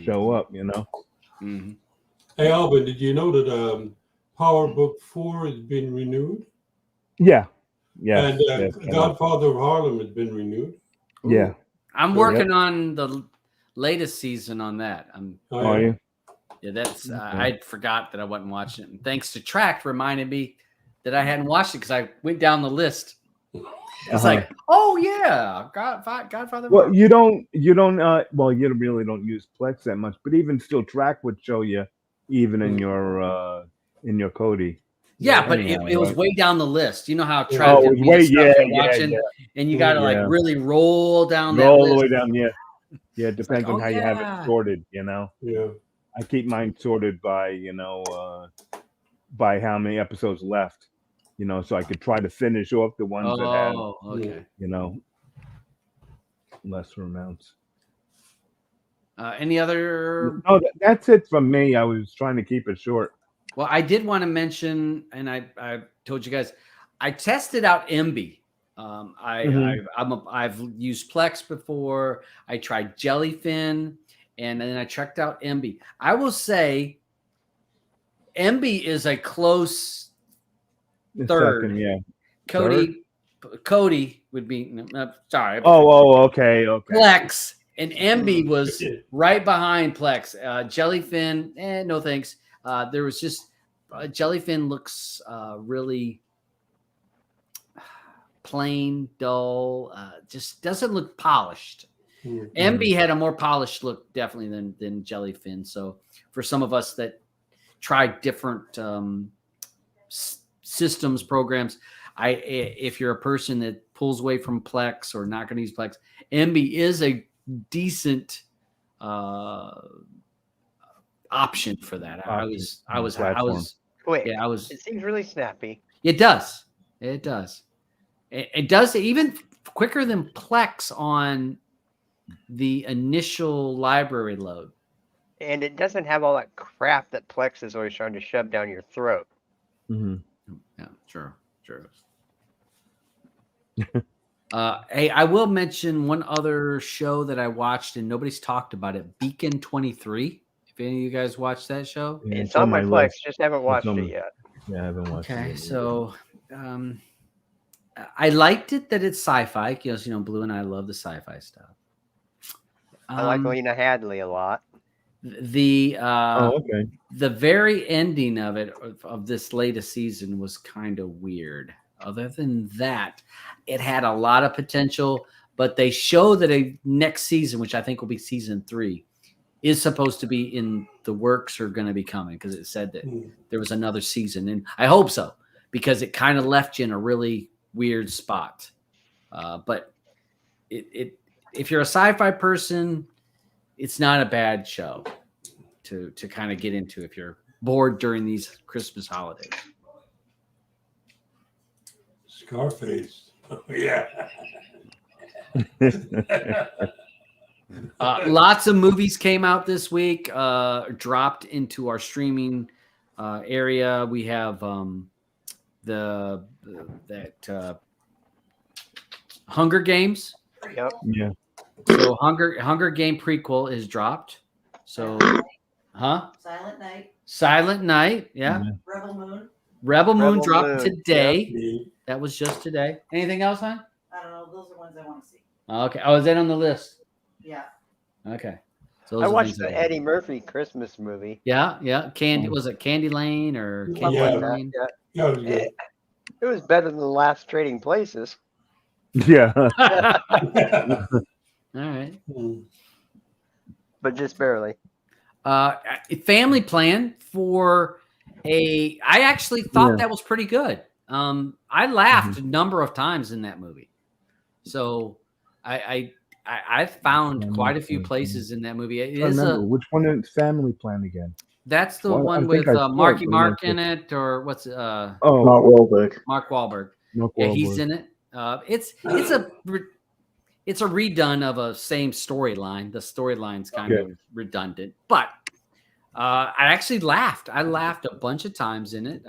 show up, Mm-hmm. Hey, Aubyn, did you know that Power Book 4 has been renewed? Yeah. And Godfather of Harlem has been renewed. Yeah. I'm working on the latest season on that. Are you? Yeah, that's I forgot that I wasn't watching it. And thanks to Tract reminded me that I hadn't watched it because I went down the list. It's like, oh yeah, Godfather. Well, you really don't use Plex that much, but even still, Tract would show you even in your Kodi. Yeah, but it was way down the list. You know how Tract can be watching, and you got to really roll down that list. All the way down. Yeah, it depends on how you have it sorted. Yeah, I keep mine sorted by by how many episodes left. So I could try to finish off the ones that have, lesser amounts. Any other? No, that's it from me. I was trying to keep it short. Well, I did want to mention, and I told you guys, I tested out MB. I've used Plex before. I tried Jellyfin, and then I checked out MB. I will say, MB is a close third. Second, yeah. Kodi would be sorry. Okay. Plex and MB was right behind Plex. Jellyfin, no thanks. There was just Jellyfin looks really plain, dull. Just doesn't look polished. MB had a more polished look definitely than Jellyfin. So for some of us that tried different systems, programs, if you're a person that pulls away from Plex or not going to use Plex, MB is a decent option for that. It seems really snappy. It does. It does even quicker than Plex on the initial library load. And it doesn't have all that crap that Plex is always trying to shove down your throat. Mm-hmm. Yeah, true. Hey, I will mention one other show that I watched and nobody's talked about it. Beacon 23. If any of you guys watched that show, yeah, it's on my Plex. Just haven't watched it yet. Yeah, I haven't watched it. Okay, so I liked it that it's sci-fi because Blue and I love the sci-fi stuff. I like Lena Headey a lot. The very ending of this latest season was kind of weird. Other than that, it had a lot of potential, but they show that a next season, which I think will be season 3, is supposed to be in the works or going to be coming because it said that there was another season, and I hope so because it kind of left you in a really weird spot. But if you're a sci-fi person, it's not a bad show to kind of get into if you're bored during these Christmas holidays. Scarface. Yeah. Lots of movies came out this week, dropped into our streaming area. We have Hunger Games. Yep. Yeah. So Hunger Game prequel is dropped. So, Silent Night. Yeah. Rebel Moon dropped today. Yep. That was just today. Anything else, hon? I don't know. Those are ones I want to see. Okay. Oh, is that on the list? Yeah. Okay. So I watched the Eddie Murphy Christmas movie. Yeah. Was it Candy Lane or Candy Lane? Yeah. It was better than the last Trading Places. Yeah. All right. But just barely. Family Plan for I actually thought that was pretty good. I laughed a number of times in that movie. So I found quite a few places in that movie. Which one is Family Plan again? That's the one with Marky Mark in it, or what's Mark Wahlberg. Mark Wahlberg. Yeah, he's in it. It's a redone of a same storyline. The storyline's kind of redundant, but I actually laughed. I laughed a bunch of times in it.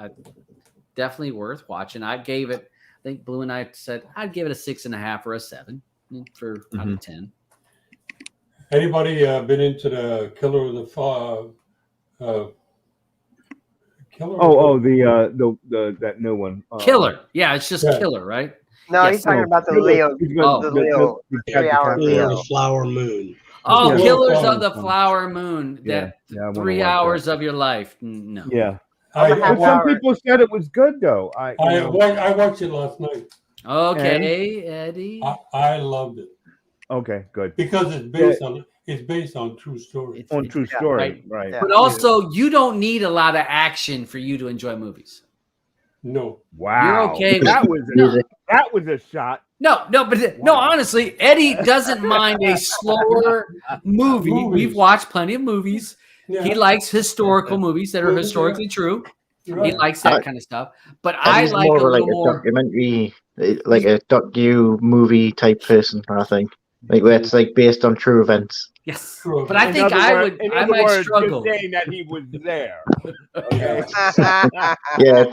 Definitely worth watching. I gave it. I think Blue and I said I'd give it a 6.5 or a 7 for out of 10. Anybody been into the Killer of the Killer? That new one. Killer. Yeah, it's just Killer, right? No, he's talking about the Leo. The 3 hour Leo. Flower Moon. Oh, Killers of the Flower Moon. 3 hours of your life. No. Yeah. Some people said it was good though. I watched it last night. Okay, Eddie. I loved it. Okay, good. Because it's based on true story. True story, right? But also, you don't need a lot of action for you to enjoy movies. No. Wow. You're okay. That was a shot. No, honestly, Eddie doesn't mind a slower movie. We've watched plenty of movies. Yeah. He likes historical movies that are historically true. Right. He likes that kind of stuff. But I like more a documentary, like a docu movie type person, I think. Like where it's like based on true events. Yes, True. but I In think other I words- would. in I other might words, struggle. just saying that he was there. Okay. Yeah,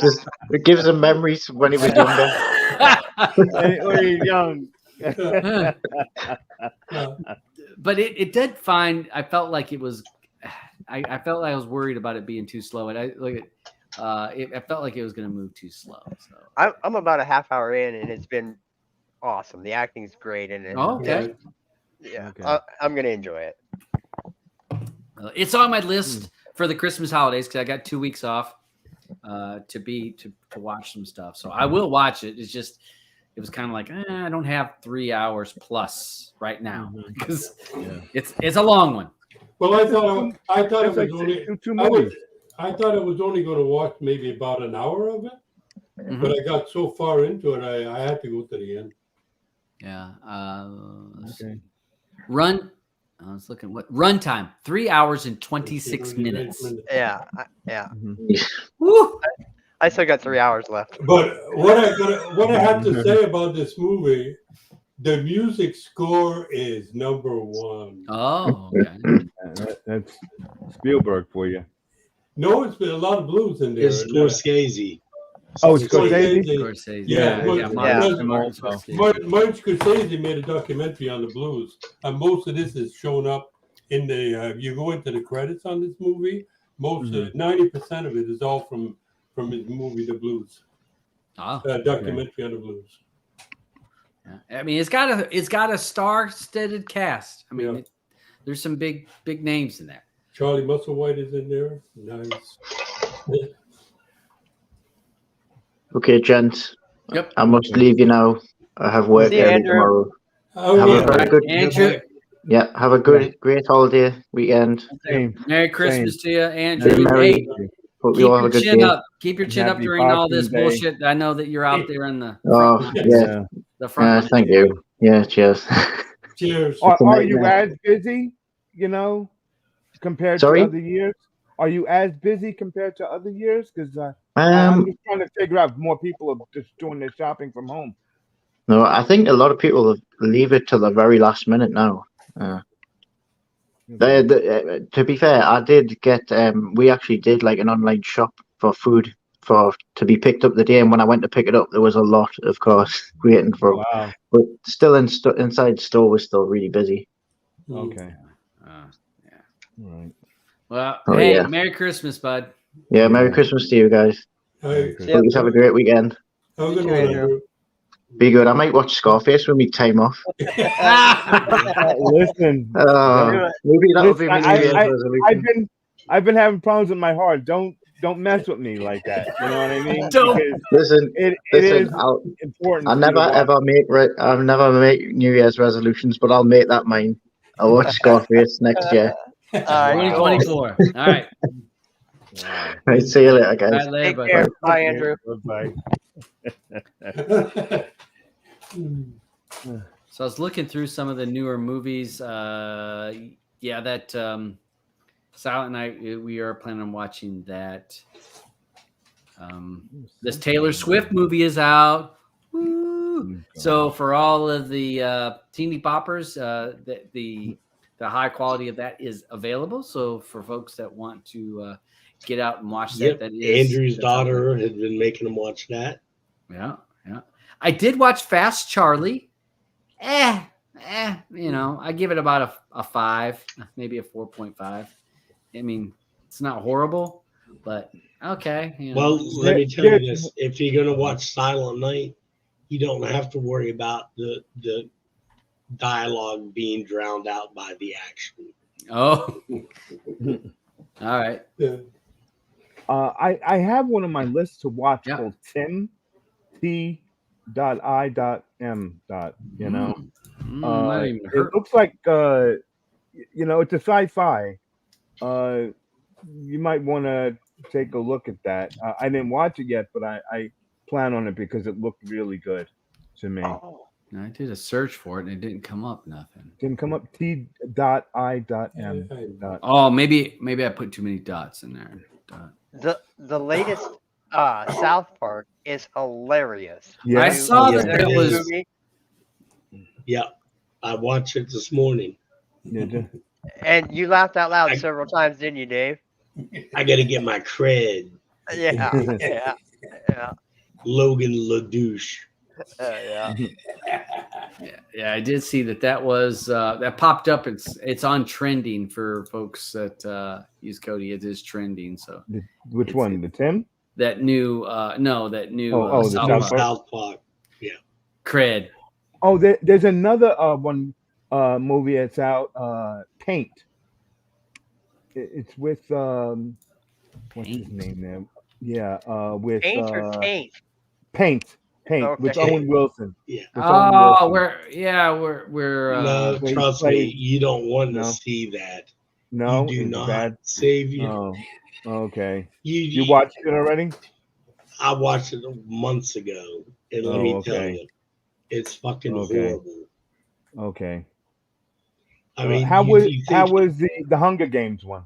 it gives him memories when he was younger. when he's young. But it did find. I felt like it was. I felt like I was worried about it being too slow, and I felt like it was going to move too slow. So I'm about a half hour in, and it's been awesome. The acting's great, and okay. yeah, Okay. I'm gonna enjoy it. It's on my list for the Christmas holidays because I got 2 weeks off to watch some stuff. So I will watch it. It's just it was kind of like I don't have 3 hours plus right now because it's a long one. Well, I thought it That's was like only. two movies. I thought I was only going to watch maybe about an hour of it, but I got so far into it, I had to go to the end. Yeah. Let's Okay. see. Run. I was looking what run time 3 hours and 26 minutes. Yeah. Woo! I still got 3 hours left. But what I have to say about this movie, the music score is #1. Oh, okay. That's Spielberg for you. No, it's been a lot of blues in there. It's Scorsese. Oh, Scorsese? Scorsese. Yeah, Martin Scorsese. Martin Scorsese made a documentary on the blues, and most of this is shown up in the. You go into the credits on this movie. Most of 90% of it is all from his movie, The Blues. Documentary on the blues. Yeah. I mean, it's got a star-studded cast. I mean, there's some big names in there. Charlie Musselwhite is in there. Nice. Okay, gents. Yep. I must leave you now. I have work See you, early Andrew. tomorrow. Oh, Have yeah. a very good. Andrew, Yeah, have a great holiday weekend. Same. Merry Christmas to you, Andrew. Merry- Hey, Hope keep you all have your a good chin day. up. Keep your chin up Happy during all this Boxing Day. bullshit. I know that you're out there in the Oh, front lines. yeah. The front lines. Thank you. Yeah, cheers. Cheers. Are you as busy, compared Sorry? to other years? Are you as busy compared to other years? Because I'm just trying to figure out if more people are just doing their shopping from home. No, I think a lot of people leave it to the very last minute now. To be fair, I did get. We actually did like an online shop for food to be picked up the day, and when I went to pick it up, there was a lot, of course, waiting for. Wow. But still, inside store was still really busy. Okay. Yeah. All right. Well, Oh, hey, yeah. Merry Christmas, bud. Yeah, Merry Christmas to you guys. Hey, Hope you have a great weekend. have a good one, Andrew. Be good. I might watch Scarface when we time off. Listen, Maybe that'll be my New Year's I've resolution. been having problems with my heart. Don't mess with me like that. You know what I mean? Don't. Because Listen, it listen. is important. I'll for you to never watch. ever I'll never make New Year's resolutions, but I'll make that mine. I'll watch Scarface next year. 2024. All right. Right, see you later, All guys. right, later, Take bud. care. Bye, Andrew. Bye. So I was looking through some of the newer movies. That Silent Night. We are planning on watching that. This Taylor Swift movie is out. Woo! So for all of the teeny boppers, the high quality of that is available. So for folks that want to get out and watch Yep. that is Andrew's that's out there. daughter had been making him watch that. Yeah. I did watch Fast Charlie. I give it about a 5, maybe a 4.5. I mean, it's not horrible, but okay. Well, let me tell you this: if you're gonna watch Silent Night, you don't have to worry about the dialogue being drowned out by the action. Oh, all right. Yeah. I have one on my list to watch Yeah. called T.I.M. You know, Not even it hurt. looks like it's a sci-fi. You might want to take a look at that. I didn't watch it yet, but I plan on it because it looked really good to me. Oh, I did a search for it and it didn't come up. Nothing. Didn't come up. T.I.M. Oh, maybe I put too many dots in there. the latest South Park is hilarious. Yeah. I saw Yeah. that it was. Movie. Yeah, I watched it this morning. And you laughed out loud I- several times, didn't you, Dave? I got to get my cred. Yeah. Logan LaDouche. Yeah. Yeah, I did see that was that popped up. It's on trending for folks that use Kodi. It is trending. So Which one? The Tim? that new that new the South South Park. South Park. Yeah. Cred. Oh, there's another one movie that's out. Paint. It's with what's his name there? Yeah, with Paint or taint? Paint Okay. with Owen Wilson. Yeah. With Owen Wilson. we're No, they trust play- me, you don't want to No. see that. No, You do is it not bad? save you. Oh, okay. You You watched it already? I watched it months ago, and let me tell okay. you, it's fucking Okay. horrible. Okay. I mean, how you was think- the Hunger Games one?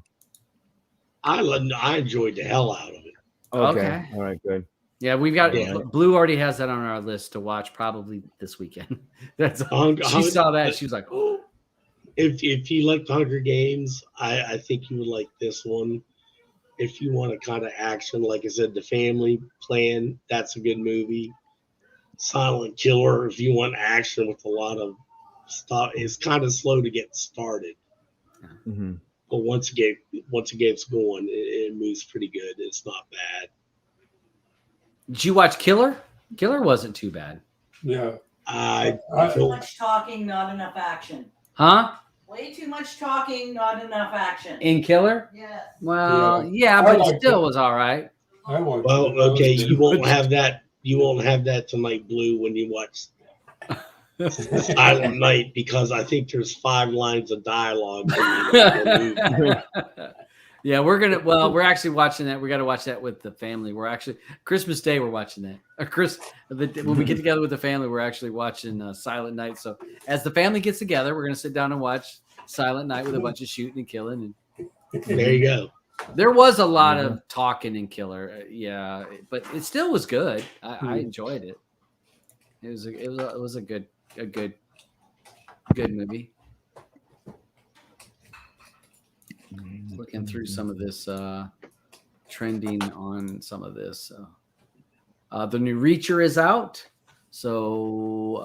I enjoyed the hell out of it. Okay. All right, good. Yeah, we've got Yeah. Blue already has that on our list to watch probably this weekend. That's Hunger- she Hunger- saw that. She was like, oh. If you like the Hunger Games, I think you would like this one. If you want a kind of action, like I said, The Family Plan, that's a good movie. Silent Killer, if you want action with a lot of stuff, it's kind of slow to get started. Mm-hmm. But once it gets going, it moves pretty good. It's not bad. Did you watch Killer? Killer wasn't too bad. Yeah. I Way too don't- much talking, not enough action. Huh? Way too much talking, not enough action. In Killer? Yes. Well, Yeah. yeah, I but it liked still it. was all right. I watched Well, it. That was okay, good. you won't have that. You won't have that tonight, Blue, when you watch Silent Night, because I think there's 5 lines of dialogue. Yeah, we're actually watching that. We got to watch that with the family. We're actually Christmas Day. We're watching that. When we get together with the family, we're actually watching Silent Night. So as the family gets together, we're gonna sit down and watch Silent Night with a bunch of shooting and killing. And There you go. there was a lot of talking in Killer, yeah, but it still was good. I enjoyed it. It was a good movie. Looking through some of this trending on some of this. The new Reacher is out. So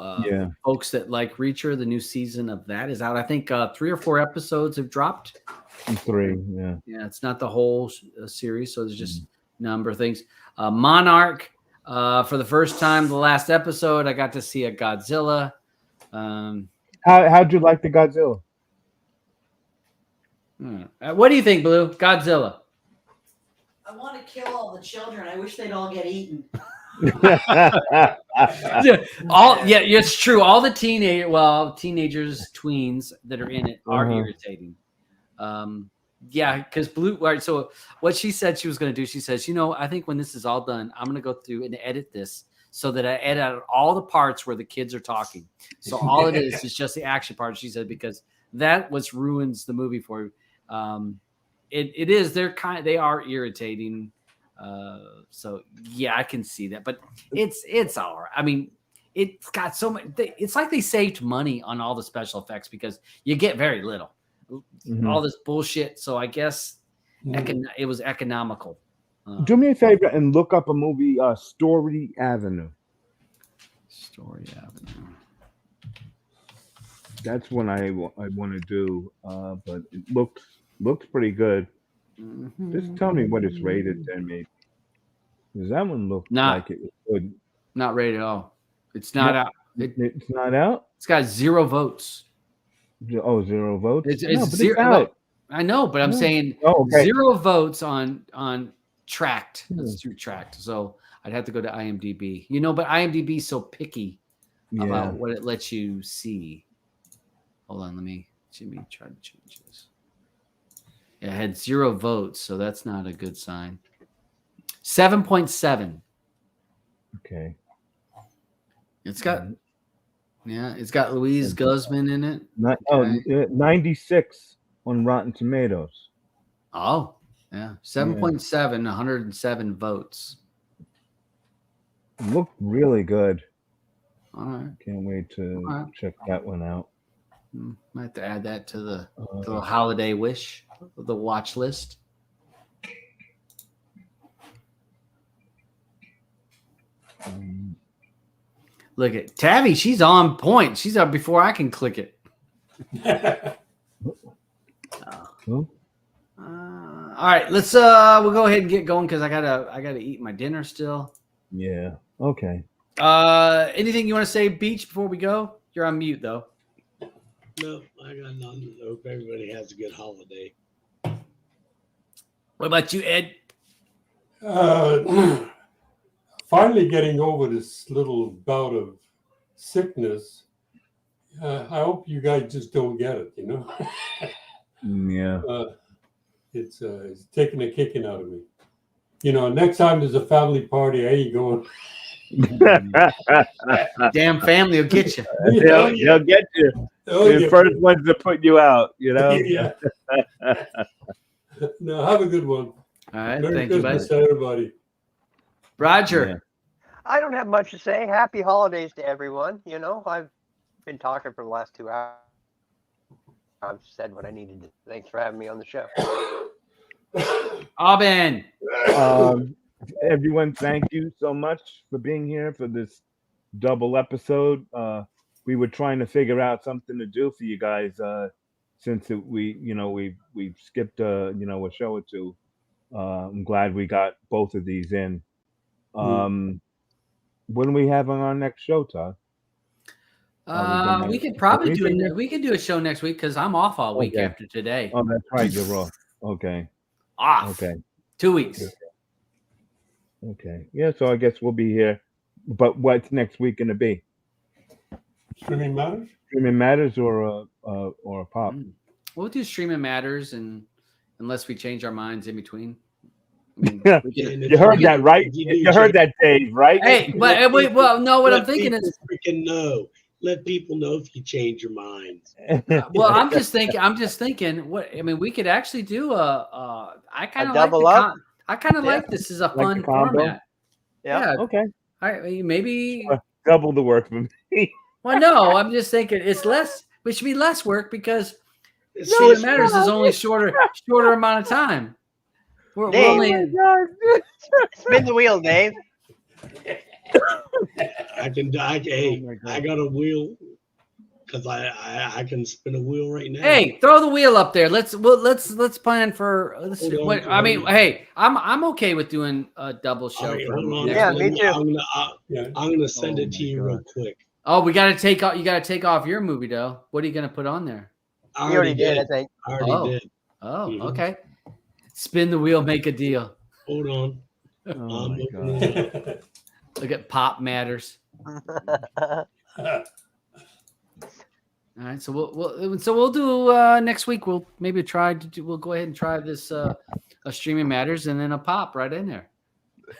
folks that like Reacher, the new season of that is out. I think 3 or 4 episodes have dropped. 3, yeah. Yeah, it's not the whole series, so there's just a number of things. Monarch, for the first time, the last episode, I got to see a Godzilla. How'd you like the Godzilla? What do you think, Blue? Godzilla. I want to kill all the children. I wish they'd all get eaten. It's true. All the teenagers, tweens that are in it are irritating. Because Blue. All right, so what she said she was going to do, she says, I think when this is all done, I'm going to go through and edit this so that I edit out all the parts where the kids are talking. So all it is just the action part. She said, because that ruins the movie for you. It is. They are irritating. So yeah, I can see that, but it's all right. I mean, it's got so much. It's like they saved money on all the special effects because you get very little. All this bullshit. So I guess it was economical. Do me a favor and look up a movie, Story Avenue. Story Avenue. That's one I want to do, but it looks pretty good. Just tell me what it's rated, then maybe. Does that one look like it was good? Not rated at all. It's not out. It's not out. It's got 0 votes. Oh, 0 votes. It's 0. Out. I know, but I'm saying 0 votes on Tracked. That's through Tracked. So I'd have to go to IMDb. But IMDb is so picky about what it lets you see. Hold on, let me try to change this. It had 0 votes, so that's not a good sign. 7.7. Okay. It's got Louise Guzman in it. 96 on Rotten Tomatoes. Oh, yeah. 7.7, 107 votes. Looked really good. All right. Can't wait to check that one out. Might have to add that to the holiday wish, the watch list. Look at Tabby. She's on point. She's up before I can click it. All right, let's we'll go ahead and get going because I gotta eat my dinner still. Yeah. Okay. Anything you want to say, Beach, before we go? You're on mute though. No, I got nothing. Hope everybody has a good holiday. What about you, Ed? Finally getting over this little bout of sickness. I hope you guys just don't get it, you know? Yeah. It's taking a kicking out of me. You know, next time there's a family party, I ain't going. Damn family will get you. They'll get you. The first ones to put you out, you know? Yeah. No, have a good one. All right. Merry Thank Christmas you, to everybody. Roger. Yeah. I don't have much to say. Happy holidays to everyone. You know, I've been talking for the last 2 hours. I've said what I needed to. Thanks for having me on the show. Aubyn. Everyone, thank you so much for being here for this double episode. We were trying to figure out something to do for you guys since we've skipped a show or two. I'm glad we got both of these in. When are we having our next show, Todd? We could probably do a show next week because I'm off all week after today. Oh, that's right. You're off. Okay. Off. Okay. 2 weeks. Okay. Yeah. So I guess we'll be here. But what's next week going to be? Streaming Matters? Streaming Matters or a pop? We'll do Streaming Matters, and unless we change our minds in between. I mean, you heard that, right? You heard that, Dave, right? Hey, but what I'm thinking is freaking no. Let people know if you change your minds. Well, I'm just thinking. We could actually do I kind of double like up. I kind of like this as a fun format. Yeah. Okay. Maybe double the work for me. Well, no, I'm just thinking it's less. It should be less work because Streaming Matters is only shorter amount of time. We're only spin the wheel, Dave. I got a wheel because I can spin a wheel right now. Hey, throw the wheel up there. Let's plan for. Hey, I'm okay with doing a double show. Right, hold on. Yeah, me too. I'm gonna send it to you real quick. Oh, we got to take off. You got to take off your movie, though. What are you gonna put on there? You already did, I think. I already did. Oh, okay. Spin the wheel, make a deal. Hold on. Oh my God. Look at Pop Matters. All right, so we'll do next week. We'll maybe we'll go ahead and try this a Streaming Matters and then a Pop right in there.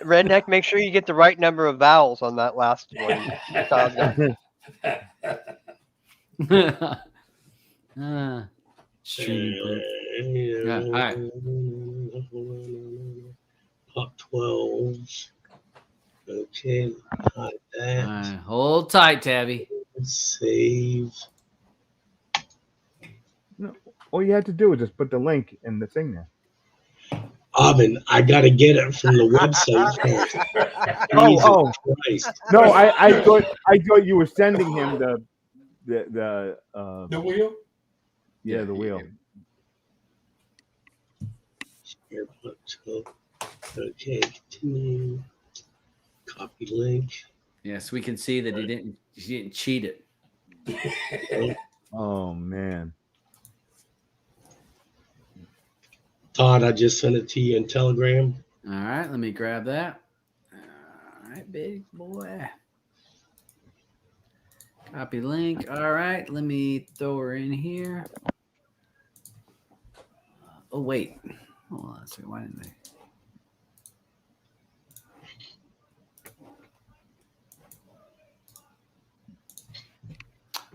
Redneck, make sure you get the right number of vowels on that last one. Streaming. Yeah, all right. Pop 12s. Okay, hide that. All right, hold tight, Tabby. Save. No, all you had to do was just put the link in the thing there. Aubyn, I gotta get it from the website first. Christ. No, I thought you were sending him the wheel. Yeah, the wheel. Okay, continue. Copy link. Yes, we can see that he didn't cheat it. Oh man. Todd, I just sent it to you in Telegram. All right, let me grab that. All right, big boy. Copy link. All right, let me throw her in here. Oh, wait. Hold on a second. Why didn't they?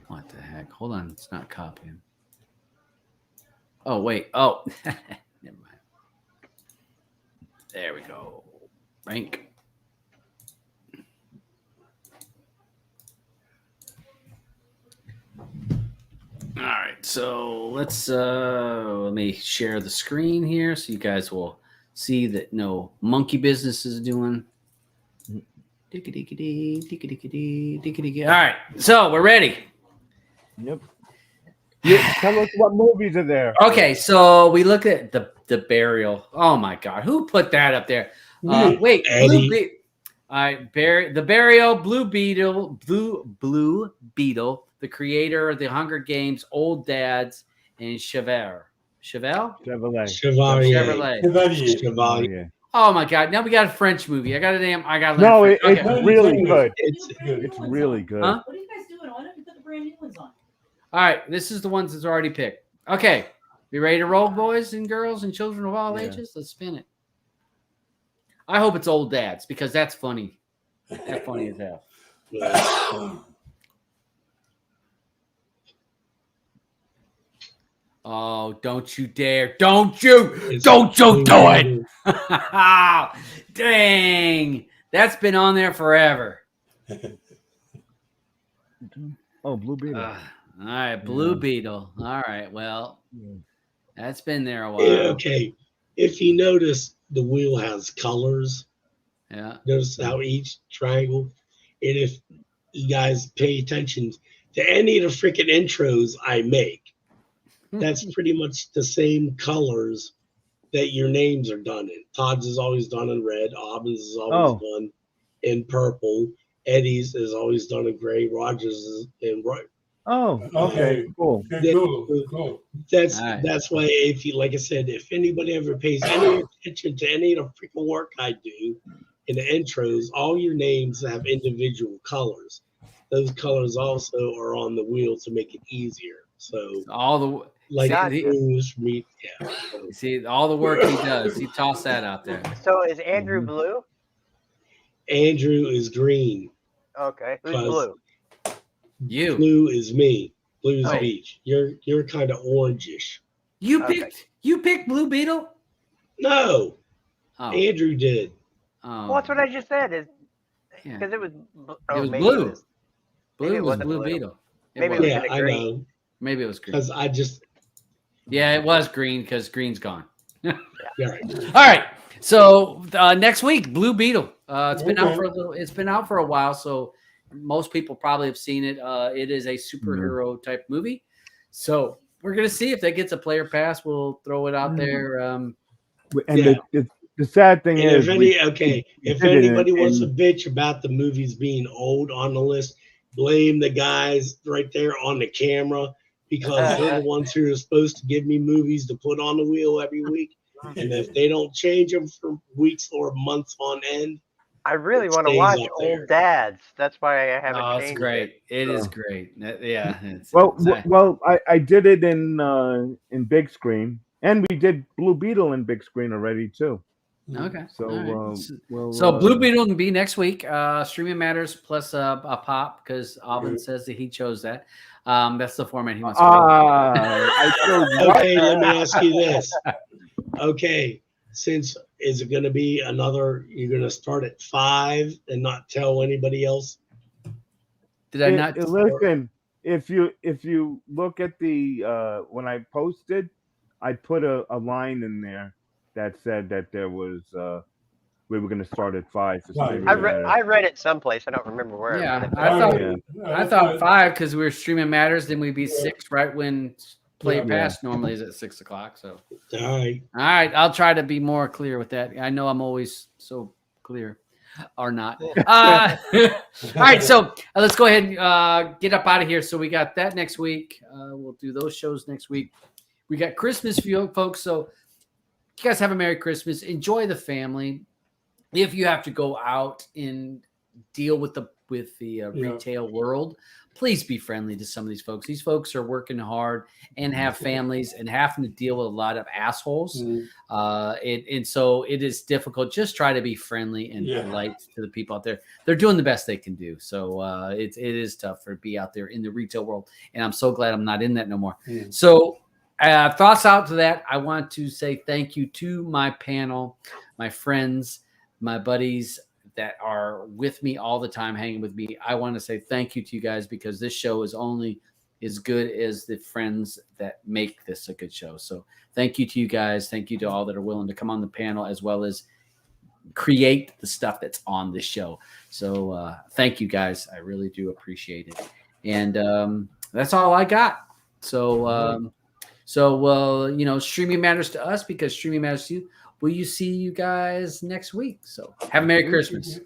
What the heck? Hold on. It's not copying. Oh, wait. Oh, never mind. There we go. Rank. All right, so let me share the screen here so you guys will see that no monkey business is doing. All right, so we're ready. Yep. Yeah, tell us what movies are there. Okay, so we look at the burial. Oh my God, who put that up there? Wait, Eddie. All right, the burial, Blue Beetle, the creator of the Hunger Games, Old Dads, and Chevalier. Chevrolet. Chevalier. Oh my God! Now we got a French movie. I got to learn. No, French. it's Okay. really good. It's It's really good. Huh? What are you guys doing? Why don't you put the brand new ones on? All right, this is the ones that's already picked. Okay, you ready to roll, boys and girls and children of all ages? Let's spin it. I hope it's Old Dads because that's funny. That's funny as hell. Oh, don't you dare. Don't you do it. Dang. That's been on there forever. Oh, Blue Beetle. All right, Blue Beetle. All right, well, that's been there a while. Yeah, okay. If you notice, the wheel has colors. Yeah. Notice how each triangle, and if you guys pay attention to any of the freaking intros I make, that's pretty much the same colors that your names are done in. Todd's is always done in red. Aubyn's is always done in purple. Eddie's is always done in gray. Rogers is in white. Oh, okay, cool. Cool. That's why, if you, like I said, if anybody ever pays any attention to any of the freaking work I do in the intros, all your names have individual colors. Those colors also are on the wheel to make it easier. So all the like see all the work he does. He tossed that out there. So is Andrew blue? Andrew is green. Okay, who's blue? You. Blue is me. Blue is Beach. You're kind of orangish. You picked Blue Beetle? No. Andrew did. Well, that's what I just said. Is because it was blue. Blue was Blue Beetle. Maybe it was I green. know. Maybe it was green. Because it was green because green's gone. Right. All right. So next week, Blue Beetle. It's been out for a little. It's been out for a while, so most people probably have seen it. It is a superhero type movie, so we're gonna see if that gets a player pass. We'll throw it out there. The sad thing is, if anybody wants to bitch about the movies being old on the list, blame the guys right there on the camera because they're the ones who are supposed to give me movies to put on the wheel every week. And if they don't change them for weeks or months on end, I really want to watch Old Dads. That's why I haven't changed it's great. It is great. Yeah. Well, I did it in big screen, and we did Blue Beetle in big screen already too. Okay. So Blue Beetle will be next week. Streaming Matters plus a pop because Aubyn says that he chose that. That's the format he wants to Okay, let me ask you this. Okay, is it going to be another? You're going to start at 5 and not tell anybody else? Did I not listen? If you look at the when I posted, I put a line in there that said that there was we were going to start at 5. I read it someplace. I don't remember where. Yeah, I thought 5 because we were Streaming Matters. Then we'd be 6 right when Play Pass normally is at 6 o'clock. So all right. I'll try to be more clear with that. I know I'm always so clear, or not. All right, so let's go ahead and get up out of here. So we got that next week. We'll do those shows next week. We got Christmas for you folks. So you guys have a Merry Christmas. Enjoy the family. If you have to go out and deal with the retail world, please be friendly to some of these folks. These folks are working hard and have families and having to deal with a lot of assholes. And so it is difficult. Just try to be friendly and polite to the people out there. They're doing the best they can do. So it is tough to be out there in the retail world. And I'm so glad I'm not in that no more. So thoughts out to that. I want to say thank you to my panel, my friends, my buddies that are with me all the time, hanging with me. I want to say thank you to you guys because this show is only as good as the friends that make this a good show. So thank you to you guys. Thank you to all that are willing to come on the panel as well as create the stuff that's on the show. So thank you guys. I really do appreciate it. And that's all I got. So streaming matters to us because streaming matters to you. Will you see you guys next week? So have a Merry Christmas.